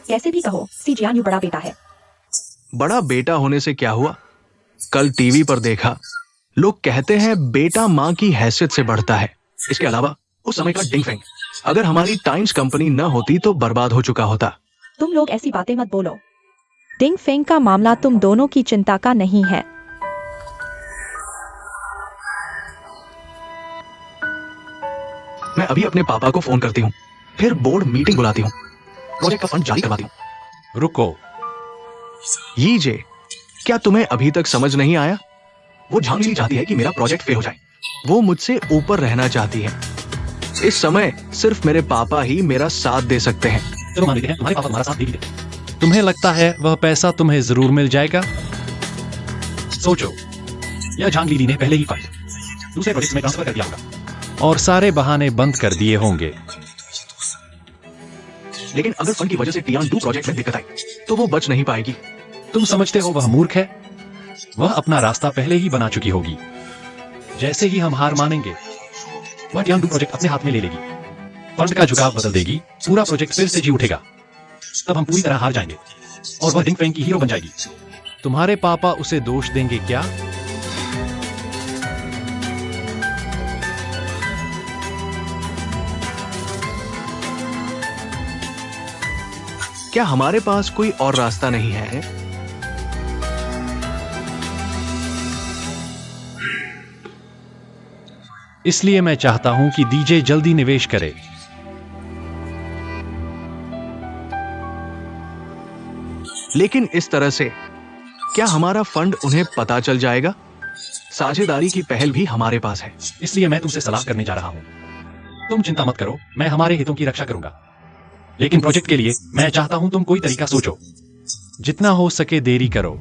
Speaker 5: कैसे भी कहो, सी जियान यू बड़ा बेटा है।
Speaker 1: बड़ा बेटा होने से क्या हुआ? कल टीवी पर देखा, लोग कहते हैं बेटा माँ की हैसियत से बढ़ता है। इसके अलावा उस समय का डिंग फेंग, अगर हमारी टाइम्स कंपनी न होती तो बर्बाद हो चुका होता।
Speaker 5: तुम लोग ऐसी बातें मत बोलो। डिंग फेंग का मामला तुम दोनों की चिंता का नहीं है।
Speaker 1: मैं अभी अपने पापा को फोन करती हूँ, फिर बोर्ड मीटिंग बुलाती हूँ, प्रोजेक्ट का फंड जारी करवाती हूँ।
Speaker 3: रुको,
Speaker 1: ये जे, क्या तुम्हें अभी तक समझ नहीं आया? वो झांगली चाहती है कि मेरा प्रोजेक्ट फेल हो जाए। वो मुझसे ऊपर रहना चाहती है। इस समय सिर्फ मेरे पापा ही मेरा साथ दे सकते हैं।
Speaker 3: चलो मान लेते हैं तुम्हारे पापा हमारा साथ दे ही देते। तुम्हें लगता है वह पैसा तुम्हें जरूर मिल जाएगा? सोचो, यह झांग लीली ने पहले ही फंड दूसरे प्रोजेक्ट में ट्रांसफर कर दिया होगा और सारे बहाने बंद कर दिए होंगे।
Speaker 1: लेकिन अगर फंड की वजह से टियान 2 प्रोजेक्ट में दिक्कत आई तो वो बच नहीं पाएगी।
Speaker 3: तुम समझते हो वह मूर्ख है? वह अपना रास्ता पहले ही बना चुकी होगी। जैसे ही हम हार मानेंगे, वह टियान 2 प्रोजेक्ट अपने हाथ में ले लेगी, फंड का झुकाव बदल देगी, पूरा प्रोजेक्ट फिर से जी उठेगा। तब हम पूरी तरह हार जाएंगे और वह डिंग फेंग की हीरो बन जाएगी। तुम्हारे पापा उसे दोष देंगे क्या?
Speaker 1: क्या हमारे पास कोई और रास्ता नहीं है?
Speaker 3: इसलिए मैं चाहता हूं कि डीजे जल्दी निवेश करे।
Speaker 1: लेकिन इस तरह से क्या हमारा फंड उन्हें पता चल जाएगा? साझेदारी की पहल भी हमारे पास है।
Speaker 3: इसलिए मैं तुमसे सलाह करने जा रहा हूं। तुम चिंता मत करो, मैं हमारे हितों की रक्षा करूंगा। लेकिन प्रोजेक्ट के लिए मैं चाहता हूं तुम कोई तरीका सोचो। जितना हो सके देरी करो।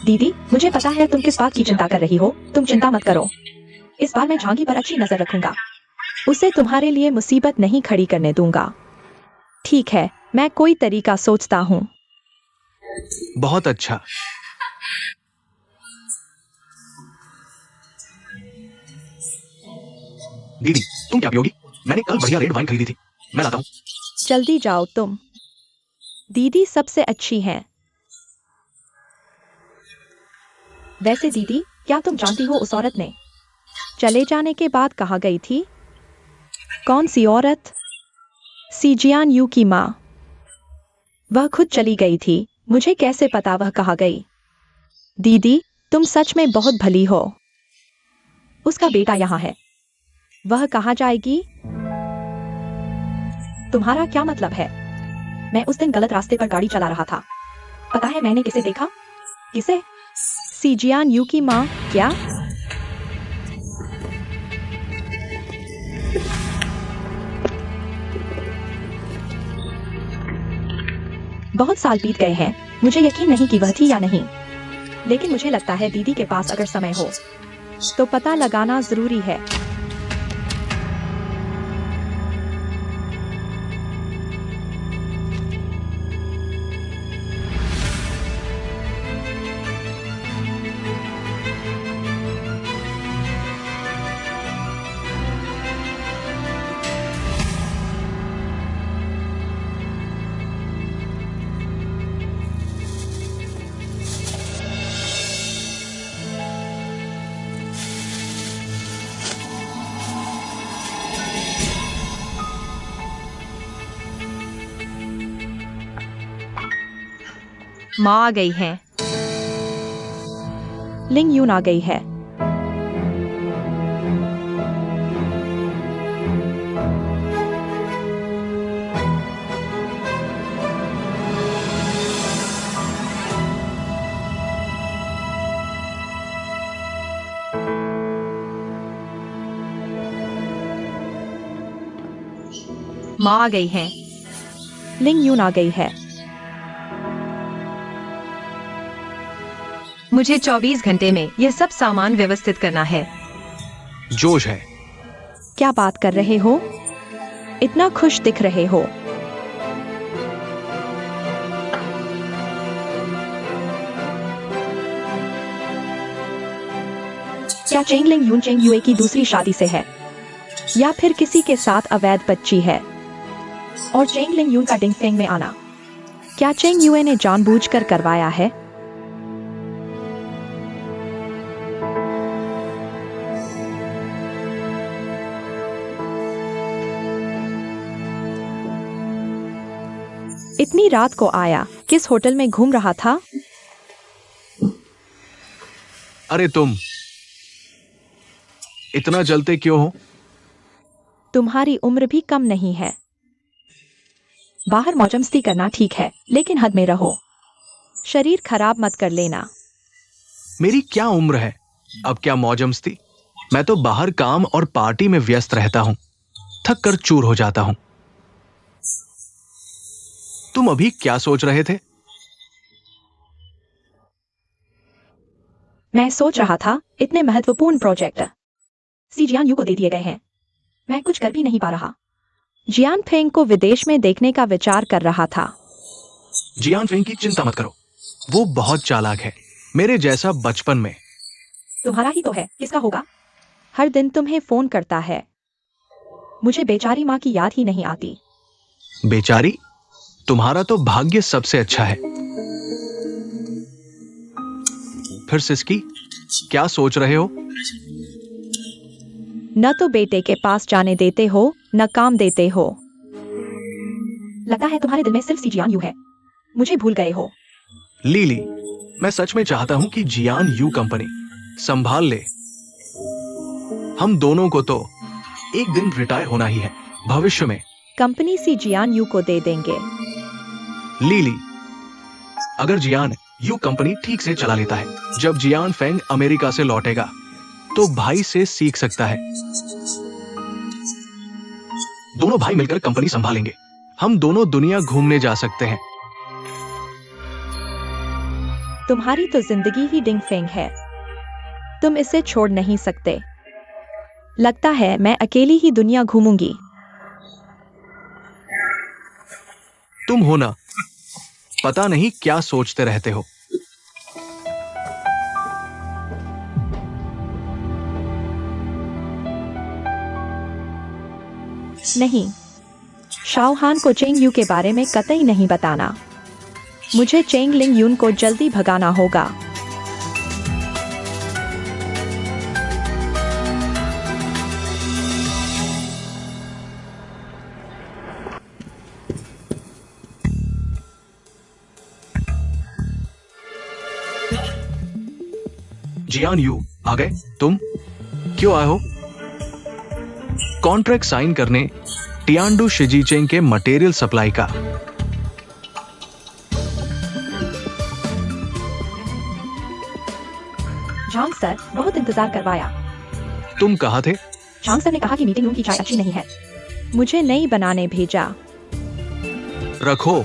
Speaker 5: दीदी, मुझे पता है तुम किस बात की चिंता कर रही हो। तुम चिंता मत करो। इस बार मैं झांगी पर अच्छी नजर रखूंगा। उसे तुम्हारे लिए मुसीबत नहीं खड़ी करने दूंगा। ठीक है, मैं कोई तरीका सोचता हूँ।
Speaker 1: बहुत अच्छा। दीदी, तुम क्या पियोगी? मैंने कल बढ़िया रेड वाइन खरीदी थी, मैं लाता हूँ।
Speaker 5: जल्दी जाओ तुम। दीदी सबसे अच्छी हैं। वैसे दीदी, क्या तुम जानती हो उस औरत ने चले जाने के बाद कहाँ गई थी? कौन सी औरत? सी जियान यू की माँ। वह खुद चली गई थी। मुझे कैसे पता वह कहाँ गई? दीदी, तुम सच में बहुत भली हो। उसका बेटा यहाँ है। वह कहाँ जाएगी? तुम्हारा क्या मतलब है? मैं उस दिन गलत रास्ते पर गाड़ी चला रहा था। पता है मैंने किसे देखा? किसे? सी जियान यू की माँ। क्या? बहुत साल बीत गए हैं। मुझे यकीन नहीं कि वह थी या नहीं, लेकिन मुझे लगता है दीदी के पास अगर समय हो तो पता लगाना जरूरी है।
Speaker 2: माँ आ गई है।
Speaker 5: लिंग यून आ गई है।
Speaker 2: माँ आ गई है।
Speaker 5: लिंग यून आ गई है।
Speaker 2: मुझे 24 घंटे में यह सब सामान व्यवस्थित करना है।
Speaker 1: जोश है।
Speaker 5: क्या बात कर रहे हो? इतना खुश दिख रहे हो। क्या चेंग लिंग यून चेंग यूए की दूसरी शादी से है, या फिर किसी के साथ अवैध बच्ची है? और चेंग लिंग यून का डिंग फेंग में आना, क्या चेंग यूए ने जानबूझकर करवाया है? इतनी रात को आया, किस होटल में घूम रहा था?
Speaker 1: अरे तुम इतना जलते क्यों हो?
Speaker 5: तुम्हारी उम्र भी कम नहीं है। बाहर मौजमस्ती करना ठीक है, लेकिन हद में रहो। शरीर खराब मत कर लेना।
Speaker 1: मेरी क्या उम्र है, अब क्या मौजमस्ती। मैं तो बाहर काम और पार्टी में व्यस्त रहता हूं, थक कर चूर हो जाता हूं। तुम अभी क्या सोच रहे थे?
Speaker 5: मैं सोच रहा था, इतने महत्वपूर्ण प्रोजेक्ट सी जियान यू को दे दिए गए हैं, मैं कुछ कर भी नहीं पा रहा। जियान फेंग को विदेश में देखने का विचार कर रहा था।
Speaker 1: जियान फेंग की चिंता मत करो, वो बहुत चालाक है, मेरे जैसा बचपन में।
Speaker 5: तुम्हारा ही तो है, किसका होगा? हर दिन तुम्हें फोन करता है। मुझे बेचारी माँ की याद ही नहीं आती।
Speaker 1: बेचारी? तुम्हारा तो भाग्य सबसे अच्छा है। फिर सिस्की, क्या सोच रहे हो?
Speaker 5: न तो बेटे के पास जाने देते हो, न काम देते हो। लगता है तुम्हारे दिल में सिर्फ सी जियान यू है, मुझे भूल गए हो।
Speaker 1: लीली, मैं सच में चाहता हूं कि जियान यू कंपनी संभाल ले। हम दोनों को तो एक दिन रिटायर होना ही है, भविष्य में।
Speaker 5: कंपनी सी जियान यू को दे देंगे।
Speaker 1: लीली, अगर जियान यू कंपनी ठीक से चला लेता है, जब जियान फेंग अमेरिका से लौटेगा तो भाई से सीख सकता है। दोनों भाई मिलकर कंपनी संभालेंगे, हम दोनों दुनिया घूमने जा सकते हैं।
Speaker 5: तुम्हारी तो जिंदगी ही डिंग फेंग है, तुम इसे छोड़ नहीं सकते। लगता है मैं अकेली ही दुनिया घूमूंगी।
Speaker 1: तुम हो ना, पता नहीं क्या सोचते रहते हो।
Speaker 5: नहीं, शाओहान को चेंग यू के बारे में कतई नहीं बताना। मुझे चेंग लिंग यून को जल्दी भगाना होगा।
Speaker 1: जियान यू आ गए? तुम क्यों आए हो? कॉन्ट्रैक्ट साइन करने टियानडू शिजीचेंग के मटेरियल सप्लाई का।
Speaker 5: झांग सर, बहुत इंतजार करवाया।
Speaker 1: तुम कहाँ थे?
Speaker 5: झांग सर ने कहा कि मीटिंग रूम की चाय अच्छी नहीं है, मुझे नई बनाने भेजा।
Speaker 1: रखो,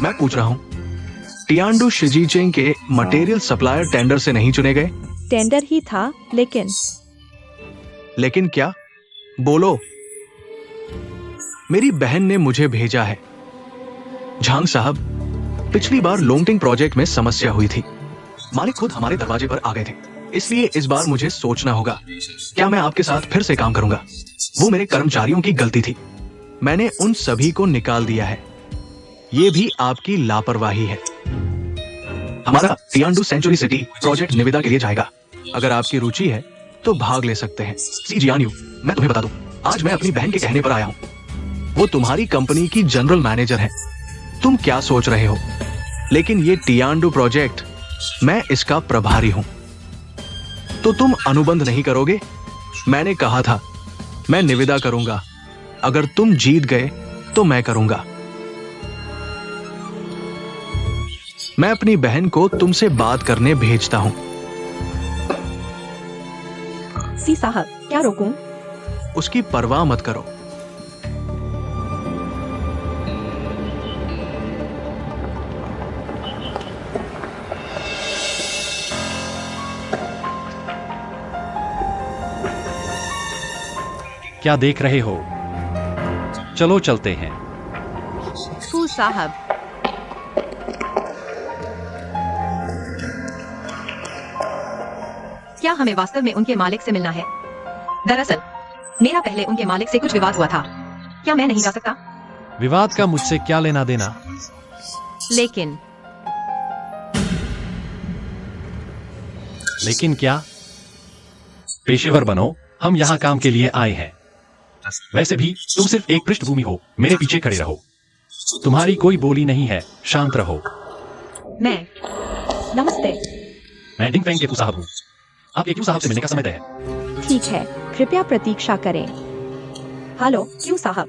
Speaker 1: मैं पूछ रहा हूं, टियानडू शिजीचेंग के मटेरियल सप्लायर टेंडर से नहीं चुने गए?
Speaker 5: टेंडर ही था,
Speaker 1: लेकिन क्या? बोलो। मेरी बहन ने मुझे भेजा है। झांग साहब, पिछली बार लोंगटिंग प्रोजेक्ट में समस्या हुई थी, मालिक खुद हमारे दरवाजे पर आ गए थे, इसलिए इस बार मुझे सोचना होगा क्या मैं आपके साथ फिर से काम करूंगा। वो मेरे कर्मचारियों की गलती थी, मैंने उन सभी को निकाल दिया है। ये भी आपकी लापरवाही है। हमारा टियानडू सेंचुरी सिटी प्रोजेक्ट निविदा के लिए जाएगा, अगर आपकी रुचि है तो भाग ले सकते हैं। सी जियान यू, मैं तुम्हें बता दूं, आज मैं अपनी बहन के कहने पर आया हूं, वो तुम्हारी कंपनी की जनरल मैनेजर है। तुम क्या सोच रहे हो? लेकिन ये टियानडू प्रोजेक्ट, मैं इसका प्रभारी हूं। तो तुम अनुबंध नहीं करोगे? मैंने कहा था मैं निविदा करूंगा, अगर तुम जीत गए तो मैं करूंगा। मैं अपनी बहन को तुमसे बात करने भेजता हूं।
Speaker 5: सी साहब, क्या रोकूं?
Speaker 1: उसकी परवाह मत करो।
Speaker 3: क्या देख रहे हो? चलो चलते हैं।
Speaker 2: फू साहब,
Speaker 4: क्या हमें वास्तव में उनके मालिक से मिलना है? दरअसल मेरा पहले उनके मालिक से कुछ विवाद हुआ था। क्या मैं नहीं जा सकता?
Speaker 3: विवाद का मुझसे क्या लेना देना? लेकिन क्या? पेशेवर बनो, हम यहाँ काम के लिए आए हैं। वैसे भी तुम सिर्फ एक पृष्ठभूमि हो, मेरे पीछे खड़े रहो। तुम्हारी कोई बोली नहीं है, शांत रहो।
Speaker 4: मैं
Speaker 5: नमस्ते।
Speaker 3: मैं डिंग फेंग के फू साहब हूँ। आपके क्यू साहब से मिलने का समय तय है।
Speaker 5: ठीक है, कृपया प्रतीक्षा करें। हेलो क्यू साहब,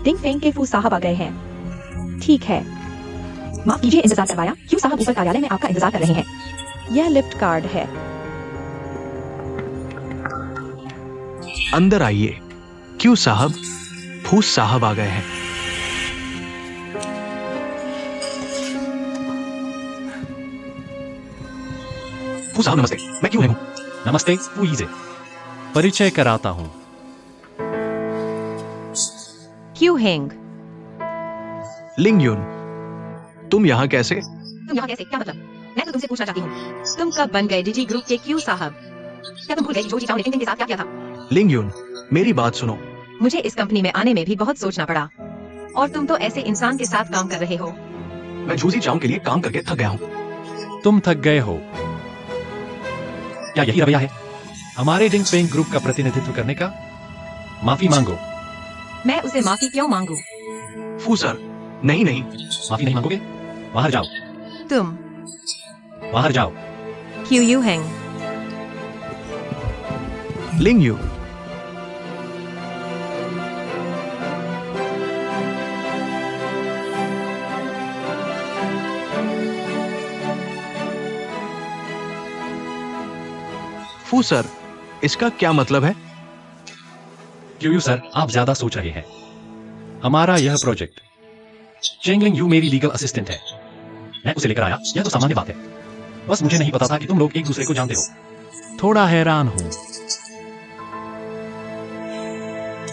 Speaker 5: डिंग फेंग के फू साहब आ गए हैं। ठीक है,
Speaker 4: माफ कीजिए इंतजार करवाया। क्यों साहब ऊपर कार्यालय में आपका इंतजार कर रहे हैं।
Speaker 5: यह लिफ्ट कार्ड है।
Speaker 1: अंदर आइए। क्यों साहब, फूस साहब आ गए हैं।
Speaker 3: फू साहब नमस्ते, मैं क्यों हूँ? नमस्ते, फू ही से परिचय कराता हूँ।
Speaker 2: क्यू हेंग,
Speaker 1: लिंग यून, तुम यहाँ कैसे?
Speaker 4: तुम यहाँ कैसे? क्या मतलब? मैं तो तुमसे पूछना चाहती हूँ,
Speaker 2: तुम कब बन गए डीजी ग्रुप के क्यू साहब?
Speaker 4: क्या तुम भूल गए कि जोजी चाओ ने टिंग टिंग के साथ क्या किया था?
Speaker 1: लिंग यून, मेरी बात सुनो।
Speaker 2: मुझे इस कंपनी में आने में भी बहुत सोचना पड़ा, और तुम तो ऐसे इंसान के साथ काम कर रहे हो।
Speaker 1: मैं जूसी चाओ के लिए काम करके थक गया हूँ।
Speaker 3: तुम थक गए हो? क्या यही रवैया है हमारे डिंग फेंग ग्रुप का प्रतिनिधित्व करने का? माफी मांगो।
Speaker 4: मैं उसे माफी क्यों मांगू?
Speaker 1: फू सर, नहीं नहीं।
Speaker 3: माफी नहीं मांगोगे? बाहर जाओ,
Speaker 2: तुम
Speaker 3: बाहर जाओ।
Speaker 2: क्यू यू हेंग,
Speaker 1: लिंग यू, फू सर, इसका क्या मतलब है?
Speaker 3: क्यों सर, आप ज्यादा सोच रहे हैं। हमारा यह प्रोजेक्ट, चेंगलिंग यू मेरी लीगल असिस्टेंट है। मैं उसे लेकर आया, यह तो सामान्य बात है। बस मुझे नहीं पता था कि तुम लोग एक दूसरे को जानते हो। थोड़ा हैरान हूँ।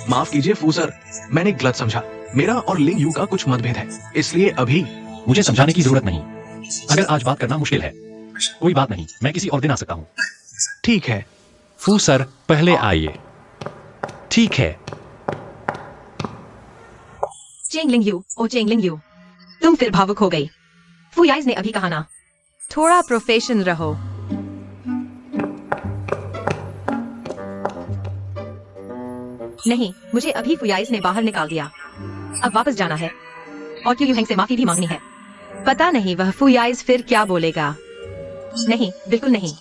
Speaker 1: माफ कीजिए फू सर, मैंने गलत समझा। मेरा और लिंग यू का कुछ मतभेद है, इसलिए अभी।
Speaker 3: मुझे समझाने की जरूरत नहीं। अगर आज बात करना मुश्किल है, कोई बात नहीं, मैं किसी और दिन आ सकता हूँ।
Speaker 1: ठीक है।
Speaker 3: फू सर, पहले आइए। ठीक है।
Speaker 4: चेंगलिंग यू, ओ चेंगलिंग यू, तुम फिर भावुक हो गई। फुयाइज ने अभी कहा ना।
Speaker 2: थोड़ा प्रोफेशन रहो।
Speaker 4: नहीं, मुझे अभी फुयाइज ने बाहर निकाल दिया। अब वापस जाना है, और क्यों हेंग से माफी भी मांगनी है।
Speaker 2: पता नहीं वह फुयाइज फिर क्या बोलेगा।
Speaker 4: नहीं, बिल्कुल नहीं।